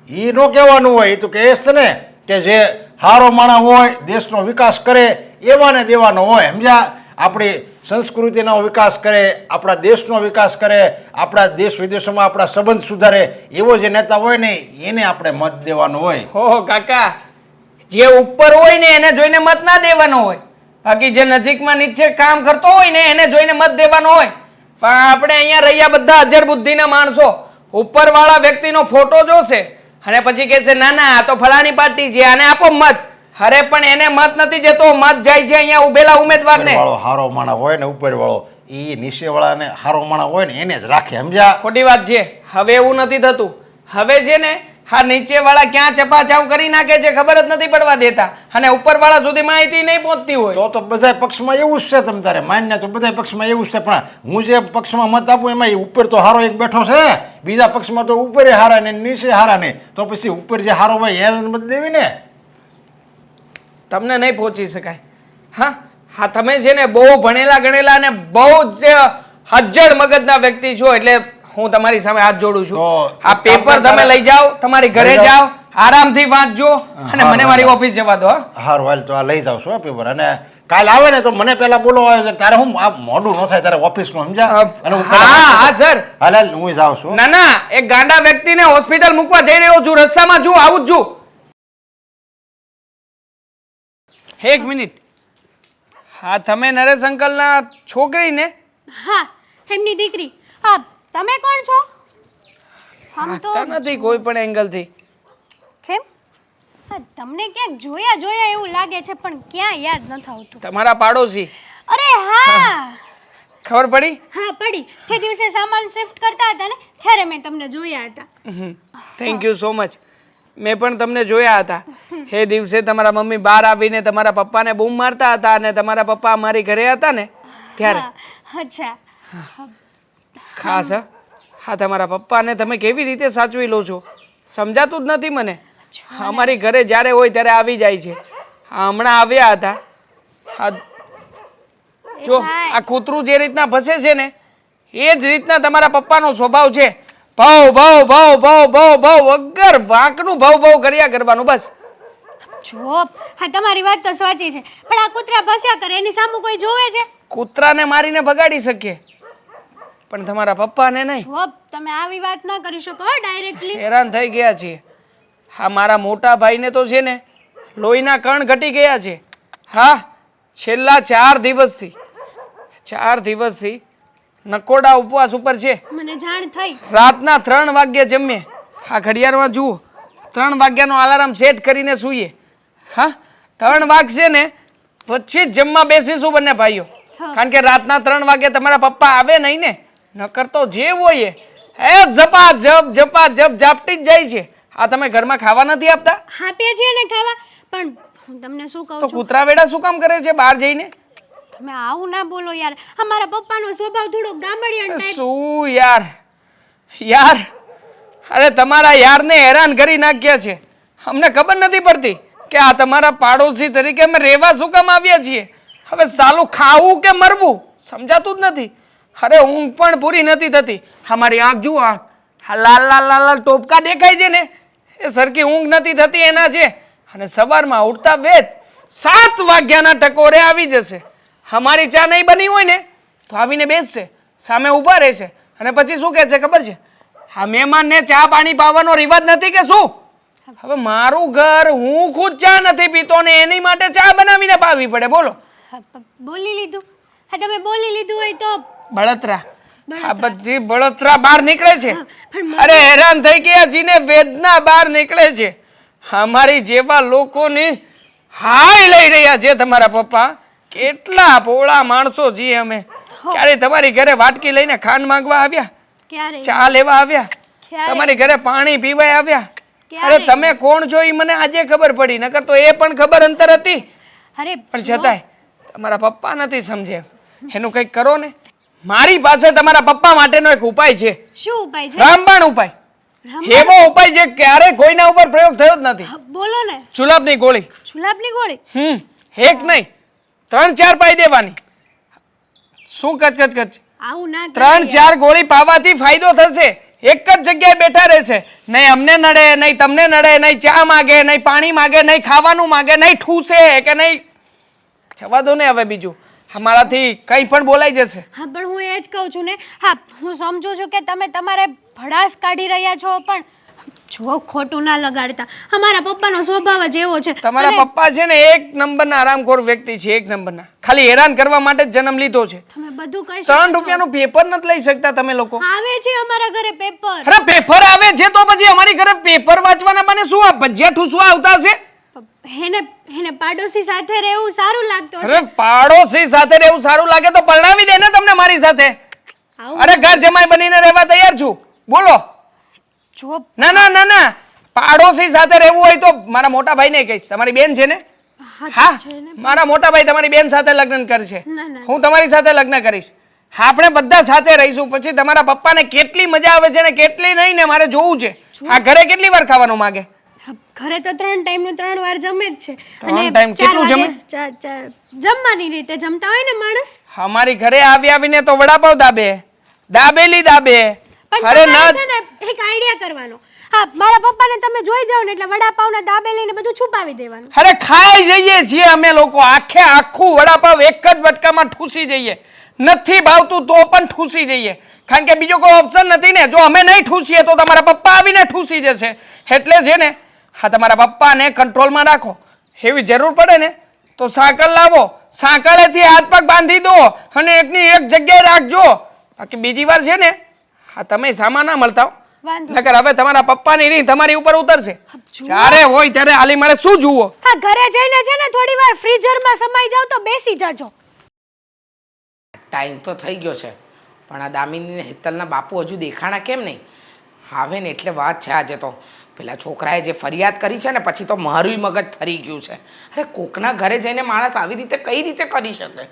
એ નો કહેવાનું હોય, એ તો કહે છે ને કે જે સારો માણસ હોય, દેશનો વિકાસ કરે એવાને દેવાનો હોય, સમજ્યા? આપણી સંસ્કૃતિનો વિકાસ કરે, આપણા દેશનો વિકાસ કરે, આપણા દેશ વિદેશોમાં આપણા સંબંધ સુધારે એવો જે નેતા હોય ને એને આપણે મત દેવાનો હોય. હો કાકા, જે ઉપર હોય ને એને જોઈને મત ના દેવાનો હોય. બાકી જે નજીકમાં નીચે કામ કરતો હોય ને એને જોઈને મત દેવાનો હોય. પણ આપણે અહીંયા રહ્યા બધા અજર બુદ્ધિના માણસો ઉપરવાળા વ્યક્તિનો ફોટો જોશે અને પછી કહે છે ના ના આ તો ફલાણી પાર્ટી છે, આને આપો મત. અરે પણ એને મત નથી જતો, મત જાય છે અહીંયા ઉભેલા ઉમેદવારને. ઉપરવાળો હારો માણસ હોય ને, ઉપરવાળો એ નીચેવાળાને હારો માણસ હોય ને એને જ રાખે, સમજ્યા? ખોટી વાત છે. હવે એવું નથી થતું. હવે છે ને હા નીચેવાળા ક્યાં ચપાચાવ કરી નાખે છે ખબર જ નથી પડવા દેતા અને ઉપરવાળા સુધી માહિતી નહીં પહોંચતી હોય. તો બધા પક્ષમાં એવું જ છે. તમ તારે માન્ય તો બધા પક્ષમાં એવું જ છે, પણ હું જે પક્ષમાં મત આપું એમાં એ ઉપર તો હારો એક બેઠો છે, બીજા પક્ષમાં તો ઉપર હારા ને નીચે હારા ને, તો પછી ઉપર જે હારો હોય એને મત દેવી ને. તમને નહીં પહોંચી શકાય. હા હા, તમે છે ને બહુ ભણેલા ગણેલા અને બહુ જ હજ્જડ મગજના વ્યક્તિ છો એટલે હું તમારી સામે હાથ જોડું છું. તો આ પેપર તમે લઈ જાઓ, તમારી ઘરે લઈ જાઓ. જાઓ આરામથી વાંચજો અને મને મારી ઓફિસ જવા દો હા હારું હાલ તો આ લઈ જાવ છો પેપર અને કાલ આવે ને તો મને પેલા બોલો તારે હું આ મોડું ન થાય તારે ઓફિસમાં સમજા અને હું હા સર હાલ હાલ હું જાઉં છું ના ના એક ગાંડા વ્યક્તિને હોસ્પિટલ મૂકવા જઈ રહ્યો છું રસ્તામાં છું આવું જ છું એક મિનિટ હા તમે નરેશ અંકલના છોકરી ને હા એમની દીકરી. હા તમે કોણ છો? આમ તો લાગતા નથી કોઈ પણ એંગલથી કેમ? હા તમને ક્યાંક જોયા જોયા એવું લાગે છે પણ ક્યાં યાદ નથી આવતું. તમારા પાડોશી અરે હા ખબર પડી હા પડી. તે દિવસે સામાન શિફ્ટ કરતા હતા ને ત્યારે મેં તમને જોયા હતા. થેન્ક યુ સો મચ મેં પણ તમને જોયા હતા એ દિવસે તમારા મમ્મી બહાર આવીને તમારા પપ્પાને બૂમ મારતા હતા અને તમારા પપ્પા અમારી ઘરે હતા ને ત્યારે હા, અચ્છા ખાસ હા હા તમારા પપ્પાને તમે કેવી રીતે સાચવી લો છો સમજાતું જ નથી મને અમારી ઘરે જ્યારે હોય ત્યારે આવી જાય છે હા હમણાં આવ્યા હતા હા જો આ કૂતરું જે રીતના ભસે છે ને એ જ રીતના તમારા પપ્પાનો સ્વભાવ છે ભાવ ભાવ ભાવ ભાવ ભાવ ભાવ વગર વાંકનું ભાવ ભાવ કર્યા કરવાનું બસ જો હા તમારી વાત તો સાચી છે પણ આ કૂતરા ભસ્યા કરે એની સામે કોઈ જોવે છે? કૂતરાને મારીને ભગાડી શકીએ પણ તમારા પપ્પાને નહીં જો તમે આવી વાત ન કરી શકો ડાયરેક્ટલી. હેરાન થઈ ગયા છીએ હા મારા મોટા ભાઈને તો છે ને લોહીના કણ ઘટી ગયા છે હા છેલ્લા 4 દિવસથી નકોડા ઉપવાસ ઉપર છે મને જાણ થઈ. રાતના 3 વાગ્યે જમીએ હા ઘડિયાળમાં જુઓ 3 વાગ્યાનો અલાર્મ સેટ કરીને સૂઈએ હા 3 વાગશે ને પછી જ જમવા બેસીશું બંને ભાઈઓ કારણ કે રાતના 3 વાગે તમારા પપ્પા આવે નહીં ને નકર તો જે હોય એ જપા જપ ઝાપટી જ જાય છે આ તમે ઘરમાં ખાવા નથી આપતા આપીએ છીએ ને ખાવા પણ હું તમને શું કહું તો છું કૂતરા વેડા શું કામ કરે છે બહાર જઈને તમે આવું ના બોલો યાર. અમારા પપ્પાનો સ્વભાવ થોડો ગામડિયન ટાઈપ. શું યાર અરે તમારા યારને હેરાન કરી નાખ્યા છે અમને ખબર નથી પડતી કે આ તમારા પાડોશી તરીકે અમે રહેવા શું કામ આવ્યા છીએ હવે સાલું ખાવું કે મરવું સમજાતું જ નથી અરે ઊંઘ પણ પૂરી નથી થતી અમારી આંખ જુઓ આંખ આ લાલ લાલ લાલ લાલ ટોપકા દેખાય છે ને એ સરખી ઊંઘ નથી થતી એના છે અને સવારમાં ઉઠતા વેત 7 વાગ્યાના ટકોરે આવી જશે અમારી ચા નહીં બની હોય ને તો આવીને બેસશે સામે ઊભા રહેશે અને પછી શું કહે છે ખબર છે આ મહેમાનને ચા પાણી પાવાનો રિવાજ નથી કે શું હવે મારું ઘર હું ખુદ ચા નથી પીતો ને એની માટે ચા બનાવીને પાવી પડે બોલો હા, બોલી લીધું. હા તમે બોલી લીધું હોય તો બળતરા આ બધી બળતરા બહાર નીકળે છે પણ અરે હેરાન થઈ ગયા જીને વેદના બહાર નીકળે છે અમારી જેવા લોકોની હાય લઈ રહ્યા છે તમારા પપ્પા કેટલા ભોળા માણસો છીએ અમે ક્યારે તમારી ઘરે વાટકી લઈને ખાંડ માંગવા આવ્યા ક્યારે ચા લેવા આવ્યા ક્યારે? તમારી ઘરે પાણી પીવાય આવ્યા ક્યારે? અરે તમે કોણ છો એ મને આજે ખબર પડી નકર તો એ પણ ખબર અંતર હતી અરે પણ છતાંય તમારા પપ્પા નથી સમજે એનું કંઈક કરો ને મારી પાસે તમારા પપ્પા માટેનો એક ઉપાય છે શું ઉપાય છે? રામબાણ ઉપાય એવો ઉપાય જે ક્યારે કોઈના ઉપર પ્રયોગ થયો જ નથી હા, બોલો ને. જુલાબની ગોળી જુલાબની ગોળી? એક નહીં 3-4 પાઈ દેવાની શું કચ આવું ના કરાય. 3-4 ગોળી પાવાથી ફાયદો થશે એક જ જગ્યાએ બેઠા રહેશે નહીં અમને નડે નહીં તમને નડે નહીં ચા માગે નહીં પાણી માગે નહીં ખાવાનું માગે નહીં ઠૂસે કે નહીં જવા દો ને હવે બીજું અમારાથી કંઈ પણ બોલાઈ જશે હા પણ હું એ જ કહું છું ને હા હું સમજુ છું કે તમે તમારે ભડાસ કાઢી રહ્યા છો પણ જો ખોટું ના લગાડતા અમારા પપ્પાનો સ્વભાવ જ એવો છે. તમારા અને પપ્પા છે ને એક નંબરના આરામખોર વ્યક્તિ છે એક નંબરના ખાલી હેરાન કરવા માટે જ જન્મ લીધો છે તમે બધું કહી 3 રૂપિયાનું પેપર નથી લઈ શકતા તમે લોકો આવે છે અમારા ઘરે પેપર. અરે પેપર આવે છે તો પછી અમારી ઘરે પેપર વાંચવાના મને શું આ ભજીયા ઠૂસવા આવતા છે એને પાડોશી સાથે રહેવું સારું લાગતું હશે. અરે પાડોશી સાથે રહેવું સારું લાગે તો પરણાવી દે ને તમને મારી સાથે આવું અરે ઘર જમાઈ બનીને રહેવા તૈયાર છું બોલો જો ના પાડોશી સાથે રહેવું હોય તો મારા મોટા ભાઈને કહીશ તમારી બેન છે ને હા છે ને. મારા મોટા ભાઈ તમારી બેન સાથે લગ્ન કરશે ના, ના. હું તમારી સાથે લગ્ન કરીશ આપણે બધા સાથે રહીશું પછી તમારા પપ્પાને કેટલી મજા આવે છે ને કેટલી નહીં ને મારે જોવું છે આ ઘરે કેટલી વાર ખાવાનું માંગે હા, ઘરે તો 3 ટાઈમનું 3 વાર જમે જ છે. 3 ટાઈમ 4 કેટલું જમે? વાગે જમવાની રીતે જમતા હોય ને માણસ. અમારી ઘરે આવીને તો વડાપાવ દાબે દાબેલી દાબે પણ અરે તમારે ના છે ને એક આઈડિયા કરવાનો હા મારા પપ્પાને તમે જોઈ જાઓ ને એટલે વડાપાવના દાબેલીને બધું છુપાવી દેવાનું. અરે ખાઈ જઈએ છીએ અમે લોકો, આખું વડાપાવ એક જ બટકામાં ઠૂસી જઈએ. નથી ભાવતું તો પણ ઠૂસી જઈએ, કારણ કે બીજો કોઈ ઓપ્શન નથી ને. જો અમે નહીં ઠૂસીએ તો તમારા પપ્પા આવીને ઠૂસી જશે. એટલે છે ને, હા તમારા પપ્પાને કંટ્રોલમાં રાખો. એવી જરૂર પડે ને તો સાંકળ લાવો, સાંકળેથી હાથ પગ બાંધી દો અને એકની એક જગ્યાએ રાખજો. બાકી બીજી વાર છે ને, હા તમે સામાન ના મળતા હો. વાંધો નકર હવે તમારા પપ્પાની નહીં તમારી ઉપર ઉતરશે. જ્યારે હોય ત્યારે આલી મારે શું જુઓ. હા ઘરે જઈને છે ને થોડી વાર ફ્રીઝરમાં સમાઈ જાવ તો બેસી જાજો. ટાઈમ તો થઈ ગયો છે, પણ આ દામિની ને હેતલના બાપુ હજુ દેખાણા કેમ નહીં આવે ને? એટલે વાત છે આજે તો. પેલા છોકરાએ જે ફરિયાદ કરી છે ને પછી તો મારું મગજ ફરી ગયું છે. અરે કોકના ઘરે જઈને માણસ આવી રીતે કઈ રીતે કરી શકે?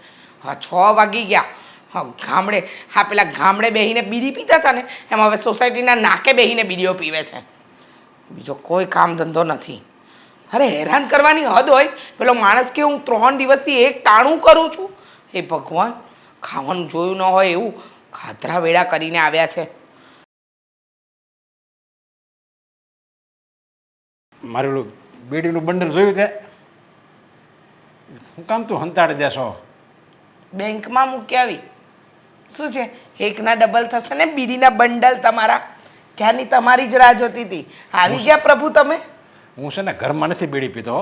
હા 6 વાગી ગયા. હા ગામડે, હા પેલા ગામડે બેહીને બીડી પીતા હતા ને એમ હવે સોસાયટીના નાકે બેહીને બીડીઓ પીવે છે. બીજો કોઈ કામ ધંધો નથી. અરે હેરાન કરવાની હદ હોય. પેલો માણસ કે હું 3 દિવસથી એક ટાણું કરું છું. એ ભગવાન, ખાવાનું જોયું ન હોય એવું ખાધરા વેડા કરીને આવ્યા છે. મારું ઓલું બીડીનું બંડલ જોયું તે? હું કામ તું હંતાડી દેશો? બેંકમાં મૂકી આવી. શું છે, એકના ડબલ થશે ને બીડીના બંડલ તમારા? ક્યાંની તમારી જ રાહ જોતી હતી. આવી ગયા પ્રભુ તમે. હું છે ને ઘરમાં નથી બીડી પીતો,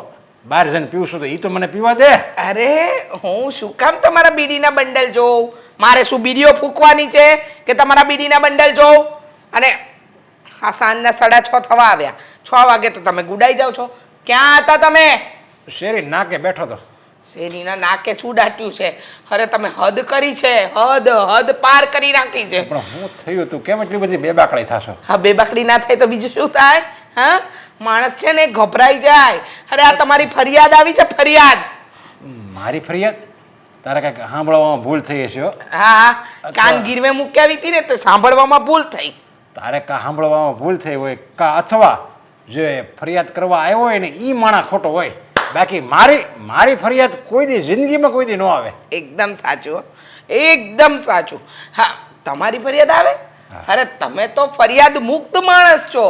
બહાર જઈને પીવું છું તો એ તો મને પીવા દે. અરે હું શું કામ તમારા બીડીના બંડલ જોઉં? મારે શું બીડીઓ ફૂંકવાની છે કે તમારા બીડીના બંડલ જોઉં? અને આ સાંજના 6:30 થવા આવ્યા. 6 વાગે તો તમે ગુડાઈ જાઓ છો. ક્યાં હતા તમે? શેરી નાકે બેઠો તો. શેરીના નાકે શું દાટ્યું છે? અરે તમે હદ કરી છે, હદ પાર કરી નાખી છે. પણ હું થયું તું કેમ એટલી બધી બેબાકડી થશો? હા બેબાકડી ના થાય તો બીજું શું થાય? હા માણસ છે ને ગભરાઈ જાય. અરે આ તમારી ફરિયાદ આવી છે, ફરિયાદ. મારી ફરિયાદ? તારે કાંઈક સાંભળવામાં ભૂલ થઈ હશે હો. હા કાન ગીરવે મૂકી આવી હતી ને તો સાંભળવામાં ભૂલ થઈ. તારે કાં સાંભળવામાં ભૂલ થઈ હોય કાં અથવા જે ફરિયાદ કરવા આવ્યો હોય ને એ માણા ખોટો હોય. બાકી મારી ફરિયાદ કોઈ દી જિંદગીમાં કોઈ દી ન આવે. એકદમ સાચું હો. એકદમ સાચું. હા તમારી ફરિયાદ આવે? અરે તમે તો ફરિયાદ મુક્ત માણસ છો.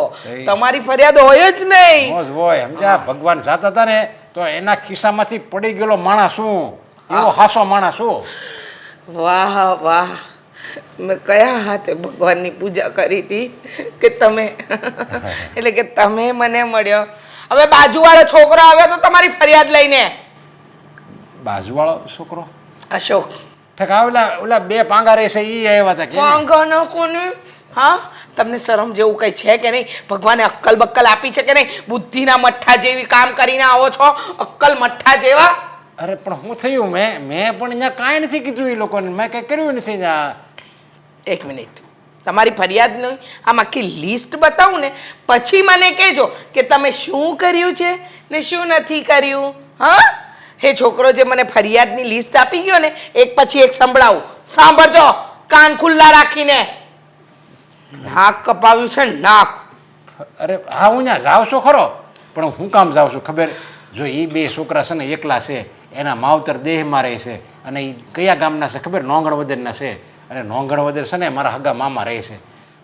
તમારી ફરિયાદ હોય જ નહીં. મોજ હોય સમજ્યા? ભગવાન જાતા હતા ને તો એના ખિસ્સામાંથી પડી ગયેલો માણસ શું, એવો હાસો માણસ શું. વાહ વાહ, મેં કયા હાથે ભગવાનની પૂજા કરી હતી કે તમે એટલે કે તમે મને મળ્યો. હવે બાજુવાળો છોકરો આવ્યો તો તમારી ફરિયાદ લઈને. બાજુવાળો છોકરો? અશોક. ઠેકા ઓલા 2 પાંગા રહેશે એ આવ્યા હતા કે? પાંગનો કોને? હા તમને શરમ જેવું કઈ છે કે નહીં? ભગવાને અક્કલ બક્કલ આપી છે કે નહીં? બુદ્ધિના મઠ્ઠા જેવી કામ કરીને આવો છો, અક્કલ મઠ્ઠા જેવા. અરે પણ શું થયું? મેં પણ અહીંયા કાંઈ નથી કીધું એ લોકોને, મેં કંઈ કર્યું નથી અહીંયા. 1 મિનિટ, તમારી ફરિયાદની આમ આખી લિસ્ટ બતાવું ને પછી મને કહેજો કે તમે શું કર્યું છે ને શું નથી કર્યું. હા એ છોકરો જે મને ફરિયાદની લિસ્ટ આપી ગયો ને એક પછી એક સંભળાવું. સાંભળજો કાન ખુલ્લા રાખીને. નાક કપાવ્યું છે નાક. અરે હા હું ત્યાં જાઉં છું ખરો, પણ હું કામ જાઉં છું ખબર? જો એ 2 છોકરા છે ને એકલા છે, એના માવતર દેહમાં રહે છે અને એ કયા ગામના છે ખબર? નોંગણવદરના છે. અને નોંગણવદર છે ને મારા હગા મામા રહે છે.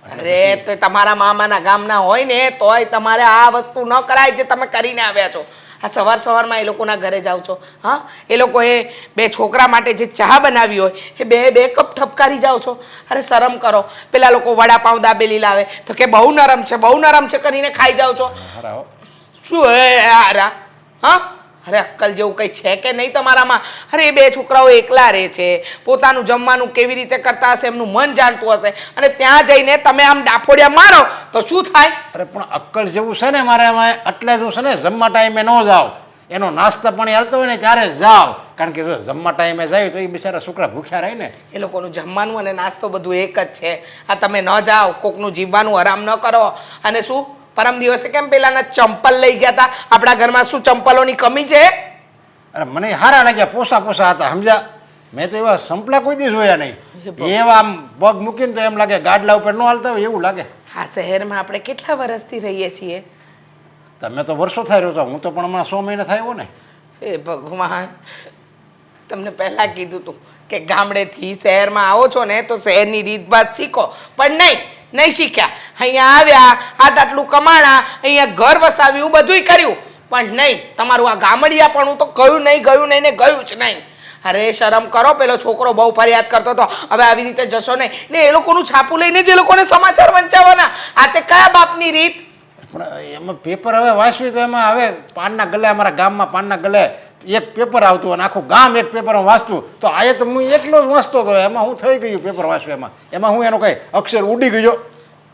અરે તો તમારા મામાના ગામના હોય ને તોય તમારે આ વસ્તુ ન કરાય જે તમે કરીને આવ્યા છો. આ સવારમાં એ લોકોના ઘરે જાઓ છો. હા એ લોકોએ 2 છોકરા માટે જે ચા બનાવી હોય એ 2 કપ ઠપકારી જાઓ છો. અરે શરમ કરો. પેલા લોકો વડાપાઉં દાબેલી લાવે તો કે બહુ નરમ છે, બહુ નરમ છે કરીને ખાઈ જાઓ છો. શું હે હારા? હા અરે અક્કલ જેવું કંઈ છે કે નહીં તમારામાં? અરે એ 2 છોકરાઓ એકલા રહે છે, પોતાનું જમવાનું કેવી રીતે કરતા હશે એમનું મન જાણતું હશે, અને ત્યાં જઈને તમે આમ ડાફોડિયા મારો તો શું થાય? અરે પણ અક્કલ જેવું છે ને મારે એમાં, એટલે જ છે ને જમવા ટાઈમે ન જાઓ. એનો નાસ્તા પાણી હાલતો હોય ને ત્યારે જ જાઓ, કારણ કે જો જમવા ટાઈમે જાય તો એ બિચારા છોકરા ભૂખ્યા રહે ને. એ લોકોનું જમવાનું અને નાસ્તો બધું એક જ છે. આ તમે ન જાઓ, કોકનું જીવવાનું હરામ ન કરો. અને શું પરમ દિવસે કેમ પેલાના ચંપલ લઈ ગયા હતા? આપણા ઘરમાં શું ચંપલોની કમી છે? અરે મને સારા લાગ્યા, પોસા હતા સમજ્યા? મેં તો એવા સંપલા કોઈ દી જોયા નહીં. એવા આમ પગ મૂકીને તો એમ લાગે ગાડલા ઉપર ન હાલતા હોય એવું લાગે. આ શહેરમાં આપણે કેટલા વર્ષથી રહીએ છીએ? તમે તો વર્ષો થઈ રહ્યો છો, હું તો પણ હમણાં 6 મહિના થયો ને. એ ભગવાન, તમને પહેલાં કીધું હતું કે ગામડેથી શહેરમાં આવો છો ને તો શહેરની રીતભાત શીખો, પણ નહીં, નહીં શીખ્યા અહીંયા આવ્યા આટલું કમાણા અહીંયા ઘર વસાવ્યું બધુંય કર્યું પણ નહીં તમારું આ ગામડિયા પણ હું તો ગયું નહીં ને ગયું જ નહીં. અરે શરમ કરો, પેલો છોકરો બહુ ફરિયાદ કરતો હતો, હવે આવી રીતે જશો નહીં ને એ લોકોનું છાપું લઈને જે લોકોને સમાચાર વંચાવવાના. આ તે કયા બાપની રીત? પણ એમાં પેપર હવે વાંચવી તો એમાં હવે પાનના ગલે અમારા ગામમાં પાનના ગલે એક પેપર આવતું અને આખું ગામ એક પેપર વાંચતું, તો આ તો હું એકલો જ વાંચતો હતો. એમાં હું થઈ ગયું પેપર વાંચવું એમાં હું એનો કઈ અક્ષર ઉડી ગયો.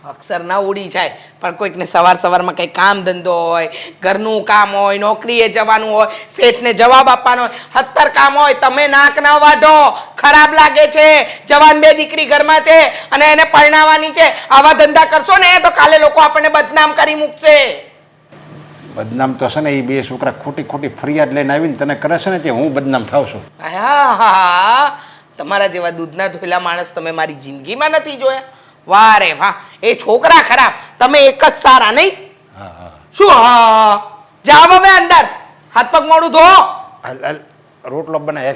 અક્ષર ના ઉડી જાય પણ કોઈકને સવારમાં કંઈ કામ ધંધો હોય, ઘરનું કામ હોય, નોકરીએ જવાનું હોય, શેઠને જવાબ આપવાનો હોય, 70 કામ હોય, તમે નાક ના વાઢો. ખરાબ લાગે છે. જવાન 2 દીકરી ઘરમાં છે અને એને પરણાવવાની છે. આવા ધંધા કરશો ને તો કાલે લોકો આપણને બદનામ કરી મૂકશે. બદનામ તો છે ને એ બે છોકરા ખોટી ખોટી ફરિયાદ લઈને આવીને તને કરે છે ને તે હું બદનામ થાવ છું. હા, તમારા જેવા દૂધના ધોયેલા માણસ તમે મારી જિંદગીમાં નથી જોયા. વાહ રે વાહ, એ છોકરા ખરાબ, તમે એક જ સારા નહીં? હા હા શું હા? જાવ હવે અંદર, હાથ પગ મોઢું ધો હાલ રોટલો બનાય.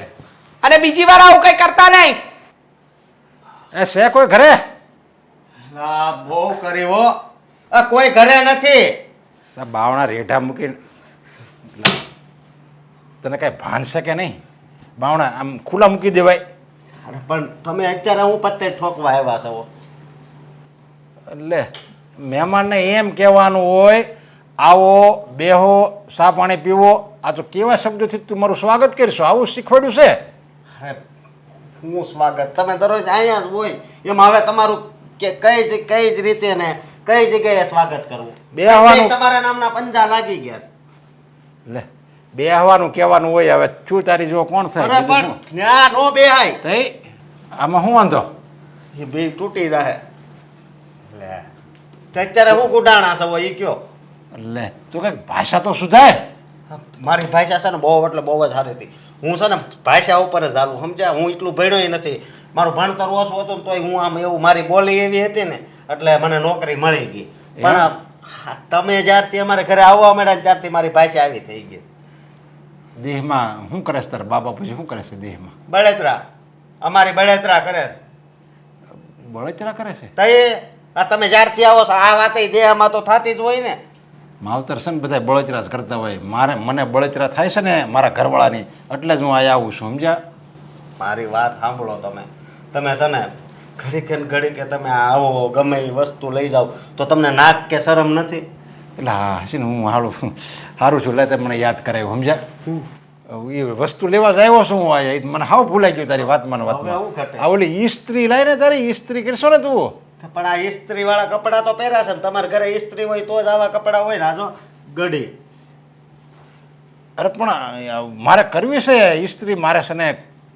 અને બીજી વાર આવું કઈ કરતા નહીં. એ છે કોઈ ઘરે? આ બહુ કરી હો. આ કોઈ ઘરે નથી. આ બાવણા રેઢા મૂકીને તને કાંઈ ભાન છે કે નહીં? બાવણા આમ ખુલ્લા મૂકી દેવાય. અરે પણ તમે અત્યારે હું પત્તે ઠોકવા આવ્યા છો. એટલે મહેમાનને એમ કહેવાનું હોય આવો બેહો ચા પાણી પીવો. આ તો કેવા શબ્દોથી તું મારું સ્વાગત કરીશું આવું શીખવાડ્યું છે? અરે હું સ્વાગત તમે દરરોજ અહીંયા જ હોય એમ હવે તમારું કે કઈ જ રીતે ને કઈ જગ્યાએ સ્વાગત કરવું? બેહવાનું. તમારા નામના પંજા લાગી ગયા છે. લે બેહવાનું કહેવાનું હોય. હવે શું તારી જો કોણ થાય? અરે પણ ત્યાં નો બેહાય. તઈ આમાં શું વાંધો? એ બે તૂટી જાય. લે તો અત્યારે હું ગુડાણા છો એ કયો? લે તું કંઈક ભાષા તો સુધાર. મારી ભાષા છે ને બહુ એટલે બહુ જ સારી હતી. હું છે ને ભાષા ઉપર જ હાલું સમજ્યા. હું એટલું ભણ્યો નથી. મારું ભણતર ઓછું હતું ને તોય હું આમ એવું મારી બોલી એવી હતી ને એટલે મને નોકરી મળી ગઈ. પણ તમે જ્યારથી અમારે ઘરે આવવા માંડ્યા ત્યારથી મારી ભાષા આવી થઈ ગઈ. દેહમાં શું કરે છે તારા બાબા? પછી શું કરે છે દેહમાં? બળેતરા. અમારી બળેતરા કરે છે. બળતરા કરે છે? તઈ આ તમે જ્યારથી આવો છો આ વાત દેહમાં તો થતી જ હોય ને. માવતર છે ને બધા બળતરા જ કરતા હોય. મને બળતરા થાય છે ને મારા ઘરવાળાની, એટલે જ હું અહીંયા આવું છું. સમજ્યા? મારી વાત સાંભળો તમે. તમે છે ને ઘડીકે ને ઘડીકે તમે આવો ગમે એ વસ્તુ લઈ જાઓ તો તમને નાક કે શરમ નથી? એટલે હા છે ને હું સારું છું. એટલે મને યાદ કરાવ્યું. સમજ્યા? એ વસ્તુ લેવા જ આવ્યો છું હું અહીંયા. મને હાવ ભૂલાઈ ગયું તારી વાતમાં હવે હું ઘટે? આ ઓલી ઈસ્ત્રી લાવીને તારી ઈસ્ત્રી કરશો ને તું? પણ આ ઇસ્ત્રી વાળા કપડાં તો પહેર્યા છે ને તમારા ઘરે ઇસ્ત્રી હોય તો જ આવા કપડાં હોય ને. આ જો ગડી. અરે પણ મારે કરવી છે ઈસ્ત્રી. મારે છે ને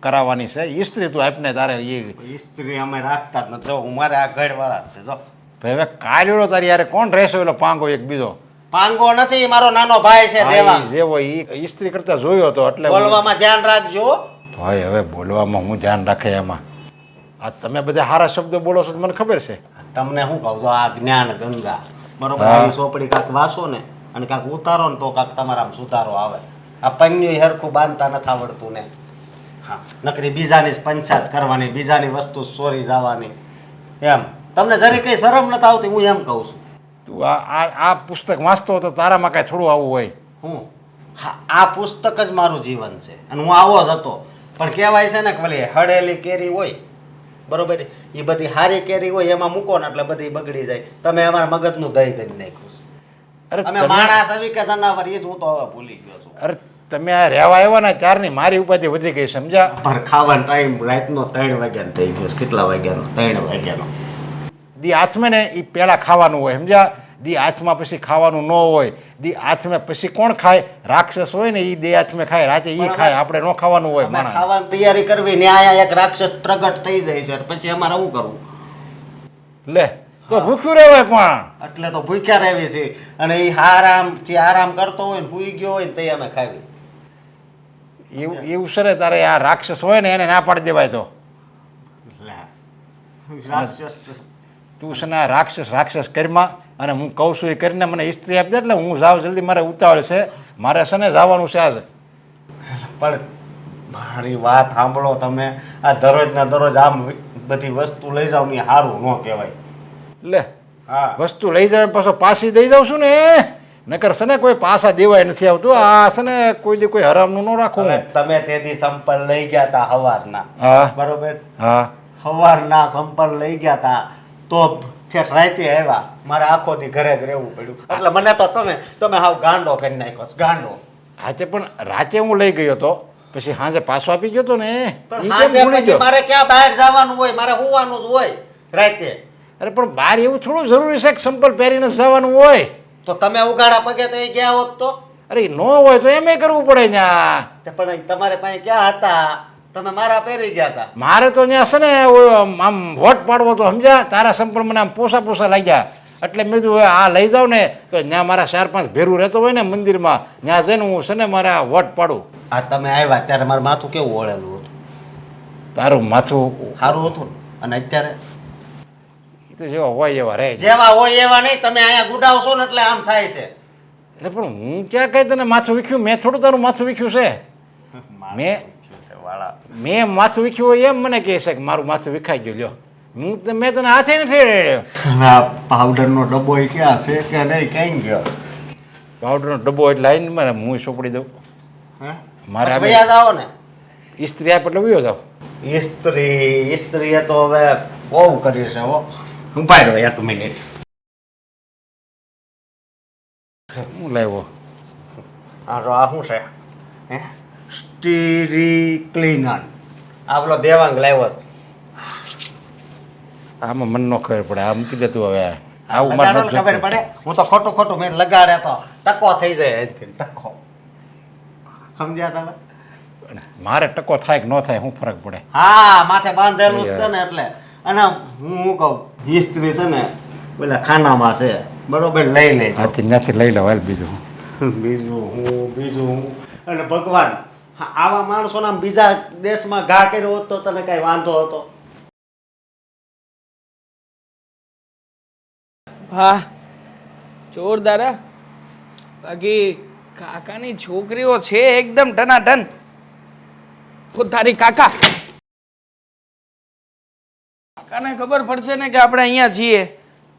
કરાવવાની છે ઈસ્ત્રી. તું આપને તારે એ ઇસ્ત્રી અમે રાખતા જ નથી. જો હું મારે આ ઘરવાળા જ છે. જો ભાઈ હવે કાલ્યો તારી યારે કોણ રહેશે? ઓલો પાંગો એક બીજો પાંગો નથી, મારો નાનો ભાઈ છે દેવા. જેવો એ ઈસ્ત્રી કરતા જોયો હતો એટલે બોલવામાં ધ્યાન રાખજો. ભાઈ હવે બોલવામાં હું ધ્યાન રાખે એમાં. આ તમે બધા સારા શબ્દો બોલો છો મને ખબર છે. તમને શું કહું છો આ જ્ઞાન ગંગા બરોબર આવી ચોપડી કાંક વાંચો ને અને કાંક ઉતારો ને તો કાંક તમારામાં સુધારો આવે. આ પન્યું હરખું બાંધતા નથી આવડતું ને. હા નકરી બીજાની જ પંચાયત કરવાની, બીજાની વસ્તુ ચોરી જવાની એમ. તમને જરી કઈ શરમ નથી આવતી હું એમ કહું છું. તું આ પુસ્તક વાંચતો હતો તારામાં કાંઈ થોડું આવું હોય? હું હા આ પુસ્તક જ મારું જીવન છે અને હું આવો જ હતો. પણ કહેવાય છે ને કે ભલે હળેલી કેરી હોય બરોબર એ બધી હારી કેરી હોય એમાં મૂકો ને એટલે બધી બગડી જાય. તમે અમારા મગજનું દહીં કરી નાખ્યું છે. અરે અમે માણસ આવી કે જનાવર એ જ હું તો હવે ભૂલી ગયો છું. અરે તમે આ રહેવા આવ્યા ને ત્યારની મારી ઉપાધિ વધી ગઈ. સમજ્યા? પર ખાવાનો ટાઈમ રાતનો 3 વાગ્યાનો થઈ ગયો છે. કેટલા વાગ્યાનો? 3 વાગ્યાનો. દી હાથમાં ને એ પહેલાં ખાવાનું હોય. સમજ્યા? દી હાથમાં પછી ખાવાનું ન હોય. દી હાથમાં પછી કોણ ખાય? રાક્ષસ હોય ને એ દે હાથમાં ખાય, રાતે એ ખાય. આપણે ન ખાવાનું હોય. અમે માણસ ખાવાની તૈયારી કરવી ને આયા એક રાક્ષસ પ્રગટ થઈ જાય છે પછી અમારે શું કરવું? લે તો ભૂખ્યું રહેવાય. પણ એટલે તો ભૂખ્યા રહેવી છે અને એ આરામથી આરામ કરતો હોય ને સૂઈ ગયો હોય ને તે અમે ખાવી. એવું છે ને તારે આ રાક્ષસ હોય ને એને ના પાડી દેવાય. તો રાક્ષસ તું છે ને આ રાક્ષસ કરીમાં અને હું કહું છું એ કરીને મને ઇસ્ત્રી આપી દે એટલે હું જાઉં જલ્દી. મારે ઉતાવળ છે. મારે છે ને જવાનું છે આજે. પણ મારી વાત સાંભળો તમે. આ દરરોજ ના દરરોજ આમ બધી વસ્તુ લઈ જાવ ને સારું ન કહેવાય. લે હા વસ્તુ લઈ જાય પાછો પાછી દઈ જાઉં છું ને નકર છે ને કોઈ પાછા દેવાય નથી આવતું આ છે ને કોઈ દી કોઈ હરામનું ન રાખવું હવે તમે તેથી સંપલ લઈ ગયા તા હવારના હા બરોબર હા સવારના સંપલ લઈ ગયા તા તો ઠેઠ રાતે આવ્યા મારે આખો દી ઘરે જ રહેવું પડ્યું એટલે મને તો તમે હાવ ગાંડો કરી નાખ્યો છે, ગાંડો. રાતે પણ રાતે હું લઈ ગયો તો પછી સાંજે પાછો આપી ગયો તો ને પણ ઈ કેમ સાંજે ભૂલી પછી ગયો? મારે ક્યાં બહાર જવાનું હોય મારે હોવાનું જ હોય રાતે. અરે પણ બહાર એવું થોડું જરૂરી છે કે સંપલ પહેરીને જ જવાનું હોય તો તમે ઉગાડા પગે તો એ ગયા હોત તો અરે ન હોય તો એમ કરવું પડે ન્યા તે પણ તમારે પાસે ક્યાં હતા તમે મારા પહેરી ગયા હતા. મારે તો ત્યાં છે ને આમ વોટ પાડવો તો સમજ્યા તારા સંપલ મને આમ પોસા લાગ્યા એટલે મેં કીધું હવે આ લઈ જાઉં ને તો ત્યાં મારા 4-5 ભેરું રહેતો હોય ને મંદિરમાં ત્યાં જઈને હું છે ને મારા વોટ પાડું. આ તમે આવ્યા ત્યારે મારું માથું કેવું ઓળેલું હતું, તારું માથું સારું હતું ને? અને અત્યારે ઈ તો જેવા હોય એવા રહે છે. જેવા હોય એવા નહીં, તમે અહીંયા ગુડાવશો ને એટલે આમ થાય છે. એટલે પણ હું ક્યાં કઈ તને માથું વીખ્યું મેં થોડું તારું માથું વીખ્યું છે મેં માથું વીખ્યું હોય એમ મને કહે છે કે મારું માથું વિખાઈ ગયું લ્યો મેં તને હાથે નથી રેડ્યો. પાવડરનો ડબ્બો ય ક્યાં છે કે નહીં, ક્યાંય ગયો? પાવડરનો ડબ્બો એટલે આવીને મારે હું સોંપડી દઉં હે? મારે બસ આવે. વયા જાઓ ને. ઇસ્ત્રી આપે એટલે વયો જાવ. ઇસ્ત્રીએ તો હવે બહુ કરી છે હો. ઉભા રહ્યો એક મિનિટ. હું લાવ્યો આ શું છે? હે? સ્ટીરી ક્લીનર. આ પેલો દેવાંગ લાવ્યો છે. આમાં મને ન ખબર પડે આ મૂકી દે તું હવે આવું લગાડો મારે ને ખબર પડે. હું તો ખોટું મેં લગાડે તો ટકો થઈ જાય અહીંથી, ટકો. સમજ્યા તમે? મારે ટકો થાય કે ન થાય શું ફરક પડે. હા માથે બાંધેલું જ છે ને એટલે. અને હું કહું ઇસ્ત્રી છે ને પેલા ખાનામાં છે બરોબર, લઈ લેજો. આથી ત્યાંથી લઈ લો હાલ બીજું બીજું હું અને ભગવાન આવા માણસોને આમ બીજા દેશમાં ઘા કર્યો હોત તો તને કઈ વાંધો હતો? હા જોરદાર હા. બાકી કાકાની છોકરીઓ છે એકદમ ટનાટન. તારી કાકાને ખબર પડશે ને કે આપણે અહીંયા છીએ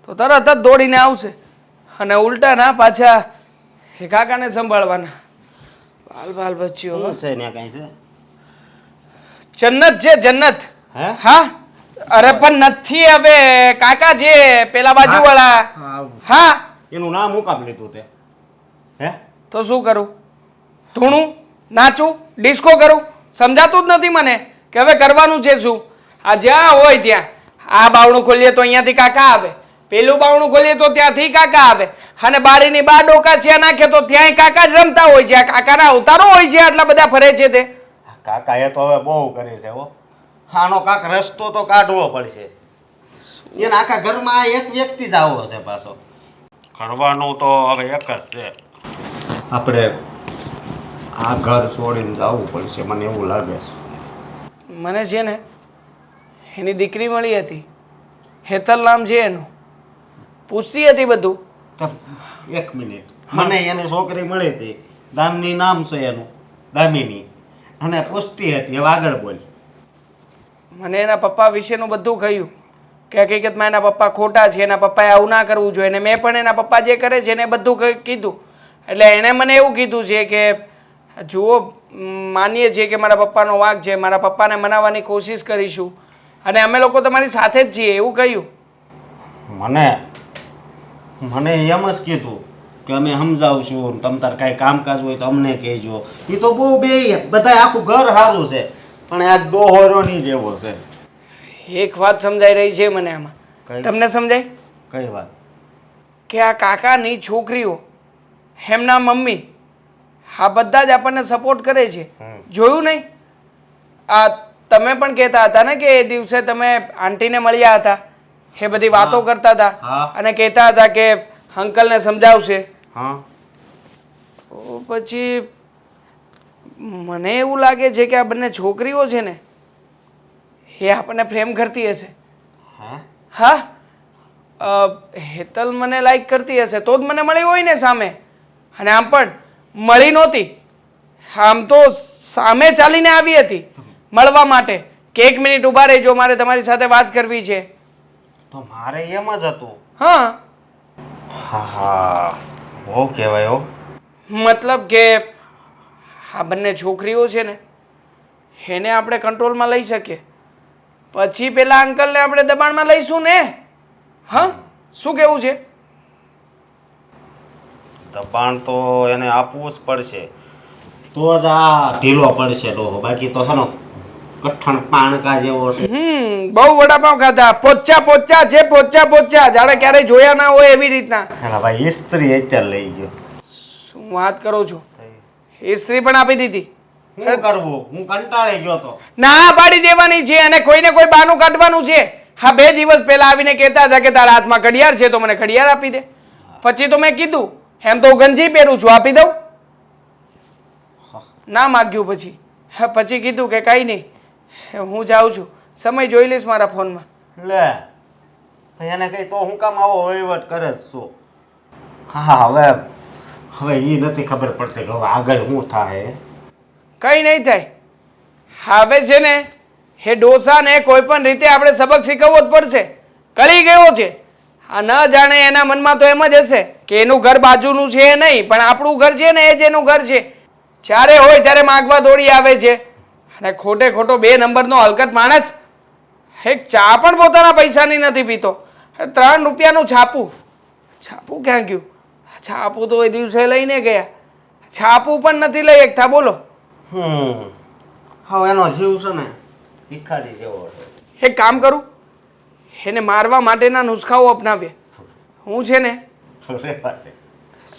તો તરત જ દોડીને આવશે અને ઉલટા ના પાછા એ કાકાને સંભાળવાના. બાલ બચ્ચીઓ હો. શું છે ને કઈ છે? જન્નત છે જન્નત. હે? હા અરે પણ નથી હવે કાકા જે પેલા બાજુ વાળા. હા એનું નામ હું કામ લીધું તે? હે? તો શું કરું? ધૂણું નાચું ડિસ્કો કરું? સમજાતું જ નથી મને કે હવે કરવાનું છે શું. આ જ્યાં હોય ત્યાં આ બાવણું ખોલીએ તો અહીંયાથી કાકા આવે, પેલું બાવણું ખોલીએ તો ત્યાંથી કાકા આવે અને બારીની બા ડોકા છે નાખે તો ત્યાંય કાકા જ રમતા હોય છે. આ કાકાના અવતારો હોય છે આટલા બધા ફરે છે તે. કાકા એ તો હવે બહુ કરે છે હો. આનો કાક રસ્તો તો કાઢવો પડશે. એને આખા ઘરમાં આ એક વ્યક્તિ જ આવો છે પાછો. કરવાનું તો હવે એક જ છે. આપણે આ ઘર છોડીને જવું પડશે મને એવું લાગે છે. મને છે ને એની દીકરી મળી હતી, હેતલ નામ છે એનું. પૂછતી હતી બધું. તો એક મિનિટ, મને એની છોકરી મળી હતી, દામિની નામ છે એનું, દામિની, અને પૂછતી હતી. હવે આગળ બોલ. મને એના પપ્પા વિશેનું બધું કહ્યું કે હકીકતમાં એના પપ્પા ખોટા છે, એના પપ્પાએ આવું ના કરવું જોઈએ. અને મેં પણ એના પપ્પા જે કરે છે એને બધું કીધું. એટલે એણે મને એવું કીધું છે કે જુઓ માનીએ છીએ કે મારા પપ્પાનો વાંક છે, મારા પપ્પાને મનાવવાની કોશિશ કરીશું અને અમે લોકો તમારી સાથે જ છીએ એવું કહ્યું. મને એમ જ કીધું કે અમે સમજાવશું, તમ તાર કાંઈ કામકાજ હોય તો અમને કહેજો. એ તો બહુ બે બધા આખું ઘર સારું છે પણ આ ડોહોરો નહીં જેવો છે. એક વાત સમજાઈ રહી છે મને આમાં. કઈ? તમને સમજાય કઈ વાત? કે આ કાકાની છોકરીઓ એમના મમ્મી આ બધા જ આપણને સપોર્ટ કરે છે. જોયું નહીં? આ તમે પણ કહેતા હતા ને કે એ દિવસે તમે આંટીને મળ્યા હતા, એ બધી વાતો કરતા હતા હા. અને કહેતા હતા કે અંકલને સમજાવશે. હા, તો પછી મને એવું લાગે છે કે આ બંને છોકરીઓ છે ને એ આપણને પ્રેમ કરતી હશે. હા હેતલ મને લાઈક કરતી હશે તો જ મને મળી હોય ને સામે. અને આમ પણ મળી નહોતી, આમ તો સામે ચાલીને આવી હતી મળવા માટે કે 1 મિનિટ ઊભા રહેજો મારે તમારી સાથે વાત કરવી છે. તો મારે એમ જ હતું. હા હા હા બહુ કહેવાય હો. મતલબ કે આ બંને છોકરીઓ છે ને એને આપણે કંટ્રોલમાં લઈ શકીએ, પછી પેલા અંકલને આપણે દબાણમાં લઈશું ને. હા શું કેવું છે? દબાણ તો એને આપવું જ પડશે, તો જ આ ઢીલો પડશે ડોહો. બાકી તો છે ને કઠણ પાણકા જેવો છે. બહુ વડાપાવ ખાધા, પોચા પોચા છે, પોચા પોચા, જાણે ક્યારેય જોયા ના હોય એવી રીતના. એલા ભાઈ ઇસ્ત્રી અત્યારે લઈ ગયો. શું વાત કરો છો? ઇસ્ત્રી પણ આપી દીધી? શું કરવું, હું કંટાળી ગયો તો. ના પાડી દેવાની છે અને કોઈને કોઈ બાનું કાઢવાનું છે. હા 2 દિવસ પહેલા આવીને કહેતા હતા કે તારા હાથમાં ઘડિયાળ છે તો મને ઘડિયાળ આપી દે. પછી તો મેં કીધું એમ તો હું ગંજી પહેરું છું, આપી દઉં? ના માગ્યું. પછી પછી કીધું કે કંઈ નહીં, હું જાઉં છું, સમય જોઈ લઈશ મારા ફોનમાં. લે ભાઈ એને કઈ તો હું કામ આવો વહીવટ કરે જ છું. હા હવે હવે એ નથી ખબર પડતી કે હવે આગળ શું થાય. કંઈ નહીં થાય. હવે છે ને એ ડોસાને કોઈ પણ રીતે આપણે સબક શીખવવો જ પડશે. કળી ગયો છે આ, ન જાણે એના મનમાં તો એમ જ હશે કે એનું ઘર બાજુનું છે એ નહીં, પણ આપણું ઘર છે ને એ જ એનું ઘર છે. જ્યારે હોય ત્યારે માગવા દોડી આવે છે અને ખોટે ખોટો 2 નંબરનો હલકત માણસ. એક ચા પણ પોતાના પૈસાની નથી પીતો. 3 રૂપિયાનું છાપું, છાપું ક્યાં ગયું? છાપું તો એ દિવસે લઈને ગયા, છાપું પણ નથી લઈ શકતા. બોલો. હવે એનો જીવ છે ને ભિખારી જેવો છે. એક કામ કરું, એને મારવા માટેના નુસ્ખાઓ અપનાવીએ. હું છે ને રેવા દે.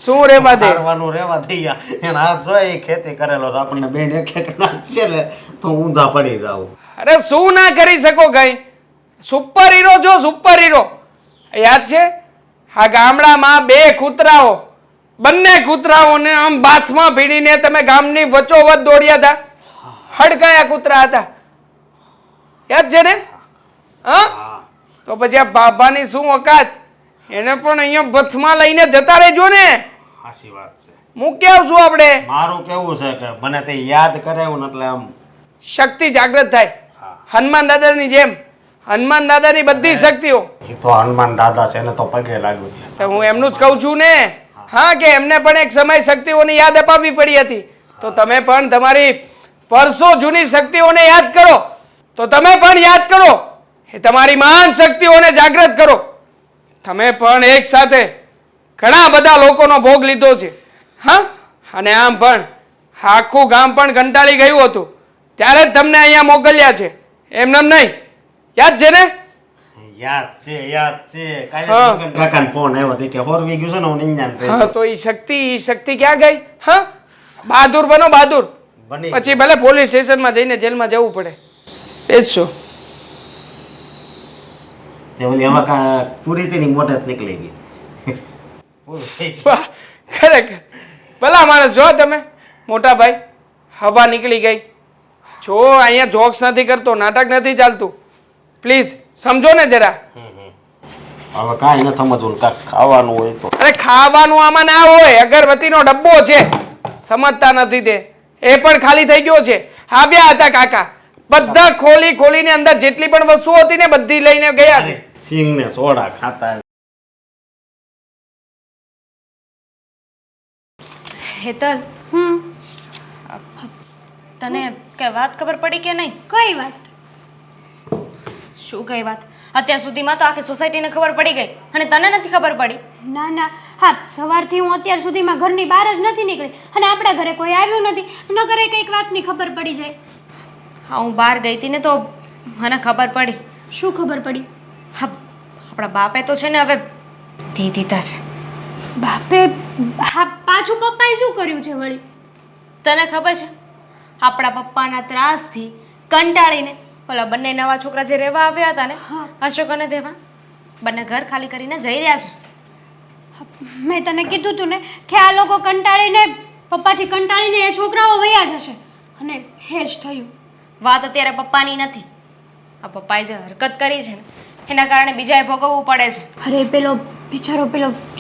શું રેવા દે? મારવાનું રેવા દઈએ. એના હાથ જોઈ ખેતી કરેલો તો આપણને બેન એક એક નાખશે ને તો ઊંધા પડી જાવ. અરે શું ના કરી શકો કઈ? સુપર હીરો છો, સુપર હીરો. યાદ છે આ ગામડામાં 2 કૂતરાઓ, બંને કૂતરાઓને આમ બાથમાં ભીડીને તમે ગામની વચ્ચોવચ દોડ્યા હતા? હડકાયા કૂતરા હતા, યાદ છે ને? હા તો પછી આ બાબાની શું ઓકાત? એને પણ અહીંયા બથમાં લઈને જતા રહેજો ને. સાચી વાત છે. મૂકી આવશું આપણે. મારું કેવું છે કે મને તે યાદ કરાવ્યું ને એટલે આમ શક્તિ જાગૃત થાય, હનુમાન દાદાની જેમ. હનુમાન દાદાની બધી શક્તિઓ. એ તો હનુમાન દાદા છે એને તો પગે લાગ્યું. તો હું એમનું જ કહું છું ને. હા કે એમને પણ એક સમય શક્તિઓની યાદ અપાવવી પડી હતી, તો તમે પણ તમારી વર્ષો જૂની શક્તિઓને યાદ કરો. તો તમે પણ યાદ કરો, એ તમારી મહાન શક્તિઓને જાગૃત કરો. તમે પણ એક સાથે ઘણા બધા લોકોનો ભોગ લીધો છે. હા અને આમ પણ આખું ગામ પણ કંટાળી ગયું હતું, ત્યારે જ તમને અહીંયા મોકલ્યા છે, એમને નહીં. યાદ છે ને? યાદ છે યાદ છે. કાલે કાકાને ફોન આવ્યો હતો કે હોરવી ગયું છે ને હું ઇન્જાન કરી. હા તો એ શક્તિ ક્યાં ગઈ? હા બહાદુર બનો, બહાદુર. બની પછી ભલે પોલીસ સ્ટેશનમાં જઈને જેલમાં જવું પડે, બેસશો. તે ઓલી એમાં પૂરી તેની મોટે જ નીકળી ગઈ. પૂરું થઈ ગયું. વાહ ખરેખર ભલા માણસ જો તમે મોટા ભાઈ. હવા નીકળી ગઈ. જો અહીંયા જોક્સ નથી કરતો, નાટક નથી ચાલતું, પ્લીઝ સમજો ને જરા. હવે કાંઈ ન સમજવું, કાંઈક ખાવાનું હોય તો. અરે ખાવાનું આમાં ના હોય, અગરબત્તીનો ડબ્બો છે, સમજતા નથી તે. એ પણ ખાલી થઈ ગયો છે. આવ્યા હતા કાકા, બધા ખોલીને અંદર જેટલી પણ વસ્તુઓ હતી ને બધી લઈને ગયા છે. સિંગ ને સોડા ખાતા. હેતલ, તને કઈ વાત ખબર પડી કે નહીં? કઈ વાત? શું કઈ વાત? અત્યાર સુધીમાં તો આખી સોસાયટીને ખબર પડી ગઈ અને તને નથી ખબર પડી. ના ના, હા સવારથી હું અત્યાર સુધીમાં ઘરની બહાર જ નથી નીકળી અને આપણા ઘરે કોઈ આવ્યું નથી. ન કરે કંઈક વાતની ખબર પડી જાય. હા હું બહાર ગઈ હતી ને તો મને ખબર પડી. શું ખબર પડી? હા આપણા બાપે તો છે ને હવે ધી દીધા છે. બાપે? હા પાછું પપ્પાએ શું કર્યું છે વળી? તને ખબર છે આપણા પપ્પાના ત્રાસથી કંટાળીને ઓલા બંને નવા છોકરા જે રહેવા આવ્યા હતા ને, અશોક અને દેવા, બંને ઘર ખાલી કરીને જઈ રહ્યા છે. મેં તને કીધું તું ને કે આ લોકો કંટાળીને, પપ્પાથી કંટાળીને એ છોકરાઓ વયા જશે અને એ જ થયું. વાત અત્યારે પપ્પાની નથી. આ પપ્પાએ જે હરકત કરી છે ને એના કારણે બીજાએ ભોગવવું પડે છે. અરે પેલો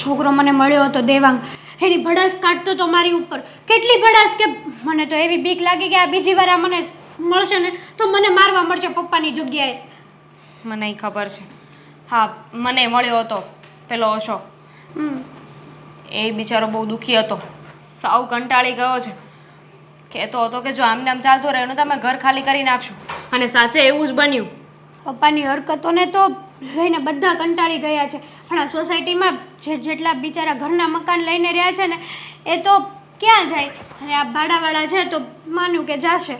છોકરો મને મળ્યો હતો દેવાંગ, એની ભડાસ કાઢતો તો મારી ઉપર. કેટલી ભડાસ કે મને તો એવી બીક લાગી કે આ બીજી વાર આ મને મળશે ને તો મને મારવા મળશે પપ્પાની જગ્યાએ. મને ખબર છે હા મને મળ્યો હતો પેલો અશોક. હમ એ બિચારો બહુ દુઃખી હતો, સાવ કંટાળી ગયો છે. કહેતો હતો કે જો આમને આમ ચાલતું રહ્યું તો અમે ઘર ખાલી કરી નાખશું, અને સાચે એવું જ બન્યું. પપ્પાની હરકતોને તો લઈને બધા કંટાળી ગયા છે, પણ આ સોસાયટીમાં જેટલા બિચારા ઘરના મકાન લઈને રહ્યા છે ને એ તો ક્યાં જાય, અને આ ભાડાવાળા છે તો માન્યું કે જાશે.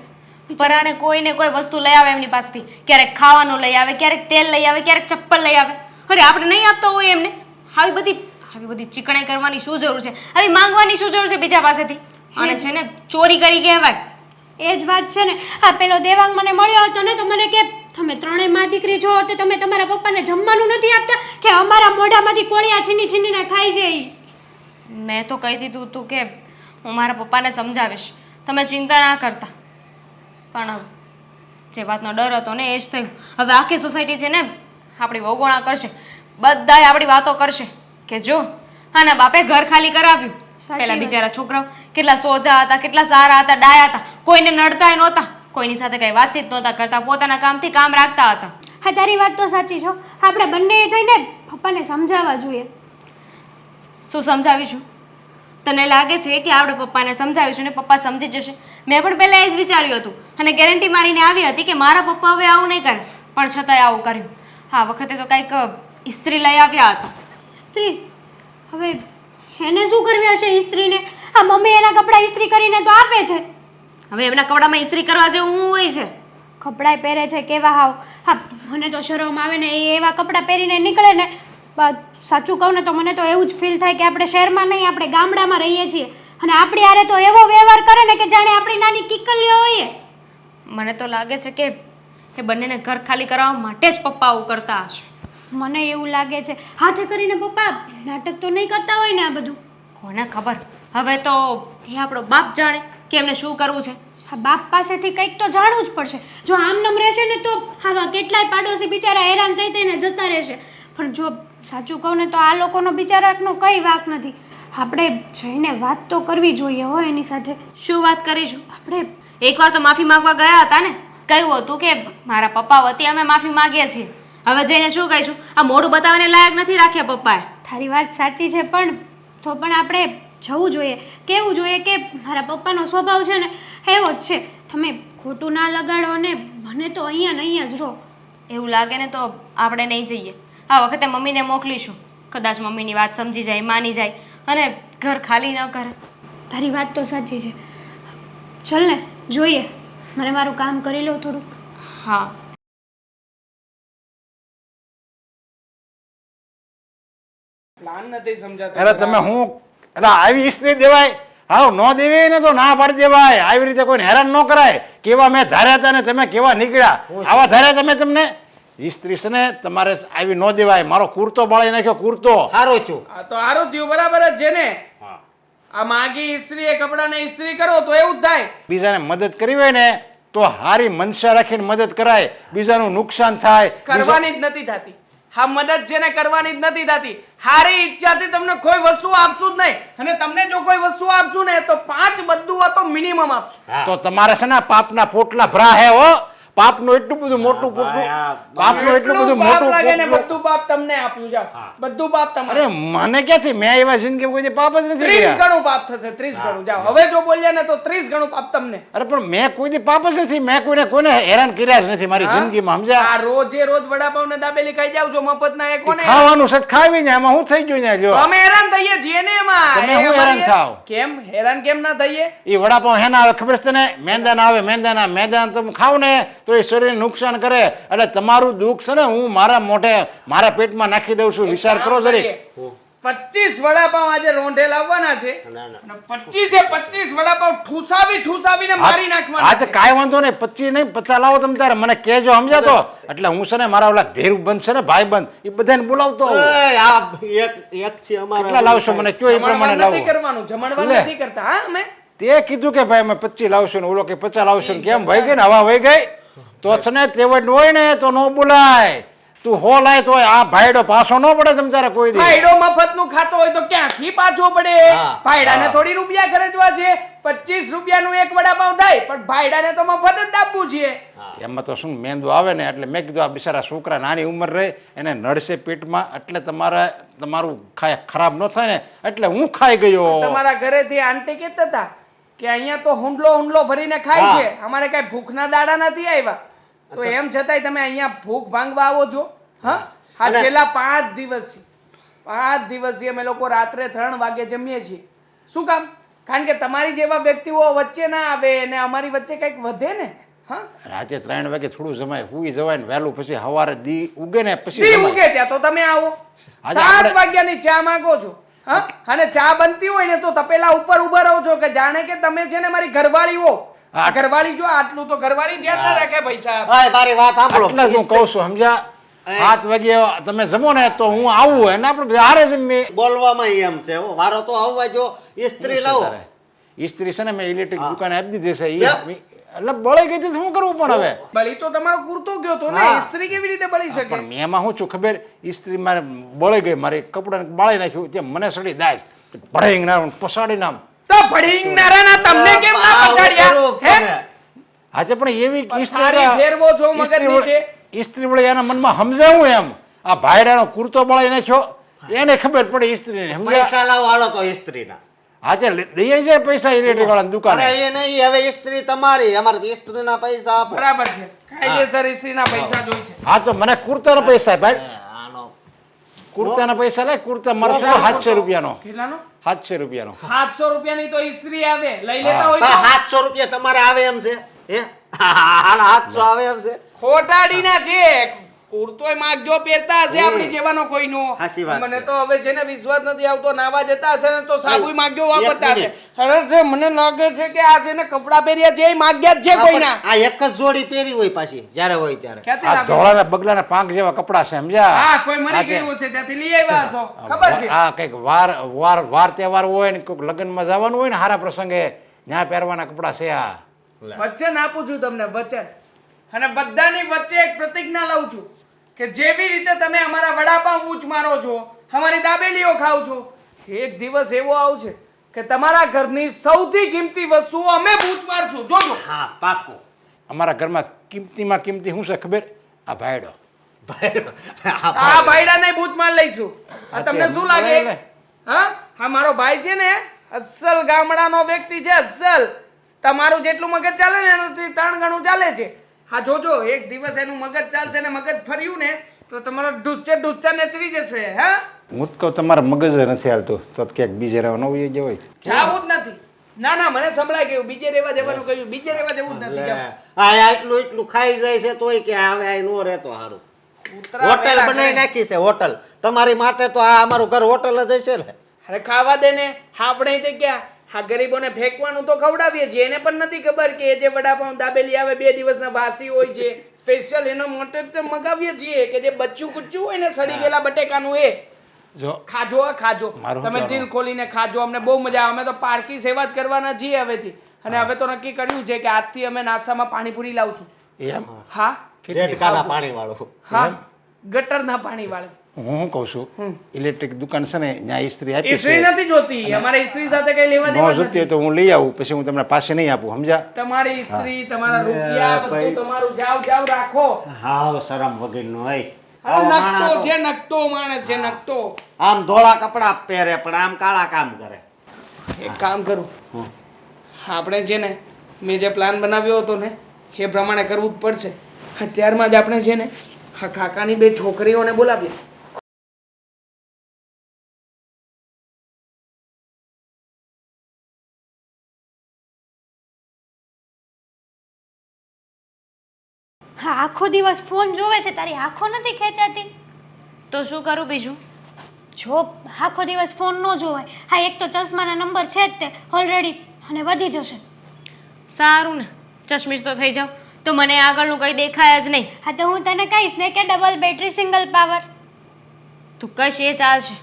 પરાણે કોઈને કોઈ વસ્તુ લઈ આવે એમની પાસેથી, ક્યારેક ખાવાનું લઈ આવે, ક્યારેક તેલ લઈ આવે, ક્યારેક ચપ્પલ લઈ આવે. અરે આપણે નહીં આપતા હોય એમને. આવી બધી ચીકણાઈ કરવાની શું જરૂર છે? આવી માંગવાની શું જરૂર છે બીજા પાસેથી? અને છે ને ચોરી કરી કહેવાય. એ જ વાત છે ને. આ પેલો દેવાંગ મને મળ્યો હતો ને તો મને કે તમે ત્રણેય માં દીકરી છો તો તમે તમારા પપ્પાને જમવાનું નથી આપતા કે અમારા મોઢામાંથી કોળિયા છીની છીનીને ખાઈ જાય. મેં તો કહી દીધું હતું કે હું મારા પપ્પાને સમજાવીશ, તમે ચિંતા ના કરતા. પણ જે વાતનો ડર હતો ને એ જ થયું. હવે આખી સોસાયટી છે ને આપણી વગોણા કરશે, બધાય આપણી વાતો કરશે કે જો આના બાપે ઘર ખાલી કરાવ્યું. પેલા બિચારા છોકરાઓ કેટલા સોજા હતા, કેટલા સારા હતા, ડાયા હતા, કોઈને નડતાય નહોતા, કોઈની સાથે કઈ વાતચીત નહોતા કરતા, પોતાના કામથી કામ રાખતા હતા. હા તારી વાત તો સાચી છે. આપણે બંને થઈને પપ્પાને સમજાવવા જોઈએ. શું સમજાવીશું? તને લાગે છે કે આપણે પપ્પાને સમજાવીશું ને પપ્પા સમજી જશે? મેં પણ પહેલાં એ જ વિચાર્યું હતું અને ગેરંટી મારીને આવી હતી કે મારા પપ્પા હવે આવું નહીં કરે, પણ છતાંય આવું કર્યું. હા વખતે તો કંઈક ઇસ્ત્રી લઈ આવ્યા હતા. ઇસ્ત્રી? હવે એને શું કરવી હશે ઇસ્ત્રીને? આ મમ્મી એના કપડાં ઇસ્ત્રી કરીને તો આપે છે. હવે એમના કપડામાં ઇસ્ત્રી કરવા જેવું શું હોય છે? કપડાં પહેરે છે કેવા હાવ. હા મને તો શરમ આવે ને એ એવા કપડાં પહેરીને નીકળે ને. સાચું કહું ને તો મને તો એવું જ ફીલ થાય કે આપણે શહેરમાં નહીં આપણે ગામડામાં રહીએ છીએ, અને આપણી હારે તો એવો વ્યવહાર કરે ને કે જાણે આપણી નાની કિકલીઓ હોઈએ. મને તો લાગે છે કે એ બંનેને ઘર ખાલી કરાવવા માટે જ પપ્પા આવું કરતા હશે. મને એવું લાગે છે હાથે કરીને પપ્પા નાટક તો નહીં કરતા હોય ને આ બધું. કોને ખબર? હવે તો એ આપણો બાપ જાણે કે એમને શું કરવું છે. હા બાપ પાસેથી કંઈક તો જાણવું જ પડશે. જો આમ નમ રહેશે ને તો આવા કેટલાય પાડોશી બિચારા હેરાન થઈ થઈને જતા રહેશે. પણ જો સાચું કહું ને તો આ લોકોનો બિચારાનો કંઈ વાંક નથી. આપણે જઈને વાત તો કરવી જોઈએ હો એની સાથે. શું વાત કરીશું? આપણે એકવાર તો માફી માંગવા ગયા હતા ને, કહ્યું હતું કે મારા પપ્પા વતી અમે માફી માંગીએ છીએ. હવે જઈને શું કહીશું? આ મોઢું બતાવવાને લાયક નથી રાખ્યા પપ્પાએ. તારી વાત સાચી છે, પણ તો પણ આપણે જવું જોઈએ, કહેવું જોઈએ કે મારા પપ્પાનો સ્વભાવ છે ને એવો જ છે, તમે ખોટું ના લગાડો ને મને તો અહીંયા ને અહીંયા જ રહો. એવું લાગે ને તો આપણે નહીં જઈએ. આ વખતે મમ્મીને મોકલીશું, કદાચ મમ્મીની વાત સમજી જાય, માની જાય અને ઘર ખાલી ન કરે. તારી વાત તો સાચી છે. ચલ ને જોઈએ, મને મારું કામ કરી લો થોડુંક. હા પ્લાન નથી સમજાતો. અરે તમે હું એટલે આવી સ્ત્રી દેવાય? હાવ ન દેવી ને તો ના પાડી દેવાય. આવી રીતે કોઈને હેરાન ન કરાય. કેવા મેં ધાર્યા હતા ને તમે કેવા નીકળ્યા. આવા ધાર્યા તમે તમને સ્ત્રી છે ને તમારે આવી ન દેવાય. મારો કુર્તો બાળી નાખ્યો, કુર્તો. સારો છું. આ તો સારું થયું, બરાબર જ છે ને. આ માગી ઇસ્ત્રી એ કપડાને ઇસ્ત્રી કરો તો એવું જ થાય. બીજાને મદદ કરવી હોય ને તો હારી મનસા રાખીને મદદ કરાય. બીજાનું નુકસાન થાય કરવાની જ નથી થતી. હા મદદ છે ને કરવાની જ નથી થતી. હારી ઈચ્છાથી તમને કોઈ વસ્તુ આપશું જ નહીં, અને તમને જો કોઈ વસ્તુ આપશું ને તો 5 બદુઆ તો મિનિમમ આપશું. તો તમારે છે ને પાપના પોટલા ભરા હે હો. પાપનું એટલું બધું મોટું પોટલું, પાપનું એટલું બધું પાપ મોટું લાગે ને પોટલું. બધું પાપ તમને આપ્યું. જાવ બધું પાપ તમારે. અરે મને ક્યાંથી? મેં એવા જિંદગી કોઈ દી પાપ જ નથી 30 કર્યા. ગણું પાપ થશે, 30 ગણું. જાવ હવે જો બોલ્યા ને તો 30 ગણું પાપ તમને. અરે પણ મેં કોઈ દી પાપ જ નથી. મેં કોઈને હેરાન કર્યા જ નથી મારી જિંદગીમાં, સમજ્યા? આ રોજે રોજ વડાપાવ ને દાબેલી ખાઈ જાવ છો મફતના, એ કોને? ખાવાનું છે ખાવી ને એમાં હું થઈ ગયું ને લ્યો. અમે હેરાન થઈએ છીએ ને એમાં. તમે હું હેરાન થાવ? કેમ હેરાન કેમ ના થઈએ? એ વડાપાવ હેના આવે ખબર છે તને? મેંદાના આવે. મેંદાના તમે ખાવ ને તો એ શરીરને નુકસાન કરે. એટલે તમારું દુઃખ છે ને હું મારા મોઢે મારા પેટમાં નાખી દઉં છું. વિચાર કરો જરીક. 25 વડાપાવ આજે રોંઢે લાવવાના છે, અને 25 વડાપાવ ઠૂસાવીને મારી નાખવાના. હા તો કાંઈ વાંધો નહીં. 25 નહીં 50 લાવો તમે તારે મને કહેજો, સમજ્યા? તો એટલે હું છે ને મારા ઓલા ભેરું બંધ છે ને ભાઈ બંધ, એ બધાને બોલાવતો હોઉં. આ એક છે અમારા. કેટલા લાવશો મને કયો એ પ્રમાણે જમણવાર નથી લાવો. કરવાનું, જમણવાર લે. નથી કરતા. હા અમે તે કીધું કે ભાઈ અમે 25 લાવશું ને ઓલો કે 50 લાવશું ને કેમ વહી ગઈ ને હવા વહી ગઈ તો છે ને તેવડ હોય ને તો ન બોલાય. તું હો લાય તો આ ભાઈડો પાછો ન પડે તમ તારે કોઈ દી. ભાઈડો મફતનું ખાતો હોય તો ક્યાંથી પાછો પડે? હા. ભાઈડાને થોડી રૂપિયા ખર્ચવા છે? 25 રૂપિયાનું એક વડાપાઉં થાય, પણ ભાઈડાને તો મફત જ આપવું છે. એમાં તો શું મેંદો આવે ને એટલે મેં કીધું આ બિચારા છોકરા નાની ઉંમર રહે એને નડશે પેટમાં એટલે તમારું ખાય ખરાબ ન થાય ને એટલે હું ખાઈ ગયો. તમારા ઘરેથી આંટી કહેતા હતા કે અહીંયા તો હુંડલો ભરીને ખાય હા. છે, અમારે કઈ ભૂખના દાડા નથી આવ્યા. તો એમ છતાંય તમે અહીંયા ભૂખ ભાંગવા આવો છો? હા, હા. અને- છેલ્લા 5 દિવસથી અમે લોકો રાત્રે 3 વાગે જમીએ છીએ. શું કામ? કારણ કે તમારી જેવા વ્યક્તિઓ વચ્ચે ના આવે અને અમારી વચ્ચે કંઈક વધે ને. હા, રાતે 3 વાગે થોડું જમાય હુઈ જવાય ને વહેલું પછી સવારે દી ઉગે ને પછી દી જમાય. ઉગે ત્યાં તો તમે આવો. આજે 7 આપણે- વાગ્યાની ચા માંગો છો. હા, અને ચા બનતી હોય ને તો તપેલા ઉપર ઉભા રહો છો કે જાણે કે તમે છે ને મારી ઘરવાળી હો. હા. ઘરવાળી જો આટલું તો ઘરવાળી ધ્યાન ના રાખે પૈસા. ભાઈ મારી વાત સાંભળો. એટલે જ હું કહું છું સમજ્યા 7 વાગે તમે જમો ને તો હું આવું અને આપણે બધા હારે જમીએ. બોલવામાં એમ છે હો, વારો તો આવવા જો ઇસ્ત્રી લાવો. ઇસ્ત્રી છે ને મેં ઇલેક્ટ્રિક હા. દુકાને આપી દીધી છે કેમ? એટલે બળી ગઈ હતી તો શું કરવું પણ હવે બળી તો તમારો કુર્તો ગયો તો ને, હા. ઇસ્ત્રી કેવી રીતે બળી શકે? પણ મેં એમાં શું છું ખબર ઇસ્ત્રી મારે બળી ગઈ મારી કપડાને બાળી નાખ્યું ત્યાં મને સડી દાય ભડાઈ ના પસાડી નામ તો ભડીંગનારાના તમને કેમ ના પછાડ્યા? હે? આજે પણ એવી પથારી ફેરવો છો મગજ નીચે. ઇસ્ત્રી વળી એના મનમાં સમજાવું એમ આ ભાઈડાનો કુર્તો બળાઈ નાખ્યો એને ખબર પડી ઇસ્ત્રીને સમજ્યા પૈસા લાવો હાલો તો ઇસ્ત્રીના. આજે દઈએ જાય પૈસા ઇલેક્ટ્રિક વાળાની અરે દુકાને એ નહીં, હવે ઇસ્ત્રી તમારી, અમારે ઇસ્ત્રીના પૈસા આપો. બરાબર છે, કાયદેસર ઇસ્ત્રીના પૈસા જોઈ છે. હા તો મને કુર્તાના પૈસા ભાઈ આનો કુર્તાના પૈસા લે કુર્તા મારો છે 700 રૂપિયાનો કેટલાનો? 700 રૂપિયાનો 700 રૂપિયાની તો ઇસ્ત્રી આવે, લઈ લેતા હોય પણ તો 700 રૂપિયા તમારે આવે એમ છે હે? હાલ 700 આવે એમ છે? ખોટાડીના છે. કુર્તોય માગજો પહેરતા હશે આપણી જેવાનો કોઈનો. સાચી વાત મને છે. તો હવે છે ને વિશ્વાસ નથી આવતો, નાવા જતા હશે ને તો સાબુય માગજો વાપરતા એક હશે. મિનિટ. ખબર છે મને લાગે છે કે આ છે ને કપડાં પહેર્યા છે એ માગ્યા જ છે આ કોઈના. પણ આ એક જ જોડી પહેરી હોય પાછી જ્યારે હોય ત્યારે. ક્યાંથી આ લાગે? ધોળાના બગલાના પાંખ જેવા કપડા છે સમજ્યા હા, કોઈ મરી આજે ગયું છે ત્યાંથી લઈ આવ્યા હશો. ખબર છે. આ કઈક વાર તહેવાર હોય ને કોઈક લગ્નમાં જવાનું હોય ને હારા પ્રસંગે ત્યાં પહેરવાના કપડા છે આ વચન આપું છું તમને, વચન. અને બધાની વચ્ચે એક પ્રતિજ્ઞા લઉં છું કે જેવી રીતે તમે અમારા વડાપાઉં ઊંચ મારો છો, અમારી દાબેલીઓ ખાવ છો, એક દિવસ એવો આવશે કે તમારા ઘરની સૌથી કિંમતી વસ્તુઓ અમે બૂચ મારશું. જોજો. હા પાકું. અમારા ઘરમાં કિંમતીમાં કિંમતી શું છે ખબર આ ભાઈડો આ ભાઈડાને બૂચ માર લઈશું. આ તમને શું લાગે? હા, હા, મારો ભાઈ છે ને અસલ ગામડાનો વ્યક્તિ છે, અસલ. તમારું જેટલું મગજ ચાલે ને એનાથી 3 ગણું ચાલે છે. હા, જોજો એક દિવસ એનું મગજ ચાલશે ને મગજ ફર્યું ને તો તમારો ડૂચા નેચરી જશે. હા, હું તો કહું તમારા મગજ નથી હાલતું તો ક્યાંક બીજે રહેવા ન હોય જવાય જાવું જ નથી. ના ના, મને સંભળાય ગયું બીજે રહેવા જવાનું કહ્યું, બીજે રહેવા જવું જ નથી. જાઓ. આ એટલું ખાઈ જાય છે તોય કે હવે આ નો રહેતો હારું. ઉતરા હોટલ વેલા બનાવી કરે. નાખી છે હોટલ તમારી માટે. તો આ અમારું ઘર હોટલ જ હશે ને. અરે ખાવા દે ને. આપણે તે ક્યાં હા ગરીબોને ફેંકવાનું તો ખવડાવીએ છીએ, એને પણ નથી ખબર કે એ જે વડાપાઉં દાબેલી આવે 2 દિવસના વાસી હોય છે. સ્પેશિયલ એનો માટે તો મગાવીએ છીએ કે જે બચ્ચું કુચ્ચું હોય ને સડી ગયેલા બટેકાનું એ જો ખાજો. ખાજો મારું તમે કહેવાનું. દિલ ખોલીને ખાજો, અમને બહુ મજા આવે. અમે તો પારકી સેવા જ કરવાના છીએ હવેથી. અને હવે તો નક્કી કર્યું છે કે આજથી અમે નાસ્તામાં પાણીપુરી લાવશું. એમ હા, દેડકાના પાણી વાળું. હા, ગટરના પાણી વાળું. હું શું કહું છું ઇલેક્ટ્રિક દુકાન છે ને ત્યાં ઇસ્ત્રી આપી ઇસ્ત્રી છે નથી જોતી, અમારે ઇસ્ત્રી સાથે કઈ લેવા ન દેવા જોતી હોય નથી. તો હું લઈ આવું પછી હું તમને પાસે નહીં આપું સમજ્યા તમારી ઇસ્ત્રી, તમારા રૂપિયા, બધું ભાઈ. તમારું જાવ રાખો. હાવ શરમ વગરનો હોય. અરે આવો નકટો માણસ છે, નકટો માણસ છે, નકટો. આમ ધોળા કપડા પહેરે પણ આમ કાળા કામ કરે. એક કામ કરું, આપણે છે ને મેં જે પ્લાન બનાવ્યો હતો ને એ પ્રમાણે કરવું જ પડશે. અત્યારમાં જ આપણે છે ને આ કાકાની 2 છોકરીઓને બોલાવીએ. હા, આખો દિવસ ફોન જોવે છે, તારી આંખો નથી ખેંચાતી? તો શું કરું બીજું? જો આખો દિવસ ફોન ન જોવાય. હા, એક તો ચશ્માના નંબર છે જ તે ઓલરેડી, અને વધી જશે. સારું ને, ચશ્મીશ તો થઈ જાવ તો મને આગળનું કંઈ દેખાય જ નહીં. હા, તો હું તને કહીશ ને કે ડબલ બેટરી સિંગલ પાવર. તું કહીશ એ ચાલશે.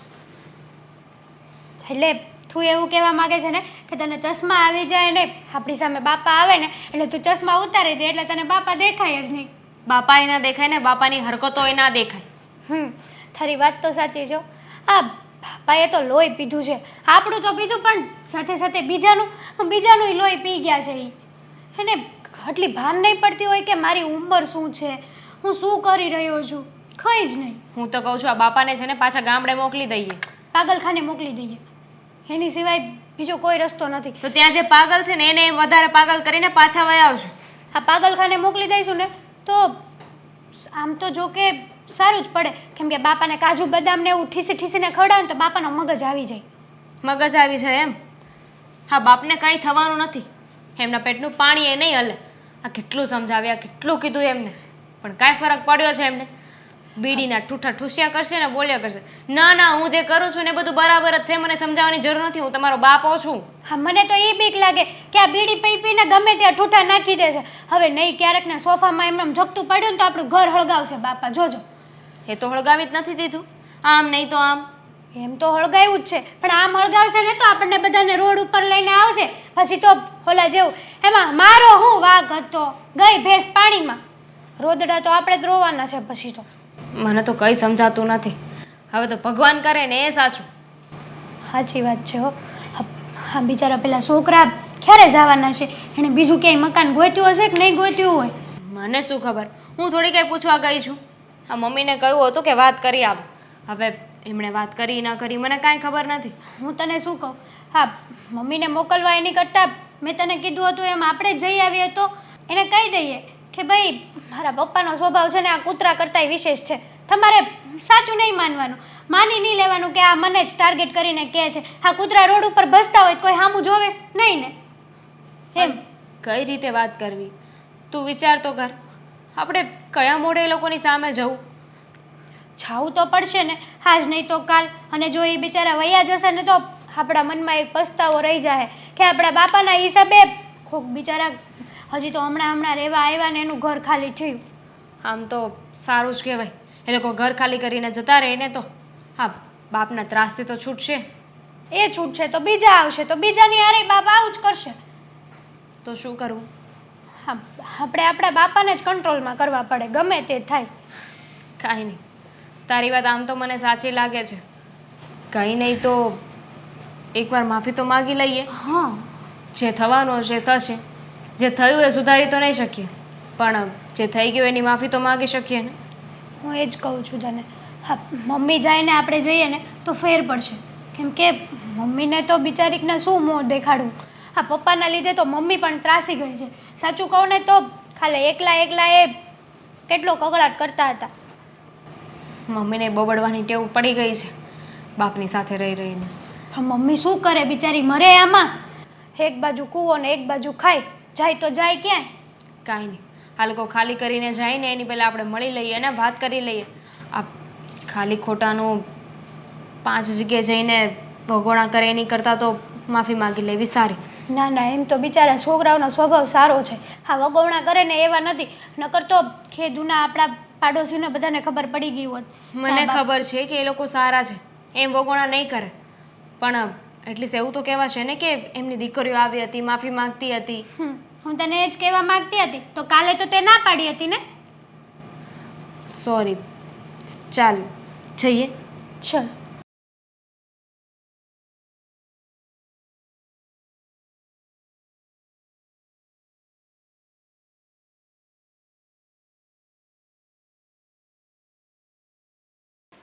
એટલે તું એવું કહેવા માંગે છે ને કે તને ચશ્મા આવી જાય ને આપણી સામે બાપા આવે ને એટલે તું ચશ્મા ઉતારી દે એટલે તને બાપા દેખાય જ નહીં. બાપાએ ના દેખાય ને બાપાની હરકતો એ ના દેખાય. તારી વાત તો સાચી છે. આ બાપાએ તો લોહી પીધું છે, આપણું તો પીધું પણ સાથે સાથે બીજાનું લોહી પી ગયા છે. એને આટલી ભાન નહીં પડતી હોય કે મારી ઉંમર શું છે, હું શું કરી રહ્યો છું, કંઈ જ નહીં. હું તો કહું છું આ બાપાને છે ને પાછા ગામડે મોકલી દઈએ. પાગલખાને મોકલી દઈએ, એની સિવાય બીજો કોઈ રસ્તો નથી. તો ત્યાં જે પાગલ છે ને એને વધારે પાગલ કરીને પાછા વયા આવશે. આ પાગલખાને મોકલી દઈશું ને તો આમ તો જો કે સારું જ પડે, કેમ કે બાપાને કાજુ બદામને એવું ઠીસીને ખવડાવે ને તો બાપાનો મગજ આવી જાય. મગજ આવી જાય એમ? હા, બાપને કંઈ થવાનું નથી, એમના પેટનું પાણી એ નહીં હલે. આ કેટલું સમજાવ્યા, કેટલું કીધું એમને, પણ કાંઈ ફરક પડ્યો છે એમને? બીડીના ઠૂઠા ઠૂસ્યા કરશે ને બોલ્યા કરશે. ના હું જે કરું છું ને એ બધું બરાબર જ છે, મને સમજાવવાની જરૂર નથી, હું તમારો બાપો છું. હા, મને તો એ બીક લાગે કે આ બીડી પીને ગમે ત્યાં ઠૂઠા નાખી દે છે. હવે નહીં ક્યારેક ને સોફામાં એમ જગતું પડ્યું ને તો આપણું ઘર હળગાવશે બાપા, જોજો. એ તો હળગાવી જ નથી દીધું, આમ નહીં તો આમ. એમ તો હળગાવ્યું જ છે, પણ આમ હળગાવશે ને તો આપણને બધાને રોડ ઉપર લઈને આવશે, પછી તો ઓલા જેવું એમાં મારો હું વાઘ હતો, ગઈ ભેંસ પાણીમાં. રોદડા તો આપણે જ રોવાના છે પછી તો. મને તો કંઈ સમજાતું નથી. હવે તો ભગવાન કરે ને એ સાચું. સાચી વાત છે હો. હા, બિચારા પેલા છોકરા ક્યારે જવાના છે? એણે બીજું ક્યાંય મકાન ગોત્યું હશે કે નહીં ગોત્યું હોય? મને શું ખબર, હું થોડી કંઈ પૂછવા ગઈ છું. આ મમ્મીને કહ્યું હતું કે વાત કરી આવો. હવે એમણે વાત કરી ન કરી મને કાંઈ ખબર નથી. હું તને શું કહું, હા, મમ્મીને મોકલવા એની કરતાં મેં તને કીધું હતું એમ આપણે જ જઈ આવીએ તો એને કહી દઈએ કે ભાઈ મારા પપ્પાનો સ્વભાવ છે ને આ કૂતરા કરતાંય વિશેષ છે, તમારે સાચું નહીં માનવાનું, માની નહીં લેવાનું કે આ મને જ ટાર્ગેટ કરીને કહે છે. આ કૂતરા રોડ ઉપર ભસતા હોય કોઈ સામું જોવે નહીં ને? એમ કઈ રીતે વાત કરવી તું વિચાર તો કર. આપણે કયા મોઢે એ લોકોની સામે જવું? જાવું તો પડશે ને, આજ નહીં તો કાલ. અને જો એ બિચારા વયા જશે ને તો આપણા મનમાં એક પસ્તાવો રહી જાય કે આપણા બાપાના હિસાબે કોક બિચારા હજી તો હમણાં રહેવા આવ્યા ને એનું ઘર ખાલી થયું. આમ તો સારું જ કહેવાય, એ લોકો ઘર ખાલી કરીને જતા રહે ને તો હા બાપના ત્રાસથી તો છૂટશે. એ છૂટશે તો બીજા આવશે, તો બીજાની હારે બાપ આવું જ કરશે. તો શું કરવું? હા, આપણે આપણા બાપાને જ કંટ્રોલમાં કરવા પડે, ગમે તે થાય. કાંઈ નહીં, તારી વાત આમ તો મને સાચી લાગે છે. કંઈ નહીં તો એકવાર માફી તો માગી લઈએ. હા, જે થવાનું હશે થશે, જે થયું એ સુધારી તો નહીં શકીએ, પણ જે થઈ ગયું એની માફી તો માગી શકીએ ને. હું એ જ કહું છું તને. હા, મમ્મી જાય ને આપણે જઈએ ને તો ફેર પડશે, કેમ કે મમ્મીને તો બિચારીને શું મોં દેખાડવું. હા, પપ્પાના લીધે તો મમ્મી પણ ત્રાસી ગઈ છે. સાચું કહું ને તો ખાલી એકલા એ કેટલો કકળાટ કરતા હતા. મમ્મીને બબડવાની ટેવ પડી ગઈ છે બાપની સાથે રહી રહીને. પણ મમ્મી શું કરે બિચારી, મરે આમાં. એક બાજુ કૂવો ને એક બાજુ ખાય, જાય તો જાય ક્યાંય? કાંઈ નહીં, આ લોકો ખાલી કરીને જાય ને એની પહેલાં આપણે મળી લઈએ ને વાત કરી લઈએ. આ ખાલી ખોટાનું 5 જગ્યાએ જઈને ભગોણા કરે એની કરતાં તો માફી માગી લેવી સારી. ના, એમ તો બિચારા છોકરાઓનો સ્વભાવ સારો છે. હા, વગોવણા કરે ને એવા નથી, નકર તો ખેદુના આપણા પાડોશીને બધાને ખબર પડી ગઈ હોત. મને ખબર છે કે એ લોકો સારા છે, એમ વગોણા નહીં કરે, પણ એટલીસ્ટ એવું તો કહેવાશે ને કે એમની દીકરીઓ આવી હતી, માફી માંગતી હતી. હું તને એ જ કહેવા માંગતી હતી, તો કાલે તો તે ના પાડી હતી ને. સોરી, ચાલ જઈએ. ચલ.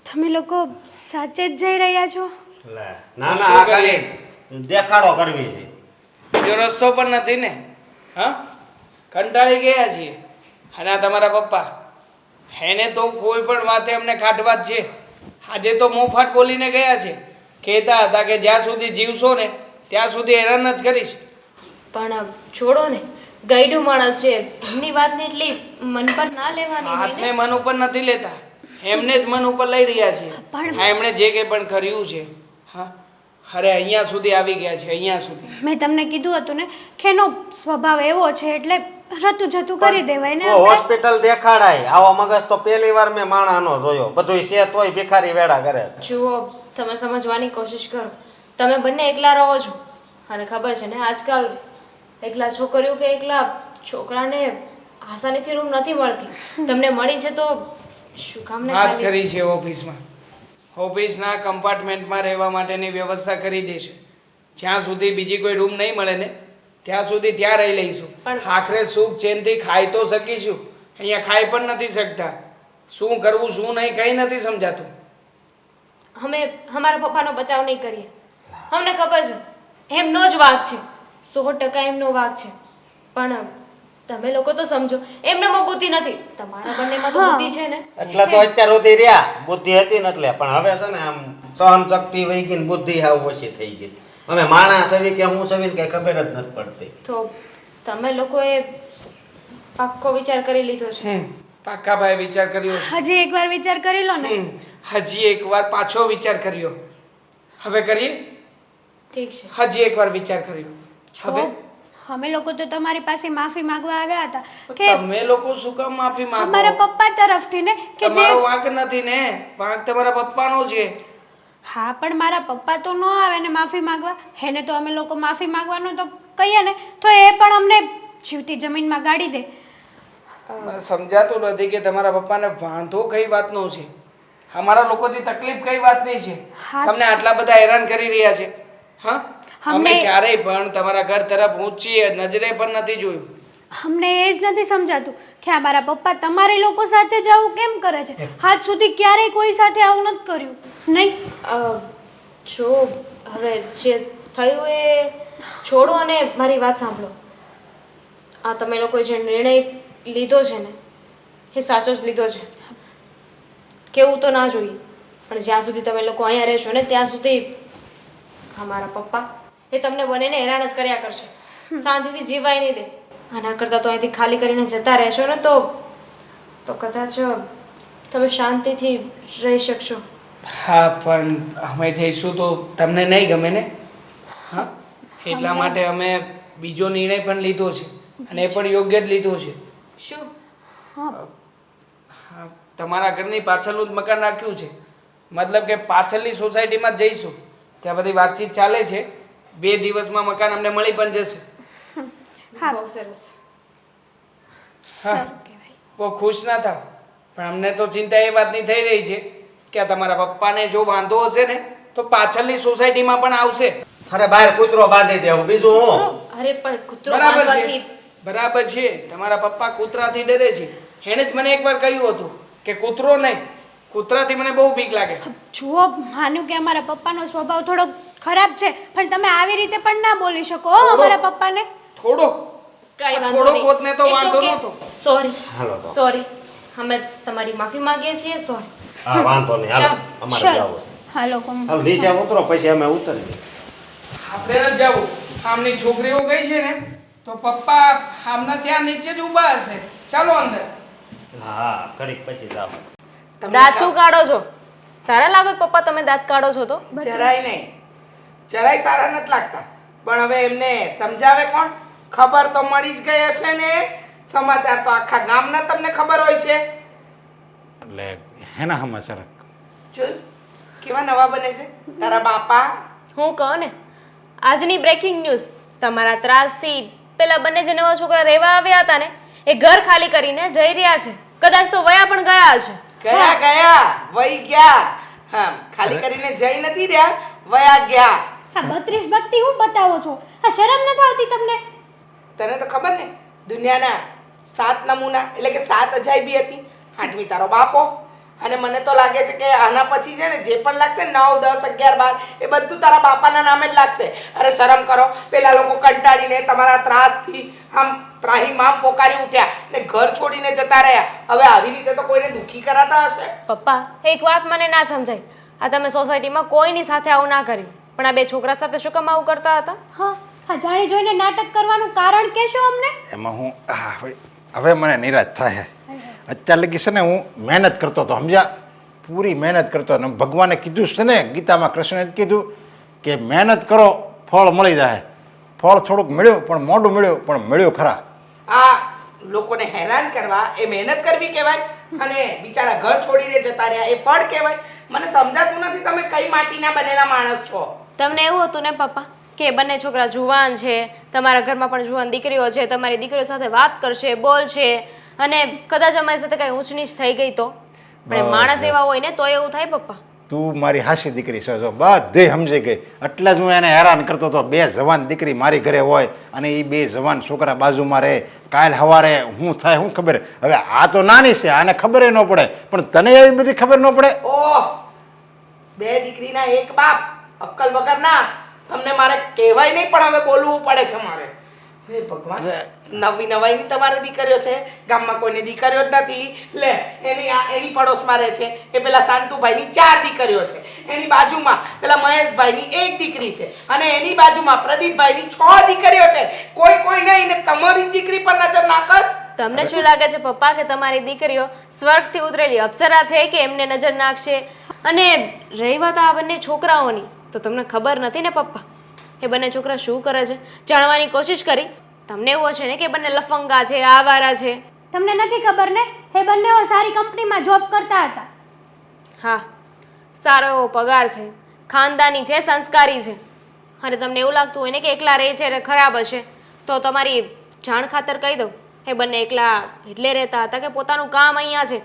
તમે લોકો સાચે જ જઈ રહ્યા છો? ના આ ખાલી દેખાડો કરવી છે. બીજો રસ્તો પણ નથી ને. હા, કંટાળી ગયા છીએ. અને આ તમારા પપ્પા, એને તો કોઈ પણ વાતે અમને કાઢવા જ છે. આજે તો મોફાટ બોલીને ગયા છે, કહેતા હતા કે જ્યાં સુધી જીવશો ને ત્યાં સુધી હેરાન જ કરીશ. પણ છોડો ને, ગઈડું માણસ છે, એમની વાતને એટલી મન પર ના લેવાની હોય હાથને ને. મન ઉપર નથી લેતા, એમને જ મન ઉપર લઈ રહ્યા છે. હા, એમણે જે કંઈ પણ કર્યું છે, હા, અરે અહીંયા સુધી આવી ગયા છે, અહીંયા સુધી. મેં તમને કીધું હતું ને કે એનો સ્વભાવ એવો છે એટલે રતું જતું કરી દેવાય ને. તો હોસ્પિટલ દેખાડાય, આવો મગજ તો પહેલી વાર મેં માણાનો જોયો. બધુંય છે તોય ભિખારી વેડા કરે. જુઓ, તમે સમજવાની કોશિશ કરો. તમે બંને એકલા રહો છો અને ખબર છે ને આજકાલ એકલા છોકરીઓ કે એકલા છોકરાને આસાનીથી રૂમ નથી મળતી. તમને મળી છે તો શું કામ ને વાત ખાલી કરી છે ઓફિસમાં. ઓફિસના કમ્પાર્ટમેન્ટમાં રહેવા માટેની વ્યવસ્થા કરી દેશે. જ્યાં સુધી બીજી કોઈ રૂમ નહીં મળે ને ત્યાં સુધી ત્યાં રહી લઈશું. આખરે સુખ ચેનથી ખાઈ તો શકીશું. અહીંયા ખાઈ પણ નથી શકતા. શું કરવું શું નહીં કંઈ નથી સમજાતું. અમે અમારા પપ્પાનો બચાવ નહીં કરીએ. અમને ખબર છે એમનો જ વાંક છે, 100% એમનો વાંક છે. પણ તમે લોકો તો સમજો, એમનામાં બુદ્ધિ નથી, તમારા બંનેમાં તો બુદ્ધિ છે ને. એટલે તો અત્યાર સુધી રહ્યા બુદ્ધિ હતી ને એટલે, પણ હવે છે ને આમ સહન શક્તિ વહી ગઈ ને બુદ્ધિ હાવ ઓછી થઈ ગઈ. અમે માણસ આવી કે હું સવી કઈ ખબર જ નથી પડતી. તો તમે લોકોએ પાક્કો વિચાર કરી લીધો છે. પાક્કા ભાઈ વિચાર કર્યો છે. હજી એકવાર વિચાર કરી લો ને. હજી એકવાર પાછો વિચાર કર્યો. હવે કરીએ. ઠીક છે. હજી એકવાર વિચાર કર્યો. હવે અમે લોકો તો તમારી પાસે માફી માંગવા આવ્યા હતા કે તમે લોકો શું કામ માફી માંગો? અમારા પપ્પા તરફથી ને કે જે તમારો વાંક નથી ને, વાંક તમારા પપ્પાનો છે. હા પણ મારા પપ્પા તો ન આવે ને માફી માંગવા. એને તો અમે લોકો માફી માંગવાનું તો કહીએ ને તો એ પણ અમને જીવતી જમીનમાં ગાડી દે. મને સમજાતું નથી કે તમારા પપ્પાને વાંધો કઈ વાતનો છે, અમારા લોકોથી તકલીફ કઈ વાતની છે. હા. તમને આટલા બધા હેરાન કરી રહ્યા છે. હા, અમે અમને- ક્યારેય પણ તમારા ઘર તરફ ઊંચી નજરે પણ નથી જોયું. અમને એ જ નથી સમજાતું કે આ મારા પપ્પા તમારી લોકો સાથે જ આવું કેમ કરે છે. આજ સુધી ક્યારેય કોઈ સાથે આવું નથી કર્યું નહીં. જો હવે જે થયું એ છોડો અને મારી વાત સાંભળો. આ તમે લોકોએ જે નિર્ણય લીધો છે ને એ સાચો જ લીધો છે. કેવું તો ના જોઈએ, પણ જ્યાં સુધી તમે લોકો અહીંયા રહેશો ને ત્યાં સુધી અમારા પપ્પા એ તમને બંનેને હેરાન જ કર્યા કરશે. શાંતિથી જીવાય નહીં દે. આના કરતાં તો અહીંથી ખાલી કરીને જતા રહેશો ને તો કદાચ તમે શાંતિથી રહી શકશો. હા, પણ અમે જઈશું તો તમને નહીં ગમે ને. હા, એટલા માટે અમે બીજો નિર્ણય પણ લીધો છે અને એ પણ યોગ્ય જ લીધો છે. શું? હા, તમારા ઘરની પાછળનું જ મકાન રાખ્યું છે. મતલબ કે પાછળની સોસાયટીમાં જ જઈશું. ત્યાં બધી વાતચીત ચાલે છે. 2 દિવસમાં મકાન અમને મળી પણ જશે. હા. બહુ સરસ. હા, બહુ ખુશ ના થાવ, પણ અમને તો ચિંતા એ વાતની થઈ રહી છે કે આ તમારા પપ્પાને જો વાંધો હશે ને તો પાછળની સોસાયટીમાં પણ આવશે. અરે બહાર કૂતરો બાંધી દેવું, બીજું હું. અરે પણ કૂતરો બરાબર છે, બાંધવાથી બરાબર છે. તમારા પપ્પા કૂતરાથી ડરે છે. એણે જ મને એકવાર કહ્યું હતું કે કૂતરો નહીં, કૂતરાથી મને બહુ બીક લાગે. જુઓ, માન્યું કે અમારા પપ્પાનો સ્વભાવ થોડો ખરાબ છે, પણ તમે આવી રીતે પણ ના બોલી શકો હો અમારા પપ્પાને. થોડો કઈ વાંધો થોડો નહીં. પોતને તો વાંધો નહોતો. સોરી હાલો તો. સોરી. અમે તમારી માફી માંગીએ છીએ. સોરી. હા વાંધો નહીં, હાલો અમારે ચાલો. જાવું છે. હાલો કમ. હાલો નીચે ઉતરો પછી અમે ઉતરીએ. આપણે નથી જવું. આમની છોકરીઓ ગઈ છે ને તો પપ્પા આમના ત્યાં નીચે જ ઊભા હશે. ચાલો અંદર. હા ઘડીક પછી જાવ. દાંત શું કાઢો છો? સારા લાગો છો પપ્પા તમે દાંત કાઢો છો તો? જરાય નહીં, જરાય સારા નથી લાગતા. પણ હવે એમને સમજાવે કોણ? ખબર તો મળી જ ગઈ હશે ને. સમાચાર તો આખા ગામના તમને ખબર હોય છે. એટલે હેના સમાચાર જોયું કેવા નવા બને છે તારા બાપા. હું કહું ને, આજની બ્રેકિંગ ન્યૂઝ. તમારા ત્રાસથી પેલા બંને જે નવા છોકરા રહેવા આવ્યા હતા ને એ ઘર ખાલી કરીને જઈ રહ્યા છે. કદાચ તો વયા પણ ગયા છે. ગયા વહી ગયા. હા, ખાલી કરીને જઈ નથી રહ્યા, વયા ગયા. આ 32 ભક્તિ હું બતાવો છો? આ શરમ નથી આવતી તમને? તને તો ખબર ને દુનિયાના 7 નમૂના એટલે કે 7 અજાયબી હતી. 8મી તારો બાપો. અને મને તો લાગે છે કે આના પછી છે ને જે પણ લાગશે 9, 10, 11, 12 એ બધું તારા બાપાના નામે જ લાગશે. અરે શરમ કરો. પેલા લોકો કંટાળીને તમારા ત્રાસથી આમ ત્રાહીમામ પોકારી ઉઠ્યા ને ઘર છોડીને જતા રહ્યા. હવે આવી રીતે તો કોઈને દુઃખી કરાતા હશે? પપ્પા એક વાત મને ના સમજાય. આ તમે સોસાયટીમાં કોઈની સાથે આવું ના કર્યું, પણ આ 2 છોકરા સાથે શું કામ આવું કરતા હતા? હા, આ જાણી જોઈને નાટક કરવાનું કારણ કહેશો અમને? એમાં હું હવે મને નિરાશ થાય. અત્યાર લગી છે ને હું મહેનત કરતો હતો, સમજ્યા? પૂરી મહેનત કરતો હતો. ભગવાને કીધું છે ને ગીતામાં, કૃષ્ણએ કીધું કે મહેનત કરો ફળ મળી જાય. ફળ થોડુંક મળ્યું પણ મોડું મળ્યું, પણ મળ્યું ખરા. આ લોકોને હેરાન કરવા એ મહેનત કરવી કહેવાય અને બિચારા ઘર છોડીને જતા રહ્યા એ ફળ કહેવાય? મને સમજાતું નથી તમે કઈ માટીના બનેલા માણસ છો. તમને એવું હતું ને પપ્પા કે બંને છોકરા જુવાન છે, તમારા ઘરમાં પણ જુવાન દીકરીઓ છે, તમારી દીકરીઓ સાથે વાત કરશે, બોલશે, અને કદાચ અમારી સાથે કઈ ઊંચ નીચ થઈ ગઈ તો? પણ એ માણસ એવા હોય ને તો એવું થાય પપ્પા. તું મારી હાસી દીકરી છે જો બધે સમજી ગઈ. એટલે જ હું એને હેરાન કરતો હતો. બે જવાન દીકરી મારી ઘરે હોય અને એ બે જવાન છોકરા બાજુમાં રહે. કાલ સવારે શું થાય શું ખબર. હવે આ તો નાની છે, આને ખબર ન પડે, પણ તને એવી બધી ખબર ન પડે. ઓહ, બે દીકરીના એક બાપ, અક્કલ વગરના. તમને મારે કહેવાય નહીં, પણ હવે બોલવું પડે છે મારે. હે ભગવાન, નવી નવાઈની તમારી દીકરીઓ છે, ગામમાં કોઈને દીકરીઓ જ નથી. લે, એની પડોશમાં રહે છે એ પેલા શાંતુભાઈની 4 દીકરીઓ છે, એની બાજુમાં પેલા મહેશભાઈની 1 દીકરી છે, અને એની બાજુમાં પ્રદીપભાઈની 6 દીકરીઓ છે. કોઈ નહીં, ને તમારી દીકરી પર નજર નાખત. તમને શું લાગે છે પપ્પા કે તમારી દીકરીઓ સ્વર્ગથી ઉતરેલી અપ્સરા છે કે એમને નજર નાખશે? અને રહી વાત આ બંને છોકરાઓની, તો તમને ખબર નથી ને પપ્પા એ બંને છોકરા શું કરે છે? જાણવાની કોશિશ કરી? તમને એવું છે ને કે બંને લફંગા છે, આવારા છે? તમને નથી ખબર ને, એ બંનેઓ સારી કંપનીમાં જોબ કરતા હતા. હા, સારો એવો પગાર છે, ખાનદાની છે, સંસ્કારી છે. અને તમને એવું લાગતું હોય ને કે એકલા રહે છે એટલે ખરાબ હશે, તો તમારી જાણ ખાતર કહી દઉં, એ બંને એકલા એટલે રહેતા હતા કે પોતાનું કામ અહીંયા છે.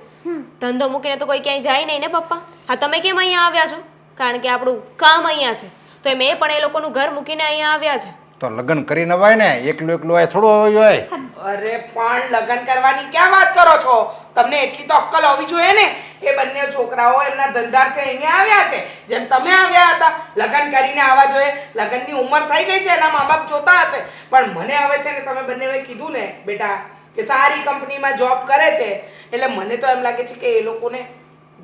ધંધો મૂકીને તો કોઈ ક્યાંય જાય નહીં ને પપ્પા. હા, તમે કેમ અહીંયા આવ્યા છો? કારણ કે આપણું કામ અહીંયા છે, તો એમ એ પણ એ લોકોનું ઘર મૂકીને અહીંયા આવ્યા છે. તો લગ્ન કરી નવાય ને, એકલું હોય થોડું હોવું જોઈએ. અરે પણ લગ્ન કરવાની ક્યાં વાત કરો છો? તમને એટલી તો અક્કલ હોવી જોઈએ ને. એ બંને છોકરાઓ એમના ધંધાર્થે અહીંયા આવ્યા છે, જેમ તમે આવ્યા હતા. લગ્ન કરીને આવવા જોઈએ. લગ્નની ઉંમર થઈ ગઈ છે, એના મા બાપ જોતા હશે. પણ મને હવે છે ને, તમે બંનેએ કીધું ને બેટા કે સારી કંપનીમાં જોબ કરે છે, એટલે મને તો એમ લાગે છે કે એ લોકોને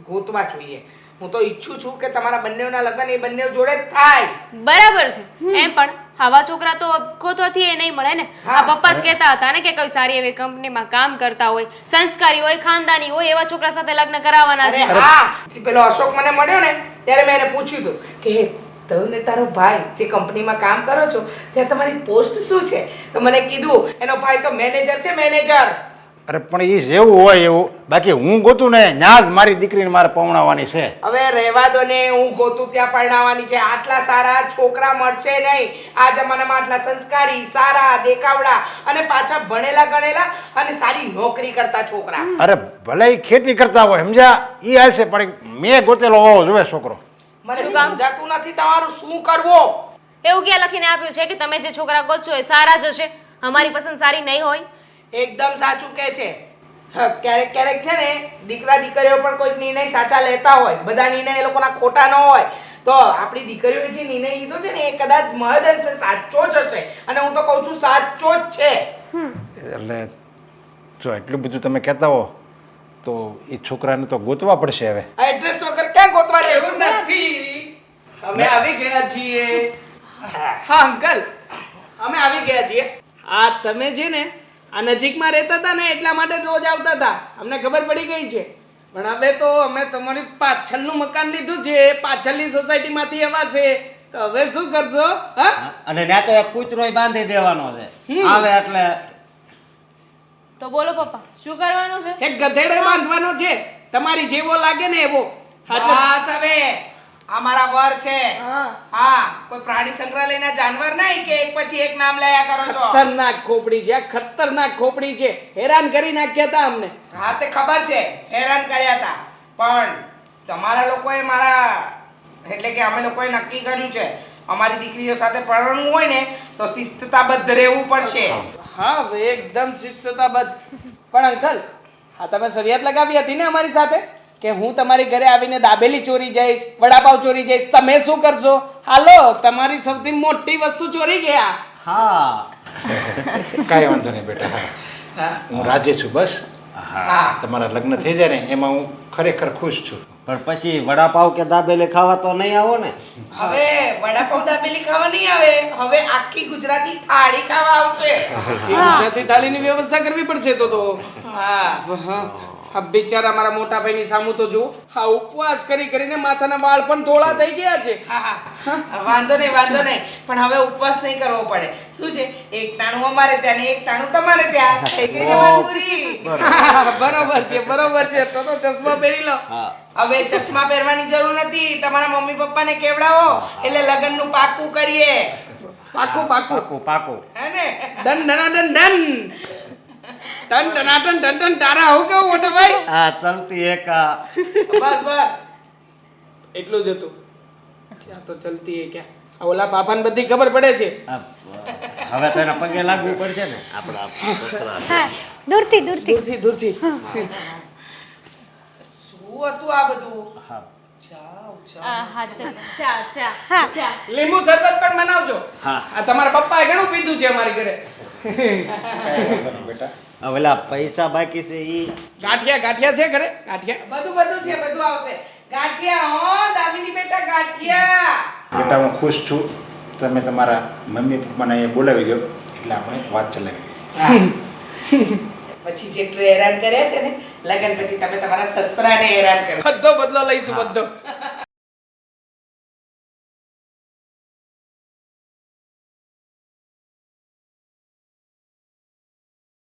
ગોતવા જોઈએ. હું તો ઈચ્છું છું કે તમારા બંનેઓના લગ્ન એ બંને જોડે જ થાય. બરાબર છે. એમ પણ આવા છોકરા તો ગોતવાથી એ નહીં મળે ને. આ પપ્પા જ કહેતા હતા ને કે કોઈ સારી એવી કંપનીમાં કામ કરતા હોય, સંસ્કારી હોય, ખાનદાની હોય, એવા છોકરા સાથે લગ્ન કરાવવાના છે. અરે હા, પેલો અશોક મને મળ્યો ને ત્યારે મેં એને પૂછ્યું હતું કે તને તારો ભાઈ જે કંપનીમાં કામ કરો છો ત્યાં તમારી પોસ્ટ શું છે? તો મને કીધું એનો ભાઈ તો મેનેજર છે, મેનેજર. અરે પણ એ જેવું હોય એવું, બાકી હું ગોતું ને ત્યાં જ મારી દીકરીને મારે પવણાવવાની છે. હવે રહેવા દો ને, હું ગોતું ત્યાં પરણાવવાની છે. આટલા સારા છોકરા મળશે નહીં આ જમાનામાં, આટલા સંસ્કારી, સારા, દેખાવડા અને પાછા ભણેલા ગણેલા અને સારી નોકરી કરતા છોકરા. અરે ભલે ઈ ખેતી કરતા હોય સમજ્યા, ઈ હાલશે, પણ મેં ગોતેલો હોવો જોઈએ છોકરો. મને સમજાતું નથી તમારું શું કરવું. એવું ક્યાં લખીને આપ્યું છે કે તમે જે છોકરા ગોતશો એ સારા જ હશે, અમારી પસંદ સારી નહીં હોય? એકદમ સાચું કે છે. ક્યારેક ક્યારેક છે ને દીકરા દીકરીઓ પણ કોઈ નિર્ણય સાચા લેતા હોય, બધા નિર્ણય એ લોકોના ખોટા ન હોય. તો આપણી દીકરીઓએ જે નિર્ણય લીધો છે ને એ કદાચ મહદઅંશે સાચો જ હશે, અને હું તો કહું છું સાચો જ છે. એટલે જો એટલું બધું તમે કહેતા હો તો એ છોકરાને તો ગોતવા પડશે હવે. આ એડ્રેસ વગર ક્યાં ગોતવા જઈશું? નથી, અમે આવી ગયા છીએ. હા અંકલ, અમે આવી ગયા છીએ. આ તમે છે ને આ નજીકમાં રહેતા હતા ને એટલા માટે રોજ આવતા હતા, અમને ખબર પડી ગઈ છે. પણ હવે તો અમે તમારી પાછળનું મકાન લીધું છે, પાછળની સોસાયટીમાંથી એવા છે, તો હવે શું કરશો? હા, અને ત્યાં તો એક કૂતરોય બાંધી દેવાનો છે આવે એટલે. તો બોલો પપ્પા, શું કરવાનું છે? એક ગધેડો બાંધવાનો છે, તમારી જેવો લાગે ને એવો. બસ હવે આ મારા વર છે. હા, કોઈ પ્રાણી સંગ્રહાલયના જાનવર નહીં કે એક પછી એક નામ લયા કરો છો. ખતરનાક ખોપડી છે, ખતરનાક ખોપડી છે, હેરાન કરી નાખ્યા હતા અમને. હા, તે ખબર છે, હેરાન કર્યા હતા. પણ તમારા લોકોએ મારા એટલે કે અમે લોકોએ નક્કી કર્યું છે અમારી દીકરીઓ સાથે પરણવું હોય ને તો શિસ્તતાબદ્ધ રહેવું પડશે. હા, એકદમ શિસ્તતાબદ્ધ. પણ અંકલ, હા તમે શરિયાત લગાવી હતી ને અમારી સાથે કે હું તમારી ઘરે આવીને દાબેલી ચોરી જઈશ, વડાપાવ ચોરી જઈશ, તમે શું કરશો? હાલો, તમારી સૌથી મોટી વસ્તુ ચોરી ગયા. હા, કાંઈ વાંધો નહીં બેટા. હા, હું રાજી છું બસ. હા. તમારા લગ્ન થઈ જાય ને એમાં હું ખરેખર ખુશ છું. પણ પછી વડાપાવ કે દાબેલી ખાવા તો નહીં આવો ને? હવે વડાપાવ દાબેલી ખાવા નહીં આવે, હવે આખી ગુજરાતી થાળી ખાવા આવશે. ગુજરાતી થાળીની વ્યવસ્થા કરવી પડશે તો. હા, હા, બિચારા મારા મોટા ભાઈની સામું તો જો, હા ઉપવાસ કરી કરીને માથાના વાળ પણ ધોળા થઈ ગયા છે. હા, વાંધો નહીં, વાંધો નહીં. પણ હવે ઉપવાસ નહીં કરવો પડે. શું છે, એક ટાણું અમારે ત્યાં ને એક ટાણું તમારે ત્યાં. થઈ ગઈ ને વાત પૂરી. હા, બરોબર છે, બરોબર છે. તો ચશ્મા પહેરી લો. હા, હવે ચશ્મા પહેરવાની જરૂર નથી. તમારા મમ્મી પપ્પાને કેવડાવો એટલે લગ્નનું પાક્કું કરીએ. પાકું પાકું પાકું પાકું. હે ને? Done done done done. ટન ટનાટન ટન ટન તારા હું કેવું મોટા ભાઈ આ ચલતી એક બસ બસ એટલું જ હતું ક્યાં તો ચલતી એ ક્યાં આ ઓલા પાપાને બધી ખબર પડે છે હવે તો એના પગે લાગવું પડશે ને આપણા સસરા હા દૂરથી દૂરથી દૂરથી દૂરથી શું હતું આ બધું હા હા ચા ચા હા ચા લીંબુ શરબત પણ બનાવજો હા. આ તમારા પપ્પાએ ઘણું પીધું છે અમારી ઘરે કાંઈ વાંધો નહીં બેટા. હવે ઓલા પૈસા બાકી છે ઈ ગાંઠિયા ગાંઠિયા છે ઘરે ગાંઠિયા બધું છે બધું આવશે ગાંઠિયા હો દામિની બેટા ગાંઠિયા બેટા હું ખુશ છું તમે તમારા મમ્મી પપ્પાને અહીંયા બોલાવી દો એટલે આપણે વાત ચલાવી પછી જેટલું હેરાન કર્યા છે ને લગન પછી તમે તમારા સસરાને હેરાન કરો બધો બદલો લઈશું બધો